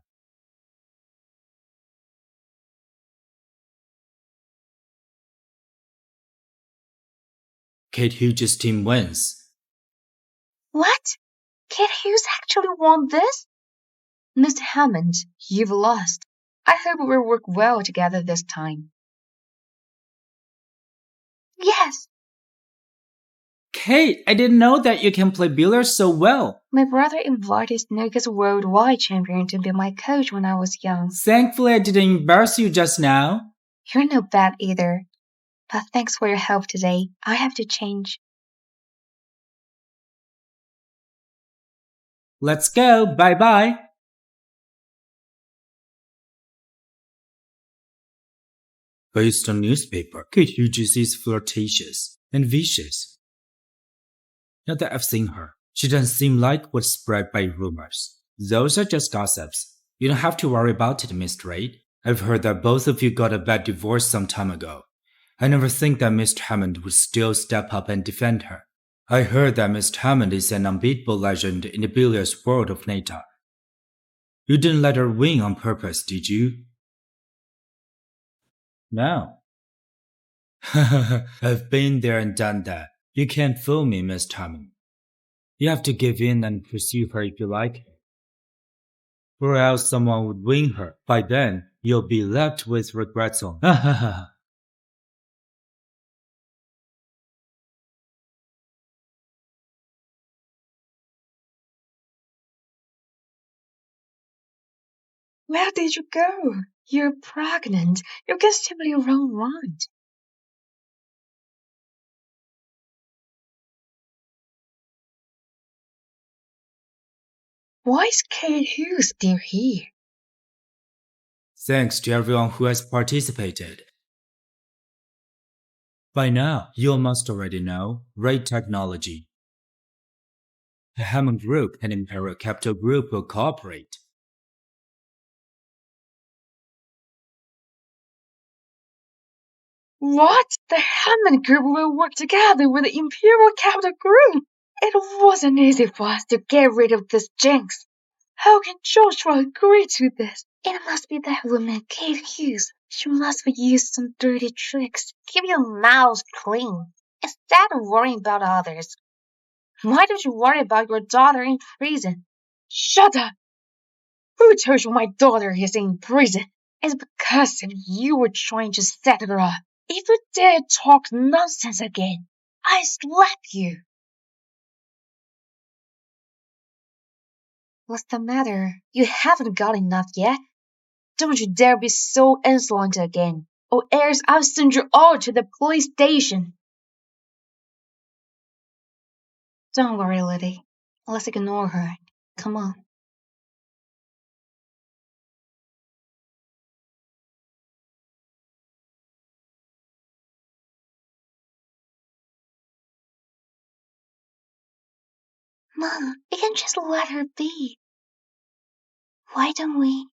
Kate Hughes' team wins. What? Kate Hughes actually won this? Mr. Hammond, you've lost. I hope we'll work well together this time. Yes. Kate, I didn't know that you can play billiards so well. My brother invited Snooker's worldwide champion to be my coach when I was young. Thankfully, I didn't embarrass you just now. You're no bad either. But thanks for your help today. I have to change. Let's go. Bye-bye. Based on newspaper, Kate Hughes is flirtatious and vicious. Not that I've seen her. She doesn't seem like what's spread by rumors. Those are just gossips. You don't have to worry about it, Mr. Reid. I've heard that both of you got a bad divorce some time ago. I never think that Mr. Hammond would still step up and defend her. I heard that Mr. Hammond is an unbeatable legend in the billiards world of Nata. You didn't let her win on purpose, did you? No. I've been there and done that. You can't fool me, Mr. Hammond. You have to give in and pursue her if you like her. Or else someone would win her. By then, you'll be left with regrets on. Where did you go? You're pregnant. You can simply run wild. Why is Kate Hughes still here? Thanks to everyone who has participated. By now, you must already know Raid Technology. The Hammond Group and Imperial Capital Group will cooperate. What? The Hammond Group will work together with the Imperial Capital Group? It wasn't easy for us to get rid of this jinx. How can Joshua agree to this? It must be that woman, Kate Hughes. She must have used some dirty tricks. Keep your mouth clean, instead of worrying about others. Why don't you worry about your daughter in prison? Shut up! Who told you my daughter is in prison? It's because of you were trying to set her up. If you dare talk nonsense again, I slap you. What's the matter? You haven't got enough yet? Don't you dare be so insolent again, or else I'll send you all to the police station. Don't worry, Liddy. Let's ignore her. Come on. Mom, we can just let her be. Why don't we?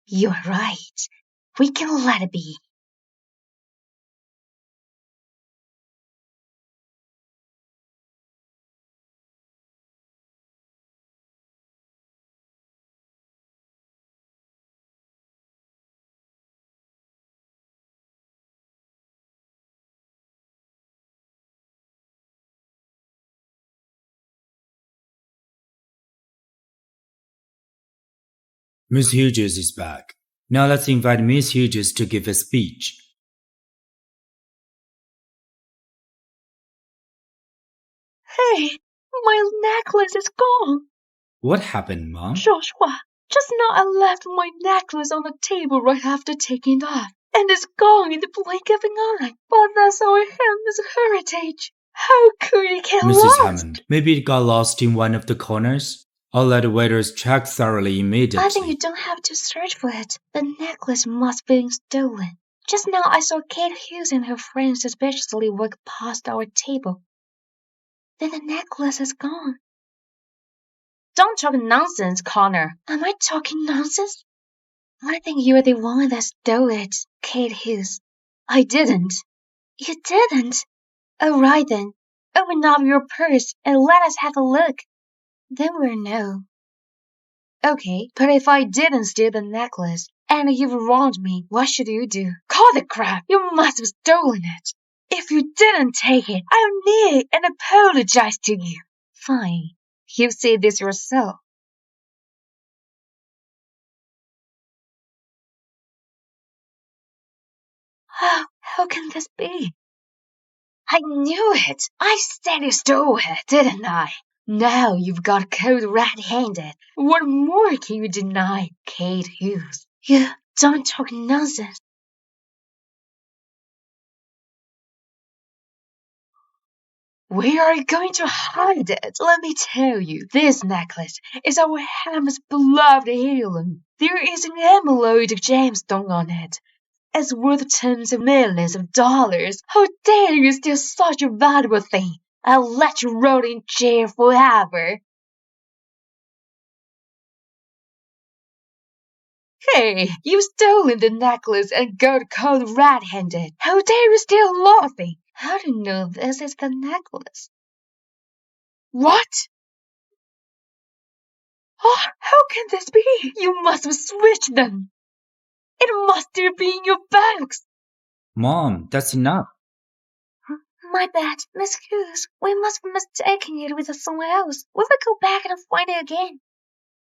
You're right. We can let it be. Miss Hughes is back. Now let's invite Miss Hughes to give a speech. Hey, my necklace is gone. What happened, Mom? Joshua, just now I left my necklace on the table right after taking it off, and it's gone in the blink of an eye. But that's our Hammond's heritage. How could it get Mrs. lost? Hammond, maybe it got lost in one of the corners? I'll let the waiters check thoroughly immediately. I think you don't have to search for it. The necklace must have been stolen. Just now I saw Kate Hughes and her friends suspiciously walk past our table. Then the necklace is gone. Don't talk nonsense, Connor. Am I talking nonsense? I think you're the one that stole it, Kate Hughes. I didn't. You didn't? All right then. Open up your purse and let us have a look. Then we'll know. Okay, but if I didn't steal the necklace, and you've wronged me, what should you do? Call the crap! You must have stolen it. If you didn't take it, I'll kneel and apologize to you. Fine. You say this yourself. How can this be? I knew it. I said you stole it, didn't I? Now you've got caught red-handed. What more can you deny, Kate Hughes? You don't talk nonsense. Where are you going to hide it? Let me tell you, this necklace is our Hammond's beloved heirloom. There is an emerald gemstone on it. It's worth tens of millions of dollars. How dare you steal such a valuable thing? I'll let you rot in jail forever. Hey, you've stolen the necklace and got caught red-handed. How dare you steal nothing? How do you know this is the necklace? What? Oh, how can this be? You must have switched them. It must still be in your bags. Mom, that's enough. My bad, Miss Hughes. We must be mistaking it with someone else. We will go back and find it again.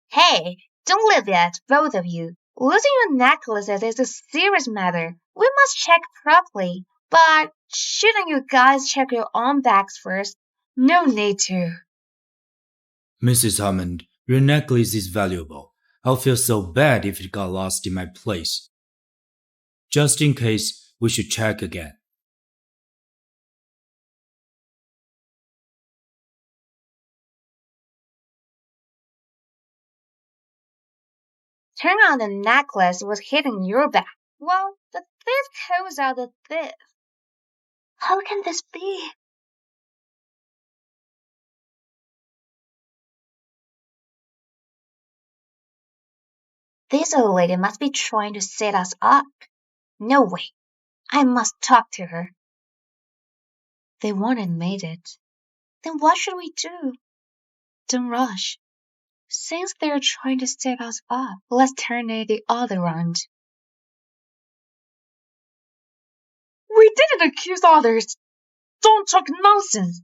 Hey, don't leave that, both of you. Losing your necklaces is a serious matter. We must check properly. But shouldn't you guys check your own bags first? No need to. Mrs. Hammond, Your necklace is valuable. I'll feel so bad if it got lost in my place. Just in case, we should check again. Turn on the necklace was hidden in your bag. Well, the thief calls out the thief. How can this be? This old lady must be trying to set us up. No way. I must talk to her. They won't admit it. Then what should we do? Don't rush. Since they're trying to set us up, let's turn it the other round. We didn't accuse others. Don't talk nonsense.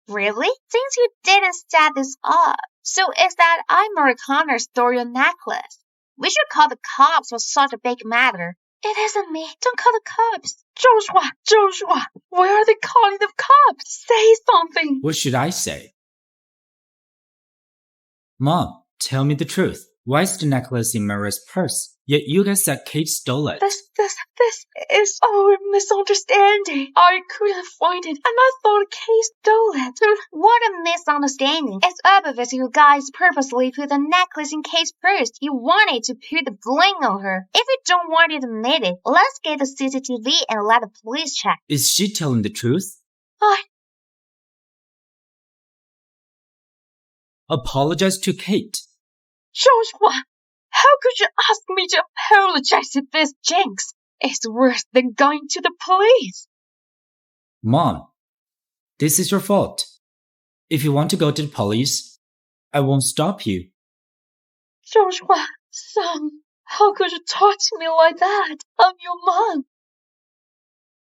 Really? Since you didn't set this up, so is that Amerikaner stole your necklace? We should call the cops for such a big matter. It isn't me. Don't call the cops. Joshua, why are they calling the cops? Say something. What should I say? Mom, tell me the truth. Why is the necklace in Maria's purse? Yet you guys said Kate stole it. This is our misunderstanding. I couldn't find it, and I thought Kate stole it. What a misunderstanding. It's obvious you guys purposely put the necklace in Kate's purse. You wanted to put the blame on her. If you don't want to admit it, let's get the CCTV and let the police check. Is she telling the truth? Apologize to Kate. Joshua, how could you ask me to apologize to this jinx? It's worse than going to the police. Mom, this is your fault. If you want to go to the police, I won't stop you. Joshua, son, how could you talk to me like that? I'm your mom.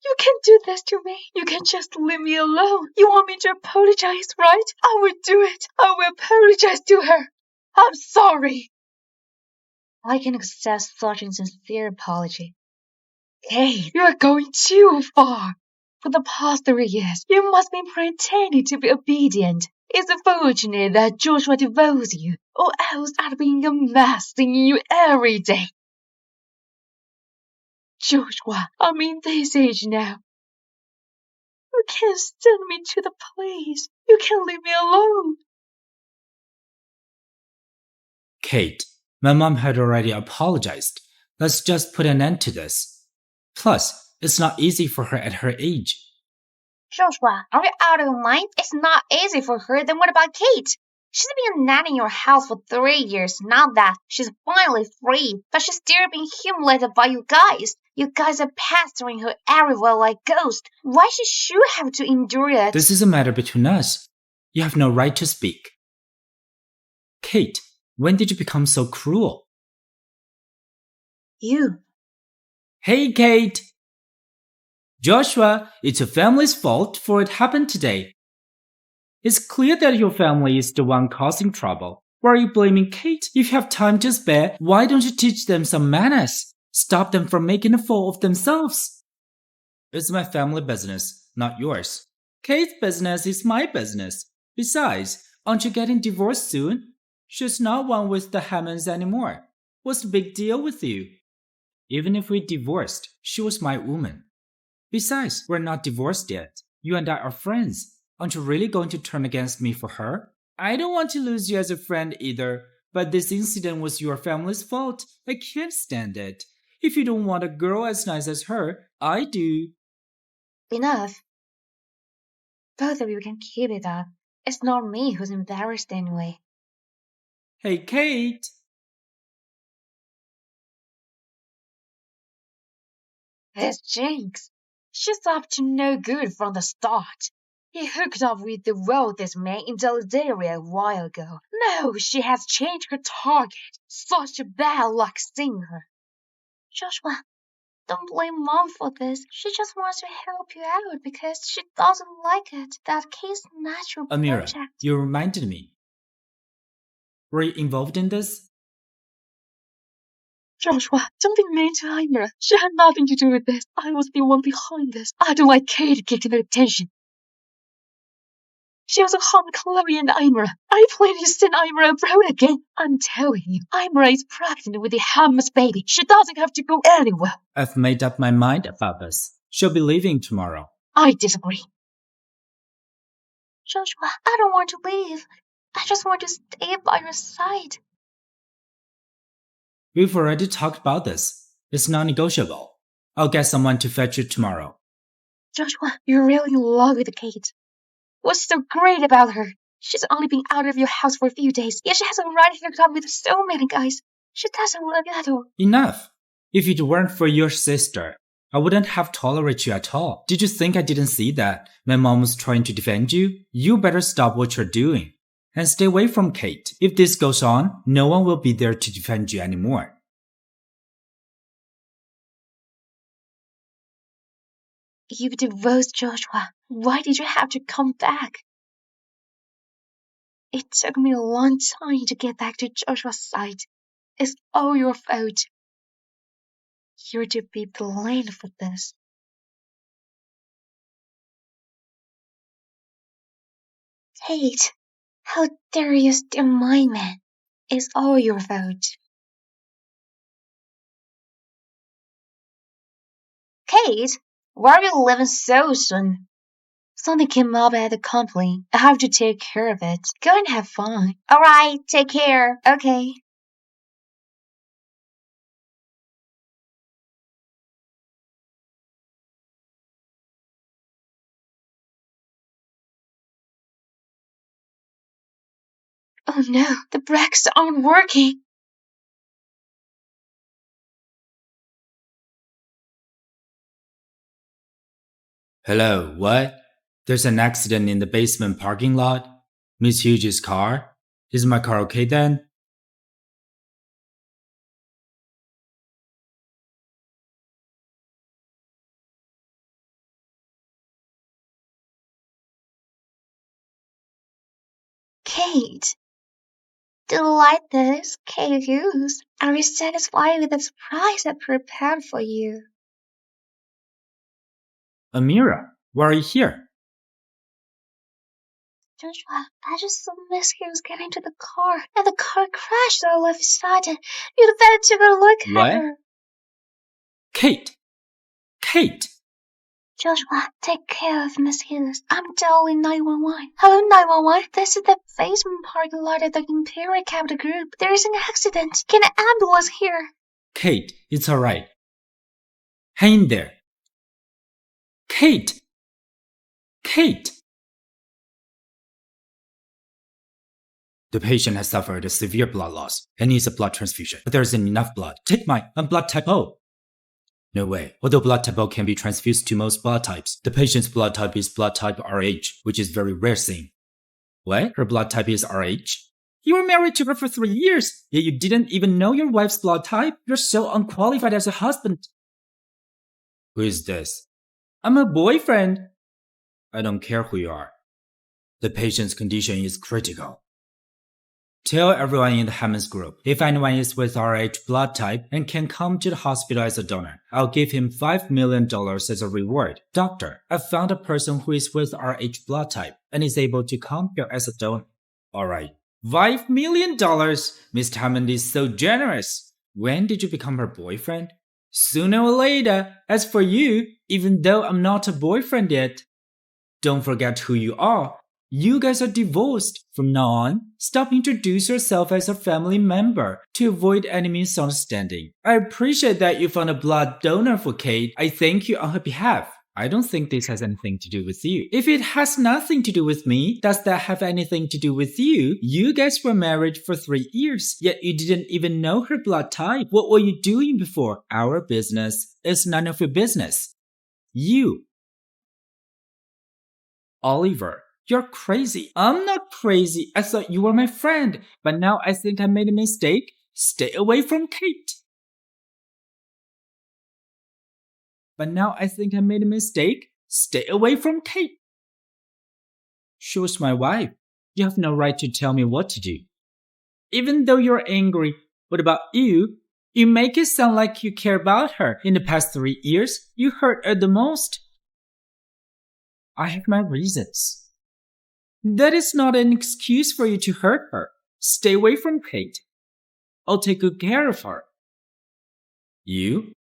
You can't do this to me. You can't just leave me alone. You want me to apologize, right? I will do it. I will apologize to her. I'm sorry. I can accept such a sincere apology. Kate, you are going too far. For the past 3 years, you must be pretending to be obedient. It's fortunate that Joshua divorced you, or else I'd be in a mess seeing you every day. Joshua, I'm in this age now. You can't send me to the police. You can't leave me alone. Kate, my mom had already apologized. Let's just put an end to this. Plus, it's not easy for her at her age. Joshua, are you out of your mind? It's not easy for her. Then what about Kate? She's been a nanny in your house for 3 years. Now that she's finally free, but she's still being humiliated by you guys. You guys are pestering her everywhere like ghosts. Why should she have to endure it? This is a matter between us. You have no right to speak. Kate, when did you become so cruel? You. Hey, Kate! Joshua, it's your family's fault for it happened today. It's clear that your family is the one causing trouble. Why are you blaming Kate? If you have time to spare, why don't you teach them some manners? Stop them from making a fool of themselves. It's my family business, not yours. Kate's business is my business. Besides, aren't you getting divorced soon? She's not one with the Hammonds anymore. What's the big deal with you? Even if we divorced, she was my woman. Besides, we're not divorced yet. You and I are friends. Aren't you really going to turn against me for her? I don't want to lose you as a friend either, but this incident was your family's fault. I can't stand it. If you don't want a girl as nice as her, I do. Enough. Both of you can keep it up. It's not me who's embarrassed anyway. Hey, Kate! This jinx. She's up to no good from the start. He hooked up with the wealthiest man in Deladeria a while ago. Now she has changed her target. Such a bad luck seeing her. Joshua, don't blame Mom for this. She just wants to help you out because she doesn't like it. That Kate's natural Amira, project. you reminded me. Were you involved in this? Joshua, don't be mean to Amira. She had nothing to do with this. I was the one behind this. I don't like Kate getting the attention. She was harm Chloe and Imra. I plan to send Imra abroad again. I'm telling you, Imra is pregnant with the Hammond's baby. She doesn't have to go anywhere. I've made up my mind about this. She'll be leaving tomorrow. I disagree. Joshua, I don't want to leave. I just want to stay by your side. We've already talked about this. It's non-negotiable. I'll get someone to fetch you tomorrow. Joshua, you're really in love with Kate. What's so great about her? She's only been out of your house for a few days, yet she has already hooked up with so many guys. She doesn't look at all. Enough! If it weren't for your sister, I wouldn't have tolerated you at all. Did you think I didn't see that? My mom was trying to defend you? You better stop what you're doing. And stay away from Kate. If this goes on, no one will be there to defend you anymore. You divorced Joshua. Why did you have to come back? It took me a long time to get back to Joshua's side. It's all your fault. You're to be blamed for this. Kate, how dare you steal my man? It's all your fault. Kate, why are you leaving so soon? Something came up at the company. I have to take care of it. Go and have fun. Alright, take care. Okay. Oh no, the brakes aren't working. Hello, what? There's an accident in the basement parking lot? Miss Hughes' car? Is my car okay then? Kate. Do you like this, Kate Hughes? Are you satisfied with the surprise I prepared for you? Amira, why are you here? Joshua, I just saw Miss Hughes get into the car, and the car crashed all of a sudden. You'd better take a look at her. Kate! Kate! Joshua, take care of Miss Hughes. I'm dialing 911. Hello, 911. This is the basement parking lot at the Imperial Capital Group. There is an accident. Get an ambulance here. Kate, it's alright. Hang in there. Kate! Kate! The patient has suffered a severe blood loss and needs a blood transfusion, but there isn't enough blood. Take mine, I'm blood type O. No way. Although blood type O can be transfused to most blood types, the patient's blood type is blood type RH, which is very rare thing. What? Her blood type is RH? You were married to her for 3 years, yet you didn't even know your wife's blood type? You're so unqualified as a husband. Who is this? I'm a boyfriend. I don't care who you are. The patient's condition is critical. Tell everyone in the Hammond's group, if anyone is with RH blood type and can come to the hospital as a donor, I'll give him $5 million as a reward. Doctor, I found a person who is with RH blood type and is able to come here as a donor. Alright, $5 million? Mr. Hammond is so generous. When did you become her boyfriend? Sooner or later. As for you, even though I'm not a boyfriend yet, don't forget who you are. You guys are divorced. From now on, stop introducing yourself as a family member to avoid any misunderstanding. I appreciate that you found a blood donor for Kate. I thank you on her behalf. I don't think this has anything to do with you. If it has nothing to do with me, does that have anything to do with you? You guys were married for 3 years, yet you didn't even know her blood type. What were you doing before? Our business is none of your business. You. Oliver. You're crazy. I'm not crazy. I thought you were my friend, but now I think I made a mistake. Stay away from Kate. Stay away from Kate. She was my wife. You have no right to tell me what to do. Even though you're angry, what about you? You make it sound like you care about her. In the past 3 years, you hurt her the most. I have my reasons. That is not an excuse for you to hurt her. Stay away from Kate. I'll take good care of her. You?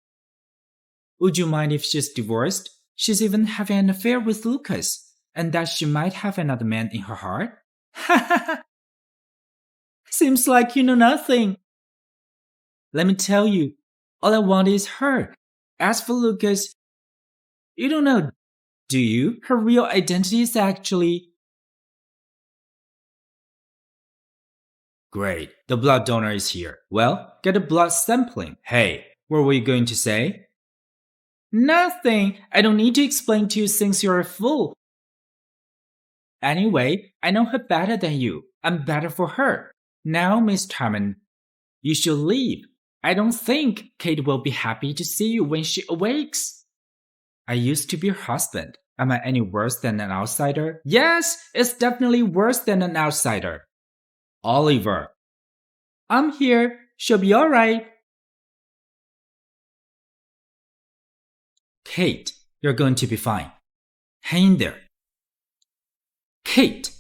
Would you mind if she's divorced? She's even having an affair with Lucas, and that she might have another man in her heart? Seems like you know nothing. Let me tell you, all I want is her. As for Lucas, you don't know, do you? Her real identity is actually... Great, the blood donor is here. Well, get a blood sampling. Hey, what were you going to say? Nothing. I don't need to explain to you since you're a fool. Anyway, I know her better than you. I'm better for her. Now, Miss Hammond, you should leave. I don't think Kate will be happy to see you when she awakes. I used to be her husband. Am I any worse than an outsider? Yes, it's definitely worse than an outsider. Oliver. I'm here. She'll be all right. Kate, you're going to be fine. Hang in there. Kate.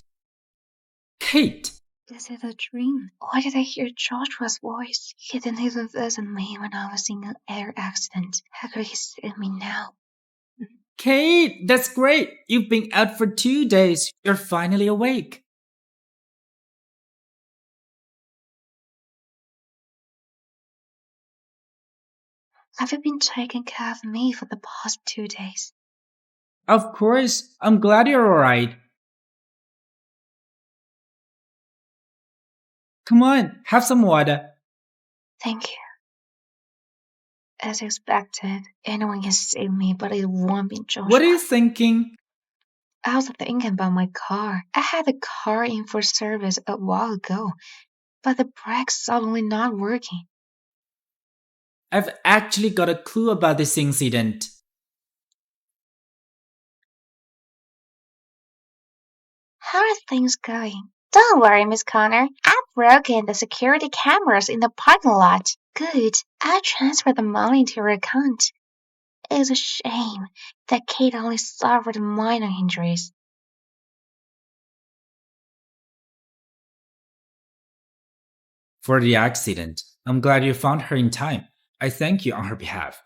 Kate. Is it a dream? Why did I hear Joshua's voice? He didn't even visit me when I was in an air accident. How could he see me now? Kate, that's great. You've been out for 2 days. You're finally awake. Have you been taking care of me for the past 2 days? Of course. I'm glad you're all right. Come on, have some water. Thank you. As expected, anyone can see me, but it won't be Joshua. What are you thinking? I was thinking about my car. I had the car in for service a while ago, but the brakes suddenly not working. I've actually got a clue about this incident. How are things going? Don't worry, Miss Connor. I've broken the security cameras in the parking lot. Good. I transferred the money to your account. It's a shame that Kate only suffered minor injuries. For the accident, I'm glad you found her in time. I thank you on her behalf.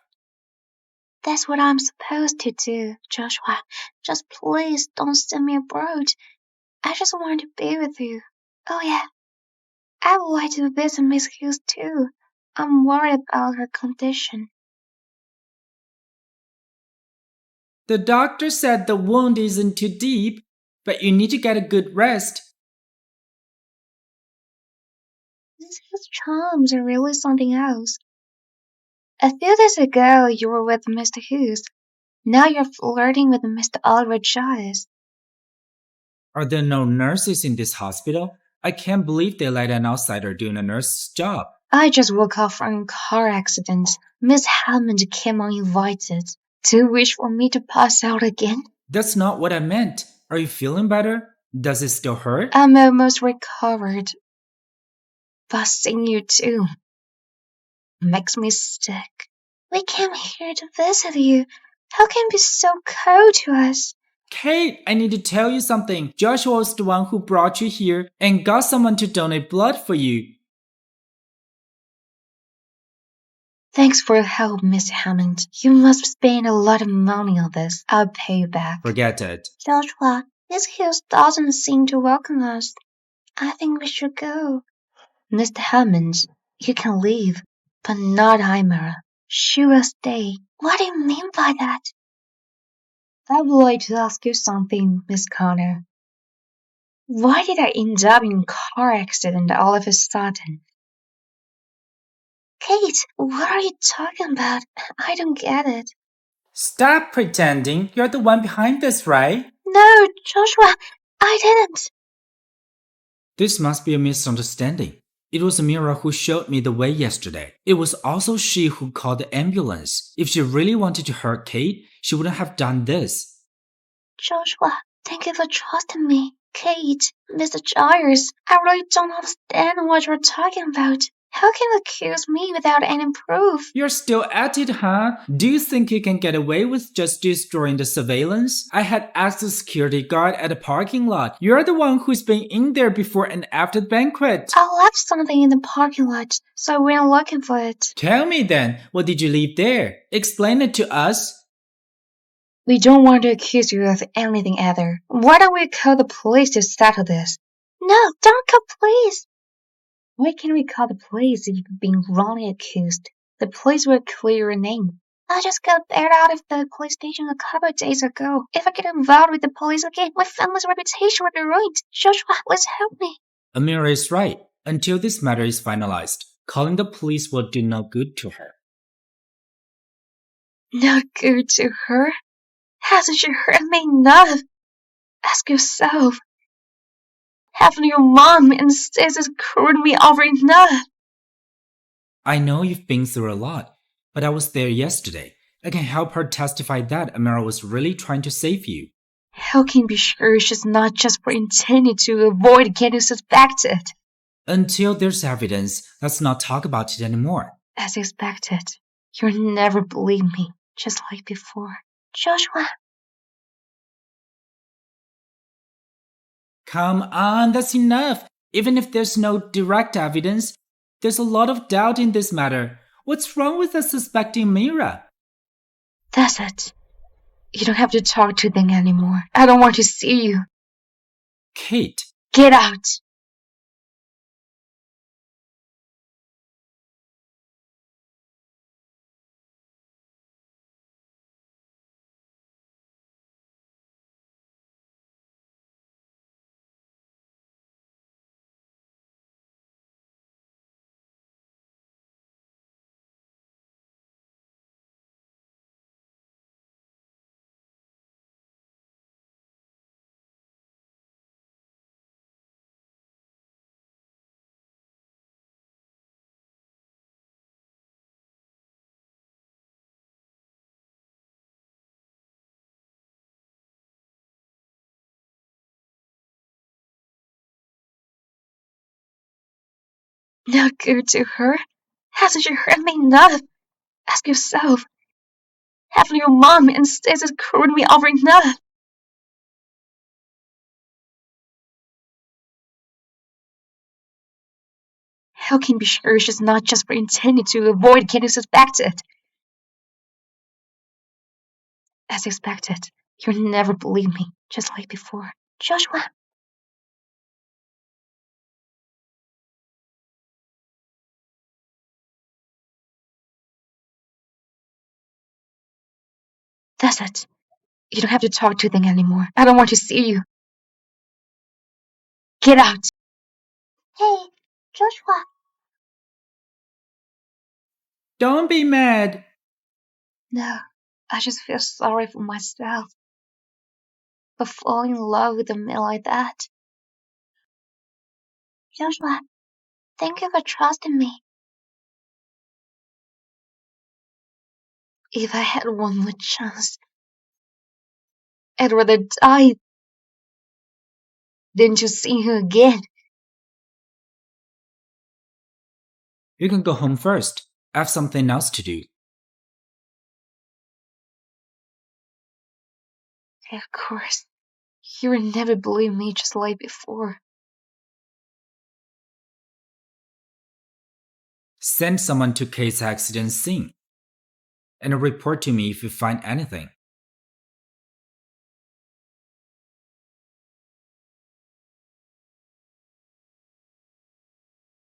That's what I'm supposed to do, Joshua. Just please don't send me abroad. I just want to be with you. Oh yeah, I would like to visit Miss Hughes too. I'm worried about her condition. The doctor said the wound isn't too deep, but you need to get a good rest. His charms are really something else. A few days ago, you were with Mr. Hughes. Now you're flirting with Mr. Oliver Giles. Are there no nurses in this hospital? I can't believe they let an outsider do a nurse's job. I just woke up from a car accident. Miss Hammond came uninvited. Do you wish for me to pass out again? That's not what I meant. Are you feeling better? Does it still hurt? I'm almost recovered. But seeing you too makes me sick. We came here to visit you. How can you be so cold to us? Kate, I need to tell you something. Joshua was the one who brought you here and got someone to donate blood for you. Thanks for your help, Miss Hammond. You must spend a lot of money on this. I'll pay you back. Forget it. Joshua, Miss Hughes doesn't seem to welcome us. I think we should go. Mr. Hammond, you can leave, but not Imara. She will stay. What do you mean by that? I would like to ask you something, Miss Connor. Why did I end up in a car accident all of a sudden? Kate, what are you talking about? I don't get it. Stop pretending. You're the one behind this, right? No, Joshua, I didn't. This must be a misunderstanding. It was Mira who showed me the way yesterday. It was also she who called the ambulance. If she really wanted to hurt Kate, she wouldn't have done this. Joshua, thank you for trusting me. Kate, Mr. Giles, I really don't understand what you're talking about. How can you accuse me without any proof? You're still at it, huh? Do you think you can get away with just destroying the surveillance? I had asked the security guard at the parking lot. You're the one who's been in there before and after the banquet. I left something in the parking lot, so I went looking for it. Tell me then, what did you leave there? Explain it to us. We don't want to accuse you of anything either. Why don't we call the police to settle this? No, don't call police. Why can't we call the police if you've been wrongly accused? The police will clear your name. I just got bailed out of the police station a couple of days ago. If I get involved with the police again, my family's reputation will be ruined. Joshua, please help me. Amira is right. Until this matter is finalized, calling the police will do no good to her. Not good to her? Hasn't she hurt me enough? Ask yourself. Haven't your mom and sisters screwed me over enough? I know you've been through a lot, but I was there yesterday. I can help her testify that Amira was really trying to save you. How can you be sure she's not just pretending to avoid getting suspected? Until there's evidence, let's not talk about it anymore. As expected, you'll never believe me, just like before. Joshua. Come on, that's enough. Even if there's no direct evidence, there's a lot of doubt in this matter. What's wrong with us suspecting Mira? That's it. You don't have to talk to them anymore. I don't want to see you. Kate. Get out. Not good to her? Hasn't she hurt me enough? Ask yourself. Haven't your mom and sisters screwed me over enough? How can you be sure she's not just pretending to avoid getting suspected? As expected, you'll never believe me, just like before. Joshua. That's it. You don't have to talk to them anymore. I don't want to see you. Get out. Hey, Joshua. Don't be mad. No, I just feel sorry for myself. For falling in love with a man like that. Joshua, thank you for trusting me. If I had one more chance, I'd rather die than to see her again. You can go home first. I have something else to do. Of course, you will never believe me just like before. Send someone to Kate's accident scene and report to me if you find anything.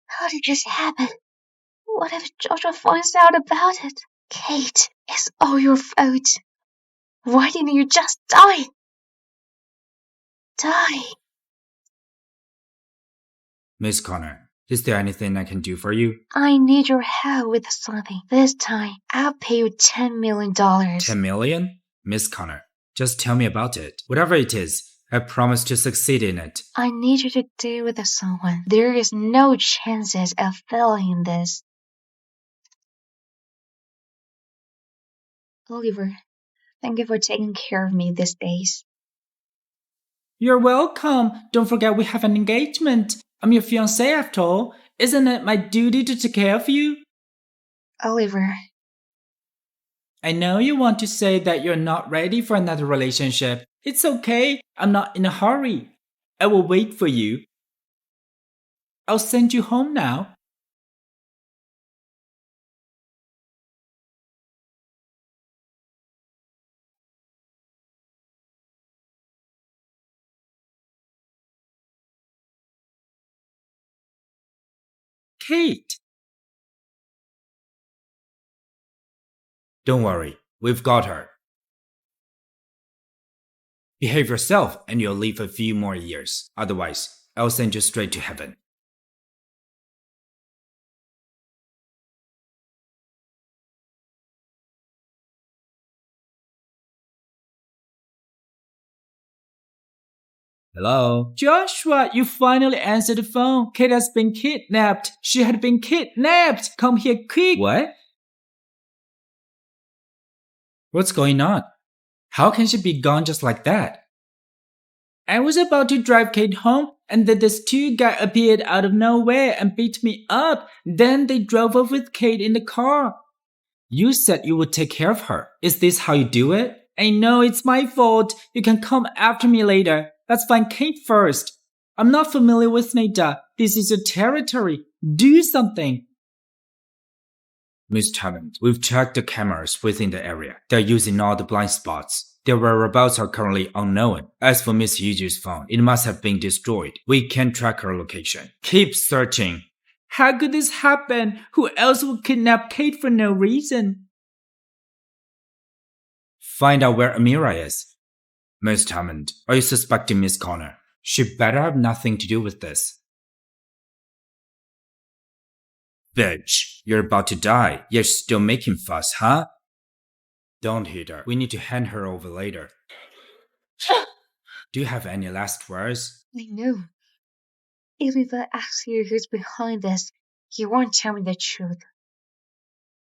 How did this happen? What if Joshua finds out about it? Kate, it's all your fault. Why didn't you just die? Die. Miss Connor, is there anything I can do for you? I need your help with something. This time, I'll pay you $10 million. 10 million? Miss Connor, just tell me about it. Whatever it is, I promise to succeed in it. I need you to deal with someone. There is no chances of failing in this. Oliver, thank you for taking care of me these days. You're welcome. Don't forget we have an engagement. I'm your fiancé after all. Isn't it my duty to take care of you? Oliver, I know you want to say that you're not ready for another relationship. It's okay. I'm not in a hurry. I will wait for you. I'll send you home now. Kate! Don't worry, we've got her. Behave yourself and you'll live a few more years. Otherwise, I'll send you straight to heaven. Hello? Joshua, you finally answered the phone. Kate has been kidnapped. She had been kidnapped. Come here quick. What? What's going on? How can she be gone just like that? I was about to drive Kate home, and then this two guy appeared out of nowhere and beat me up. Then they drove off with Kate in the car. You said you would take care of her. Is this how you do it? I know it's my fault. You can come after me later. Let's find Kate first. I'm not familiar with Nita. This is your territory. Do something. Miss Hammond, we've checked the cameras within the area. They're using all the blind spots. Their whereabouts are currently unknown. As for Miss Hughes' phone, it must have been destroyed. We can't track her location. Keep searching. How could this happen? Who else would kidnap Kate for no reason? Find out where Amira is. Miss Hammond, are you suspecting Miss Connor? She better have nothing to do with this. Bitch, you're about to die, yet still making fuss, huh? Don't hit her. We need to hand her over later. Do you have any last words? I know. If I ask you who's behind this, you won't tell me the truth.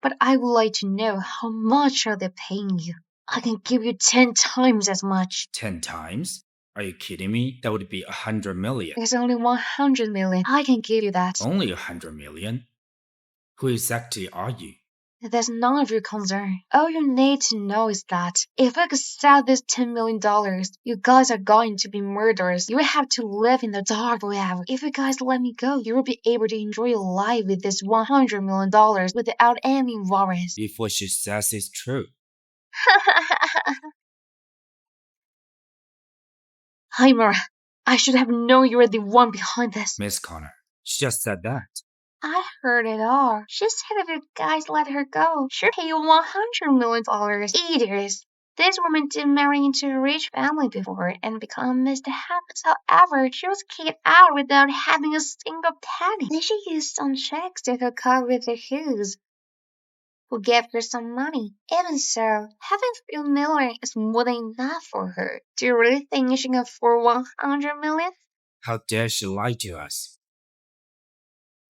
But I would like to know how much are they paying you. I can give you 10 times as much. 10 times? Are you kidding me? That would be 100 million. There's only 100 million. I can give you that. Only 100 million? Who exactly are you? That's none of your concern. All you need to know is that if I could sell this $10 million, you guys are going to be murderers. You will have to live in the dark forever. If you guys let me go, you will be able to enjoy your life with this $100 million without any worries. If what she says is true. Heimer, I should have known you were the one behind this. Miss Connor, she just said that. I heard it all. She said if you guys let her go, she'll pay you $100 million. Idiots. This woman did marry into a rich family before and become Mr. Hammond. However, she was kicked out without having a single penny. Then she used some checks to hook up with the Hughes, who gave her some money. Even so, having a few million is more than enough for her. Do you really think she can afford 100 million? How dare she lie to us?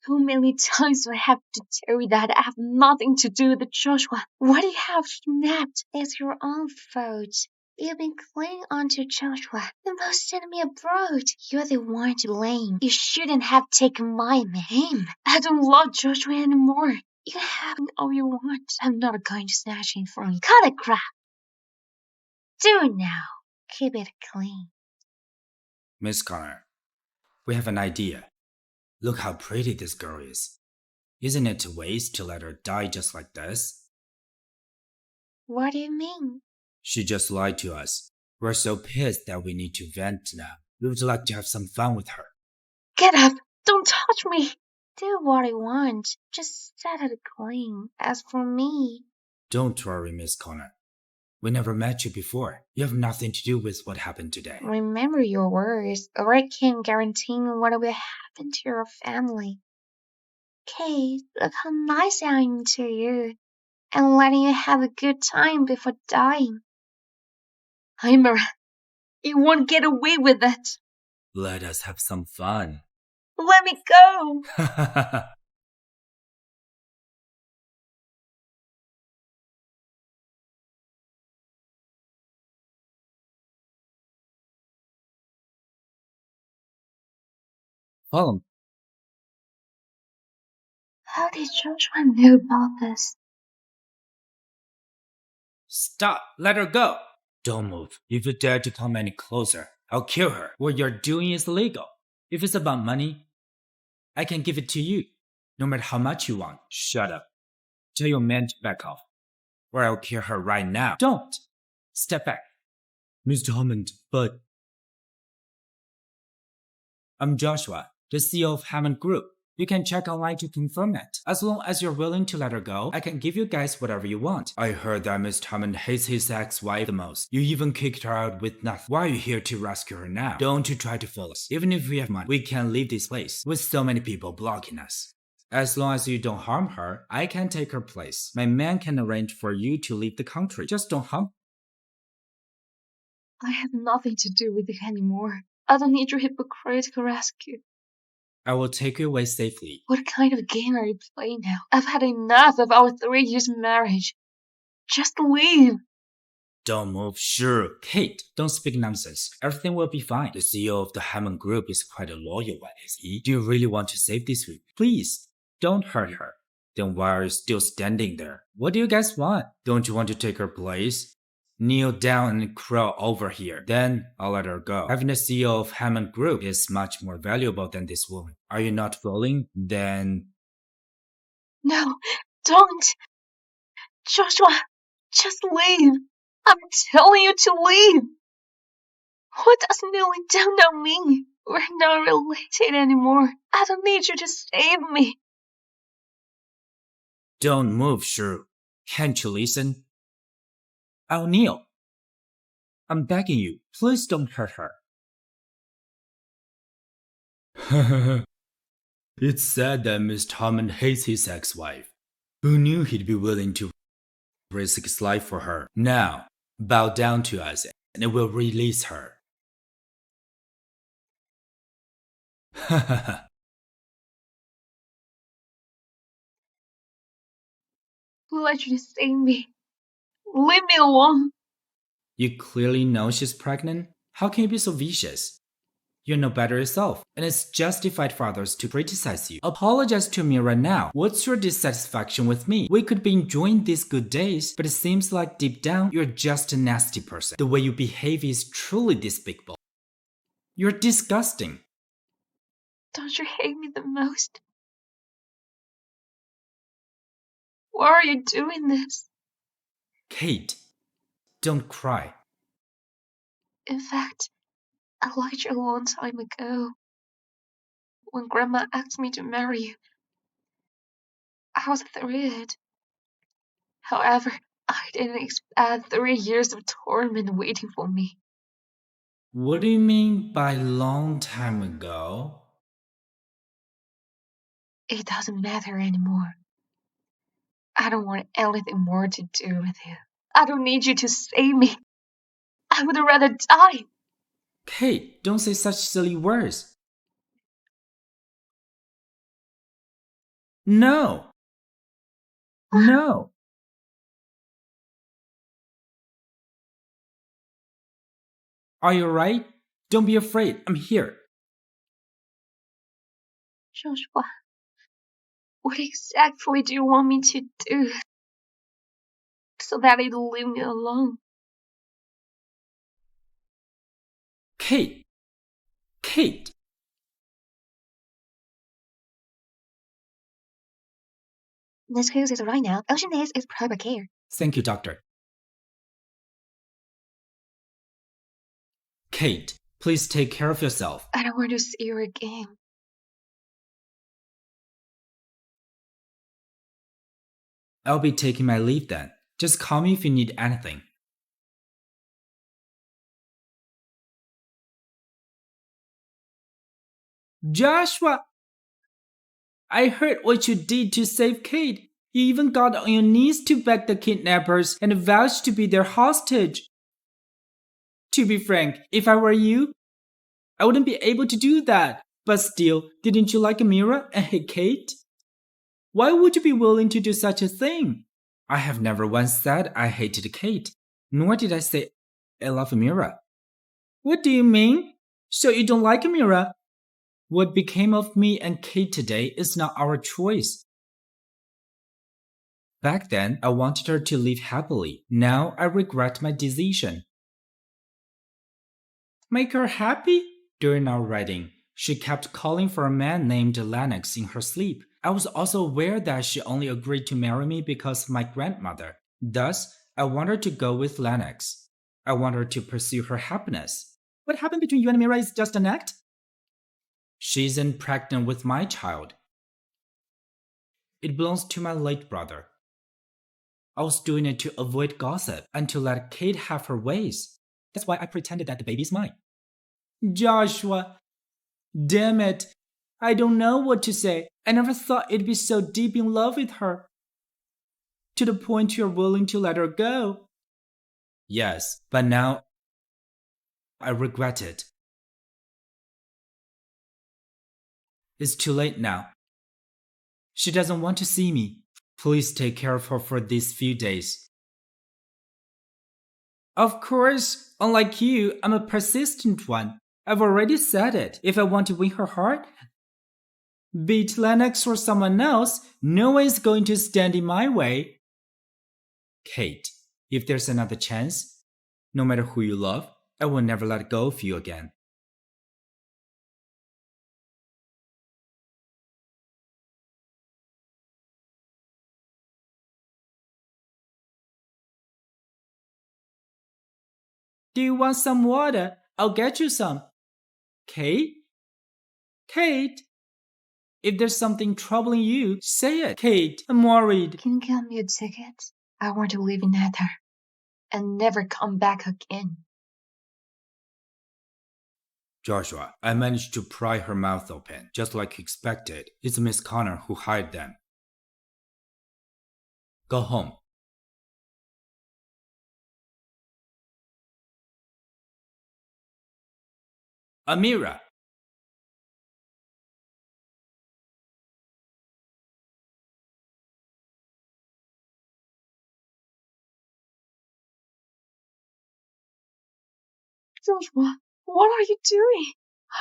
How many times do I have to tell you that I have nothing to do with Joshua? Why do you have kidnapped? It's your own fault. You've been clinging on to Joshua. You must send me abroad. You're the one to blame. You shouldn't have taken my name. I don't love Joshua anymore. You can have all you want. I'm not going to snatch him from you. Cut the crap. Do it now. Keep it clean. Miss Connor, we have an idea. Look how pretty this girl is. Isn't it a waste to let her die just like this? What do you mean? She just lied to us. We're so pissed that we need to vent now. We would like to have some fun with her. Get up! Don't touch me! Do what I want. Just set it clean. As for me... Don't worry, Miss Connor. We never met you before. You have nothing to do with what happened today. Remember your words, or I can't guarantee what will happen to your family. Kate, look how nice I am to you, and letting you have a good time before dying. Heimer, you won't get away with it. Let us have some fun. Let me go. Follow How did Joshua know about this? Stop! Let her go! Don't move. If you dare to come any closer, I'll kill her. What you're doing is illegal. If it's about money, I can give it to you, no matter how much you want. Shut up. Tell your man to back off, or I'll kill her right now. Don't! Step back. Mr. Hammond, but... I'm Joshua, the CEO of Hammond Group. You can check online to confirm it. As long as you're willing to let her go, I can give you guys whatever you want. I heard that Mr. Hammond hates his ex-wife the most. You even kicked her out with nothing. Why are you here to rescue her now? Don't you try to fool us. Even if we have money, we can't leave this place with so many people blocking us. As long as you don't harm her, I can take her place. My man can arrange for you to leave the country. Just don't harm her. I have nothing to do with it anymore. I don't need your hypocritical rescue. I will take you away safely. What kind of game are you playing now? I've had enough of our 3 years marriage. Just leave. Don't move, sure. Kate, don't speak nonsense. Everything will be fine. The CEO of the Hammond Group is quite a loyal one, is he? Do you really want to save this week? Please, don't hurt her. Then why are you still standing there? What do you guys want? Don't you want to take her place? Kneel down and crawl over here. Then I'll let her go. Having the CEO of Hammond Group is much more valuable than this woman. Are you not willing? Then... No, don't. Joshua, just leave. I'm telling you to leave. What does kneeling down now mean? We're not related anymore. I don't need you to save me. Don't move, Shrew. Can't you listen? I'll kneel. I'm begging you, please don't hurt her. It's sad that Mr. Hammond hates his ex-wife. Who knew he'd be willing to risk his life for her? Now, bow down to us and we'll release her. Who let you to save me? Leave me alone. You clearly know she's pregnant? How can you be so vicious? You know better yourself, and it's justified for others to criticize you. Apologize to me right now. What's your dissatisfaction with me? We could be enjoying these good days, but it seems like deep down, you're just a nasty person. The way you behave is truly despicable. You're disgusting. Don't you hate me the most? Why are you doing this? Kate, don't cry. In fact, I liked you a long time ago. When Grandma asked me to marry you, I was thrilled. However, I didn't expect 3 years of torment waiting for me. What do you mean by long time ago? It doesn't matter anymore. I don't want anything more to do with you. I don't need you to save me. I would rather die. Kate, don't say such silly words. No. No. Are you alright? Don't be afraid. I'm here. Joshua, what exactly do you want me to do so that you'll leave me alone? Kate. Kate. Miss Hughes is right now. Ocean is proper care. Thank you, doctor. Kate, please take care of yourself. I don't want to see you again. I'll be taking my leave then. Just call me if you need anything. Joshua! I heard what you did to save Kate. You even got on your knees to beg the kidnappers and vouched to be their hostage. To be frank, if I were you, I wouldn't be able to do that. But still, didn't you like Amira and hate Kate? Why would you be willing to do such a thing? I have never once said I hated Kate, nor did I say I love Amira. What do you mean? So you don't like Amira? What became of me and Kate today is not our choice. Back then, I wanted her to live happily. Now, I regret my decision. Make her happy? During our wedding, she kept calling for a man named Lennox in her sleep. I was also aware that she only agreed to marry me because of my grandmother. Thus, I want her to go with Lennox. I want her to pursue her happiness. What happened between you and Mira is just an act? She isn't pregnant with my child. It belongs to my late brother. I was doing it to avoid gossip and to let Kate have her ways. That's why I pretended that the baby's mine. Joshua, damn it. I don't know what to say. I never thought it'd be so deep in love with her. To the point you're willing to let her go. Yes, but now I regret it. It's too late now. She doesn't want to see me. Please take care of her for these few days. Of course, unlike you, I'm a persistent one. I've already said it. If I want to win her heart, be it Lennox or someone else, no one is going to stand in my way. Kate, if there's another chance, no matter who you love, I will never let go of you again. Do you want some water? I'll get you some. Kate? Kate? If there's something troubling you, say it. Kate, I'm worried. Can you get me a ticket? I want to live in Ether and never come back again. Joshua, I managed to pry her mouth open, just like expected. It's Miss Connor who hired them. Go home. Amira! Joshua, what are you doing?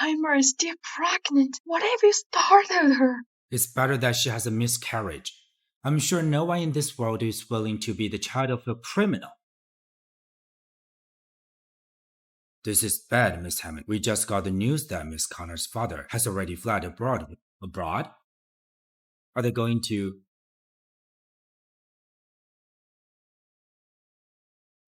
Heimer is still pregnant. What have you started her? It's better that she has a miscarriage. I'm sure no one in this world is willing to be the child of a criminal. This is bad, Miss Hammond. We just got the news that Miss Connor's father has already fled abroad. Abroad? Are they going to...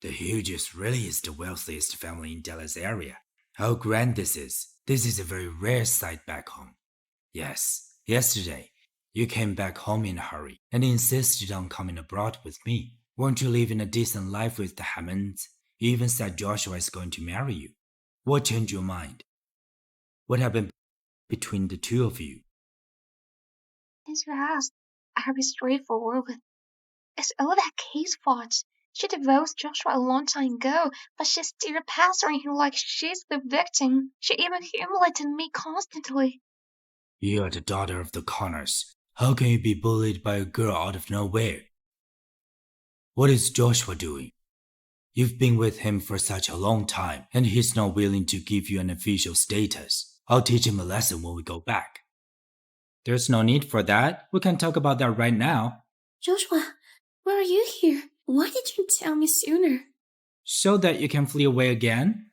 The Hughes really is the wealthiest family in Dallas area. How grand this is. This is a very rare sight back home. Yes, yesterday, you came back home in a hurry and insisted on coming abroad with me. Weren't you living a decent life with the Hammonds? You even said Joshua is going to marry you. What changed your mind? What happened between the two of you? As you asked, I'll be straightforward with. It's all that Kate's fault. She divorced Joshua a long time ago, but she's still pestering him like she's the victim. She even humiliated me constantly. You are the daughter of the Connors. How can you be bullied by a girl out of nowhere? What is Joshua doing? You've been with him for such a long time, and he's not willing to give you an official status. I'll teach him a lesson when we go back. There's no need for that. We can talk about that right now. Joshua, why are you here? Why did you tell me sooner? So that you can flee away again?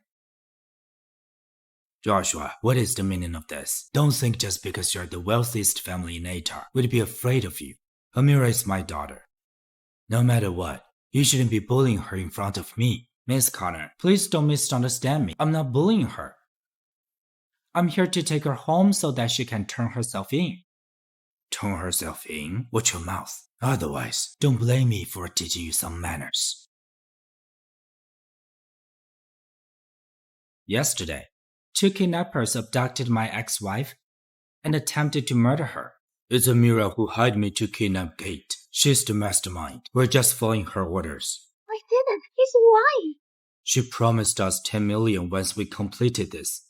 Joshua, what is the meaning of this? Don't think just because you're the wealthiest family in Atar, we'd be afraid of you. Amira is my daughter. No matter what, you shouldn't be bullying her in front of me. Miss Connor, please don't misunderstand me. I'm not bullying her. I'm here to take her home so that she can turn herself in. Turn herself in? Watch your mouth. Otherwise, don't blame me for teaching you some manners. Yesterday, 2 kidnappers abducted my ex-wife and attempted to murder her. It's Amira who hired me to kidnap Kate. She's the mastermind. We're just following her orders. I didn't. He's lying. She promised us 10 million once we completed this.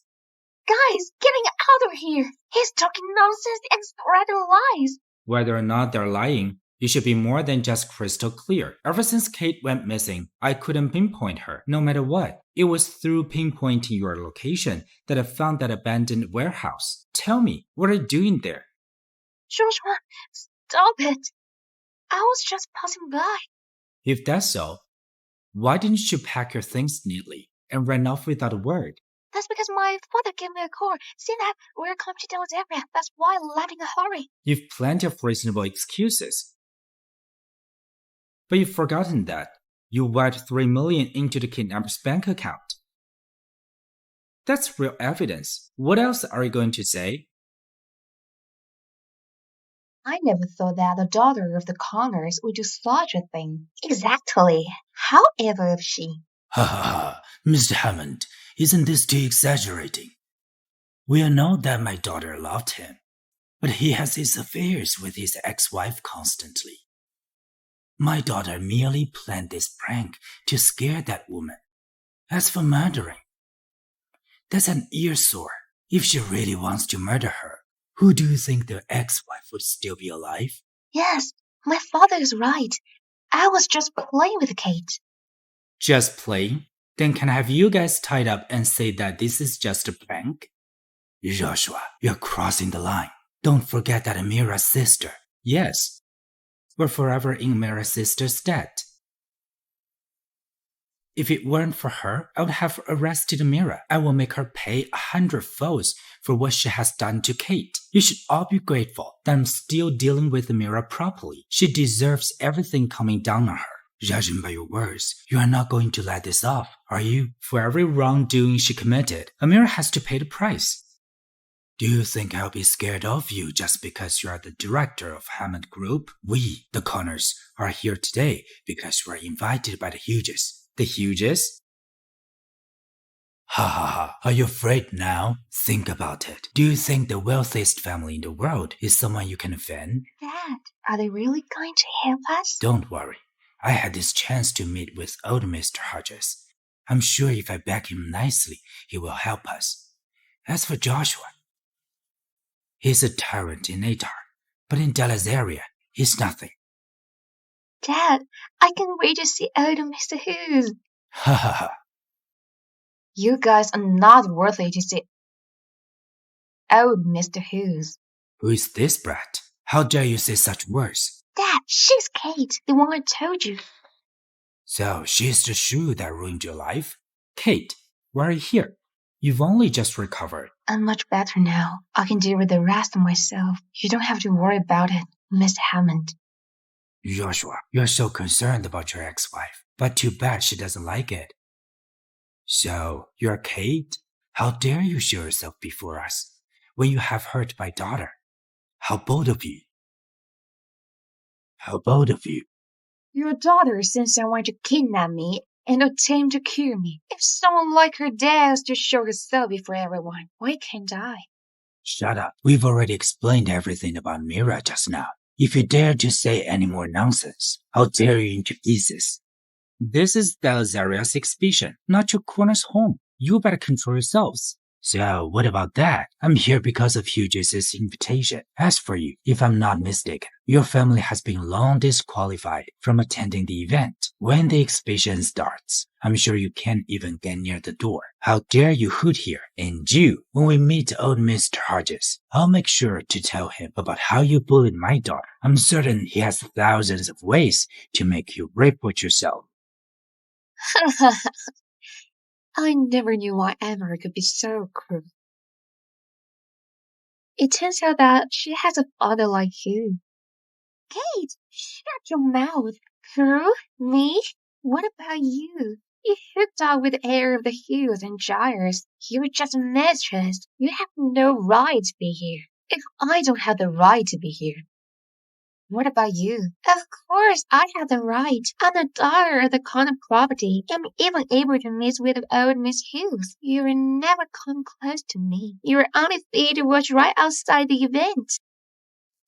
Guys, getting out of here. He's talking nonsense and spreading lies. Whether or not they're lying, it should be more than just crystal clear. Ever since Kate went missing, I couldn't pinpoint her, no matter what. It was through pinpointing your location that I found that abandoned warehouse. Tell me, what are you doing there? Joshua, stop it. I was just passing by. If that's so, why didn't you pack your things neatly and run off without a word? That's because my father gave me a call, saying that we're coming to Delaware. That's why I left in a hurry. You've plenty of reasonable excuses. But you've forgotten that you wired $3 million into the kidnapper's bank account. That's real evidence. What else are you going to say? I never thought that the daughter of the Connors would do such a thing. Exactly. However, if she... Ha ha ha, Mr. Hammond, isn't this too exaggerating? We all know that my daughter loved him, but he has his affairs with his ex-wife constantly. My daughter merely planned this prank to scare that woman. As for murdering, that's an ear-sore. If she really wants to murder her, who do you think their ex-wife would still be alive? Yes, my father is right. I was just playing with Kate. Just playing? Then can I have you guys tied up and say that this is just a prank? Joshua, you're crossing the line. Don't forget that Amira's sister. Yes. We're forever in Amira's sister's debt. If it weren't for her, I would have arrested Amira. I will make her pay 100-fold for what she has done to Kate. You should all be grateful that I'm still dealing with Amira properly. She deserves everything coming down on her. Judging by your words, you are not going to let this off, are you? For every wrongdoing she committed, Amira has to pay the price. Do you think I'll be scared of you just because you are the director of Hammond Group? We, the Connors, are here today because we are invited by the Hughes. The Hughes? Ha ha ha. Are you afraid now? Think about it. Do you think the wealthiest family in the world is someone you can offend? Dad, are they really going to help us? Don't worry. I had this chance to meet with old Mr. Hughes. I'm sure if I beg him nicely, he will help us. As for Joshua, he's a tyrant in Atar, but in Delazaria, he's nothing. Dad, I can't wait to see old Mr. Hughes. Ha ha ha. You guys are not worthy to see old Mr. Hughes. Who is this brat? How dare you say such words? Dad, she's Kate, the one I told you. So, she's the shoe that ruined your life? Kate, why are you here? You've only just recovered. I'm much better now. I can deal with the rest myself. You don't have to worry about it, Mr. Hammond. Joshua, you're so concerned about your ex-wife, but too bad she doesn't like it. So, you're Kate? How dare you show yourself before us when you have hurt my daughter? How bold of you. How bold of you. Your daughter sent someone to kidnap me and attempt to kill me. If someone like her dares to show herself before everyone, why can't I? Shut up. We've already explained everything about Mira just now. If you dare to say any more nonsense, I'll tear you into pieces. This is Delazaria's exhibition, not your corner's home. You better control yourselves. So, what about that? I'm here because of Hughes' invitation. As for you, if I'm not mistaken, your family has been long disqualified from attending the event. When the exhibition starts, I'm sure you can't even get near the door. How dare you hoot here? And you, when we meet old Mr. Hughes, I'll make sure to tell him about how you bullied my daughter. I'm certain he has thousands of ways to make you report yourself. I never knew I ever could be so cruel. It turns out that she has a father like you. Kate, shut your mouth. Cruel? Me? What about you? You hooked up with the heir of the Hughes and Gyres. You're just a mistress. You have no right to be here. If I don't have the right to be here, what about you? Of course, I have the right. I'm the daughter of the Connor property. I'm even able to mix with old Miss Hughes. You will never come close to me. You were only free to watch right outside the event.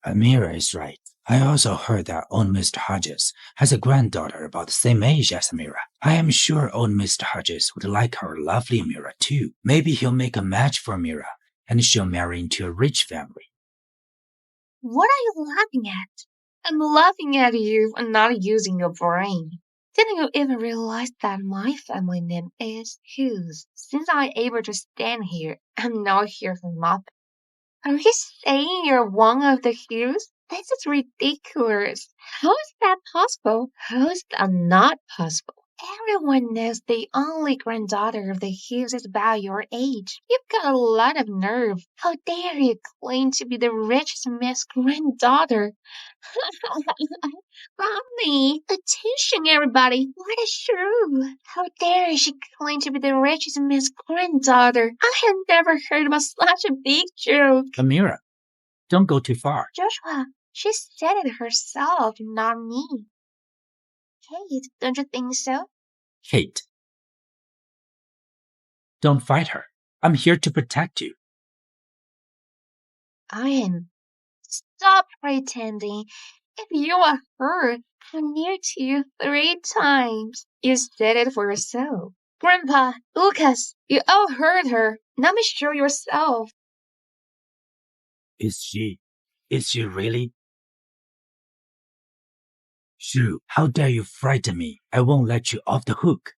Amira is right. I also heard that old Mr. Hughes has a granddaughter about the same age as Amira. I am sure old Mr. Hughes would like our lovely Amira too. Maybe he'll make a match for Amira, and she'll marry into a rich family. What are you laughing at? I'm laughing at you for not using your brain. Didn't you even realize that my family name is Hughes? Since I'm able to stand here, I'm not here for nothing. Are you saying you're one of the Hughes? This is ridiculous. How is that possible? How is that not possible? Everyone knows the only granddaughter of the Hughes is about your age. You've got a lot of nerve. How dare you claim to be the richest Miss Granddaughter? Mommy, attention everybody. What is true? How dare she claim to be the richest Miss Granddaughter? I have never heard about such a big joke. Amira, don't go too far. Joshua, she said it herself, not me. Kate, don't you think so? Kate, don't fight her. I'm here to protect you. Ian, stop pretending. If you are her, I'm near to you 3 times. You said it for yourself. Grandpa, Lucas, you all heard her. Now be sure yourself. Is she really? Shoo, how dare you frighten me? I won't let you off the hook.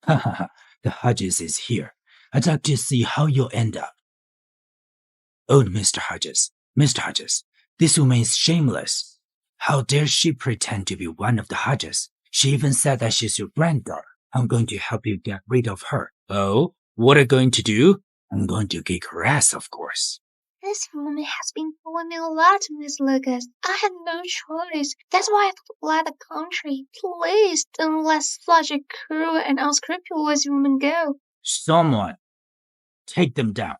Ha ha ha, the Hughes is here. I'd like to see how you'll end up. Oh, Mr. Hughes, this woman is shameless. How dare she pretend to be one of the Hughes? She even said that she's your granddaughter. I'm going to help you get rid of her. Oh, what are you going to do? I'm going to kick her ass, of course. This woman has been fooling me a lot, Miss Lucas. I had no choice. That's why I've fled the country. Please don't let such a cruel and unscrupulous woman go. Someone, take them down.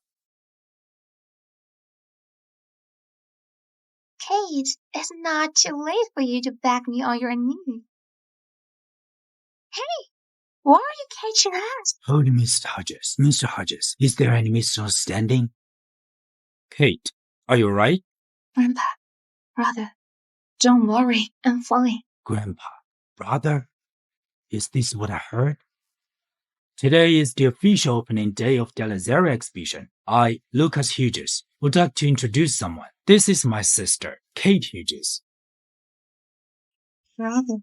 Kate, it's not too late for you to beg me on your knees. Hey, why are you catching us? Oh, Mr. Hughes, is there any misunderstanding? Kate, are you right? Grandpa, brother, don't worry, I'm fine. Grandpa, brother, is this what I heard? Today is the official opening day of the Lazaria exhibition. I, Lucas Hughes, would like to introduce someone. This is my sister, Kate Hughes. Brother,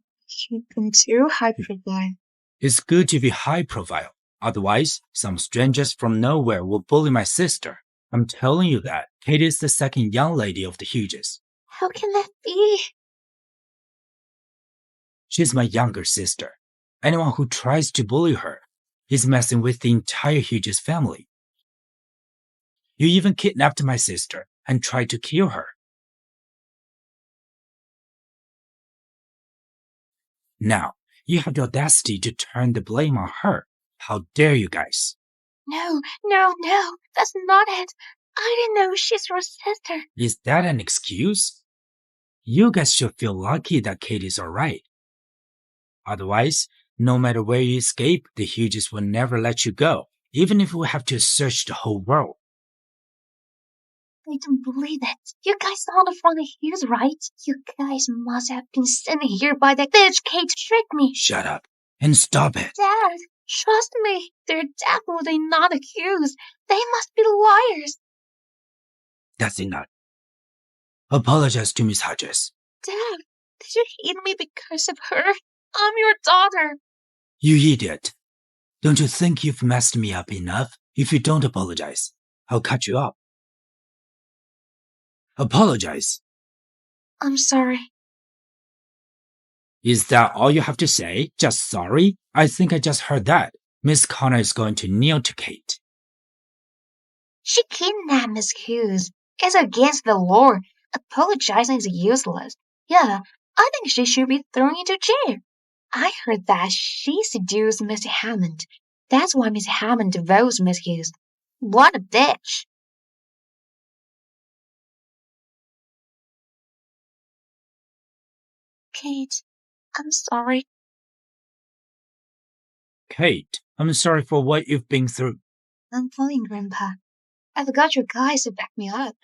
you've been too high profile. It's good to be high profile. Otherwise, some strangers from nowhere will bully my sister. I'm telling you that Kate is the second young lady of the Hughes. How can that be? She's my younger sister. Anyone who tries to bully her is messing with the entire Hughes family. You even kidnapped my sister and tried to kill her. Now, you have the audacity to turn the blame on her. How dare you guys? No, that's not it. I didn't know she's your sister. Is that an excuse? You guys should feel lucky that Kate is alright. Otherwise, no matter where you escape, the Hughes will never let you go, even if we have to search the whole world. I don't believe it. You guys saw the front of Hughes, right? You guys must have been sent here by that bitch Kate to trick me. Shut up and stop it. Dad, trust me. They're definitely not accused. They must be liars. That's enough. Apologize to Miss Hughes. Dad, did you hate me because of her? I'm your daughter. You idiot. Don't you think you've messed me up enough? If you don't apologize, I'll cut you up. Apologize. I'm sorry. Is that all you have to say? Just sorry? I think I just heard that. Miss Connor is going to kneel to Kate. She kidnapped Miss Hughes. It's against the law. Apologizing is useless. Yeah, I think she should be thrown into jail. I heard that she seduced Miss Hammond. That's why Miss Hammond divorced Miss Hughes. What a bitch. Kate, I'm sorry. Kate, I'm sorry for what you've been through. I'm fine, Grandpa. I've got your guys to back me up.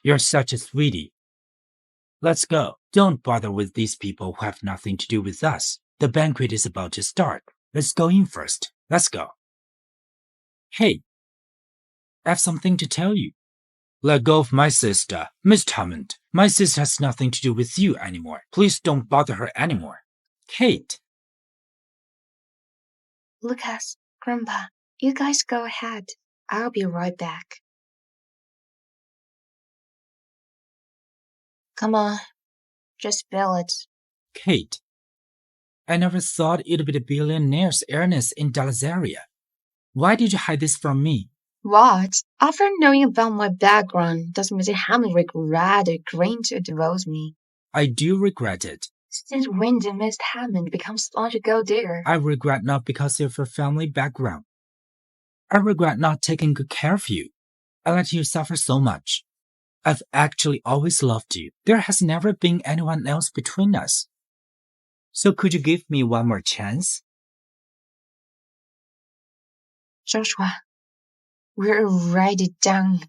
You're such a sweetie. Let's go. Don't bother with these people who have nothing to do with us. The banquet is about to start. Let's go in first. Let's go. Hey, I have something to tell you. Let go of my sister, Miss Hammond. My sister has nothing to do with you anymore. Please don't bother her anymore. Kate. Lucas, Grandpa, you guys go ahead. I'll be right back. Come on, just spill it. Kate, I never thought you'd be the billionaire's heiress in Dallas area. Why did you hide this from me? What? After knowing about my background, does Mr. Hammond regret agreeing to divorce me? I do regret it. Since when did Mr. Hammond become such a gold digger? I regret not because of your family background. I regret not taking good care of you. I let you suffer so much. I've actually always loved you. There has never been anyone else between us. So could you give me one more chance? Joshua, we're already done.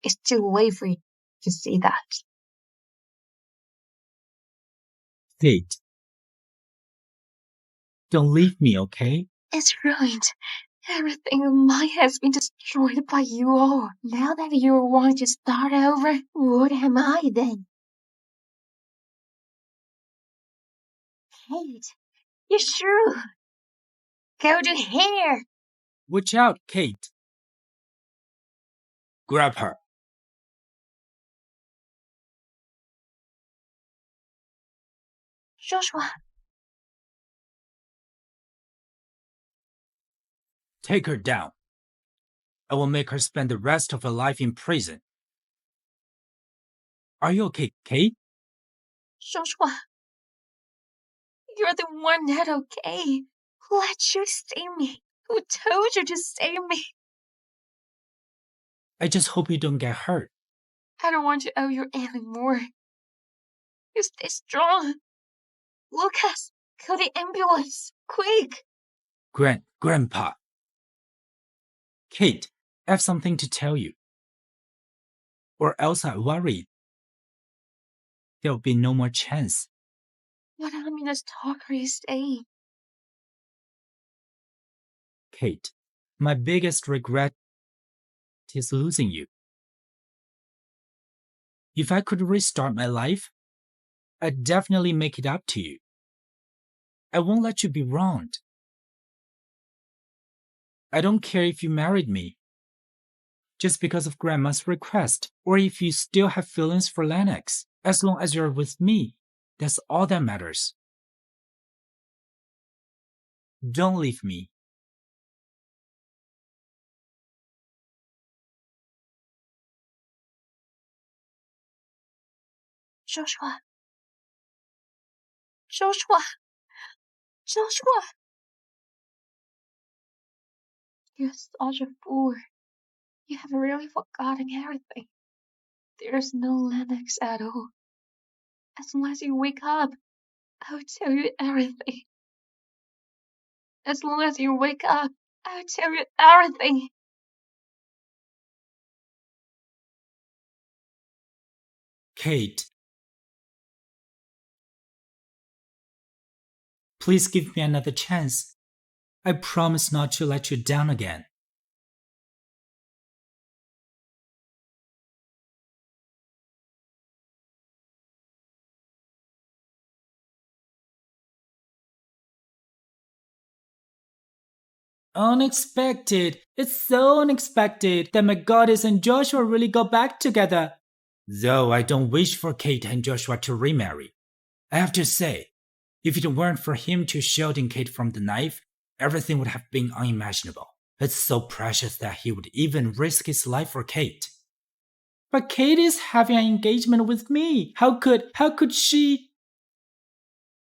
It's too late for you to see that. Kate, don't leave me, okay? It's ruined. Everything of mine has been destroyed by you all. Now that you want to start over, what am I then? Kate, you sure? Go to here. Watch out, Kate. Grab her. Joshua. Take her down. I will make her spend the rest of her life in prison. Are you okay, Kate? Joshua. You're the one not okay. Who let you save me? Who told you to save me? I just hope you don't get hurt. I don't want to owe you anymore. You stay strong. Lucas, call the ambulance. Quick. Grandpa. Kate, I have something to tell you. Or else I worry there'll be no more chance. What ominous talk are you saying? Kate, my biggest regret is losing you. If I could restart my life, I'd definitely make it up to you. I won't let you be wronged. I don't care if you married me just because of Grandma's request, or if you still have feelings for Lennox. As long as you're with me, that's all that matters. Don't leave me. Joshua. Joshua. Joshua. You're such a fool. You have really forgotten everything. There's no Lennox at all. As soon as you wake up, I'll tell you everything. As long as you wake up, I'll tell you everything. Kate, please give me another chance. I promise not to let you down again. Unexpected. It's so unexpected that my goddess and Joshua really got back together. Though I don't wish for Kate and Joshua to remarry. I have to say, if it weren't for him to shielding Kate from the knife, everything would have been unimaginable. It's so precious that he would even risk his life for Kate. But Kate is having an engagement with me. How could she?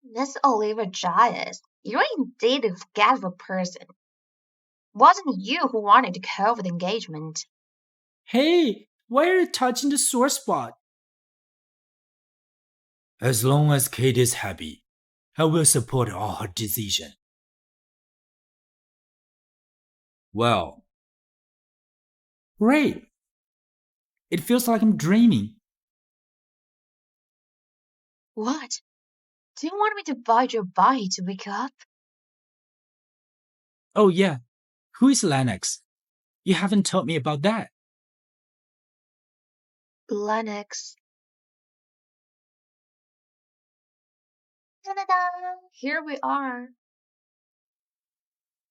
Miss Oliver Giles, you're indeed a forgetful person. Wasn't you who wanted to cover the engagement? Hey, why are you touching the sore spot? As long as Kate is happy, I will support all her decision. Well, great. It feels like I'm dreaming. What? Do you want me to bite your body to wake up? Oh yeah, who is Lennox? You haven't told me about that. Lennox. Ta-da-da! Here we are.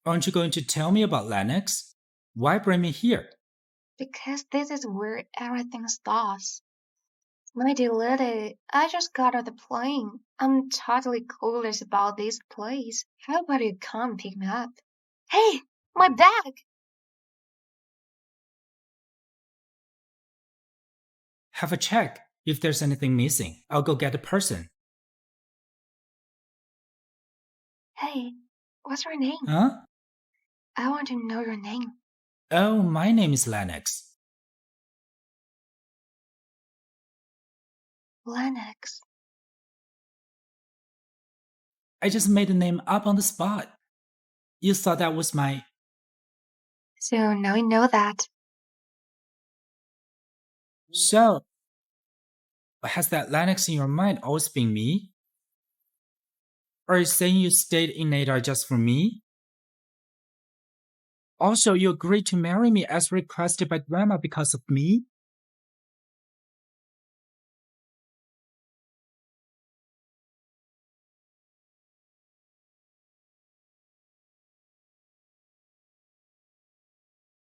Aren't you going to tell me about Lennox? Why bring me here? Because this is where everything starts. My dear lady, I just got off the plane. I'm totally clueless about this place. How about you come pick me up? Hey, my bag! Have a check. If there's anything missing, I'll go get the person. Hey, what's your name? Huh? I want to know your name. Oh, my name is Lennox. Lennox. I just made the name up on the spot. You thought that was my... So now you know that. So, has that Lennox in your mind always been me? Or are you saying you stayed in Nadar just for me? Also, you agreed to marry me as requested by Drama because of me?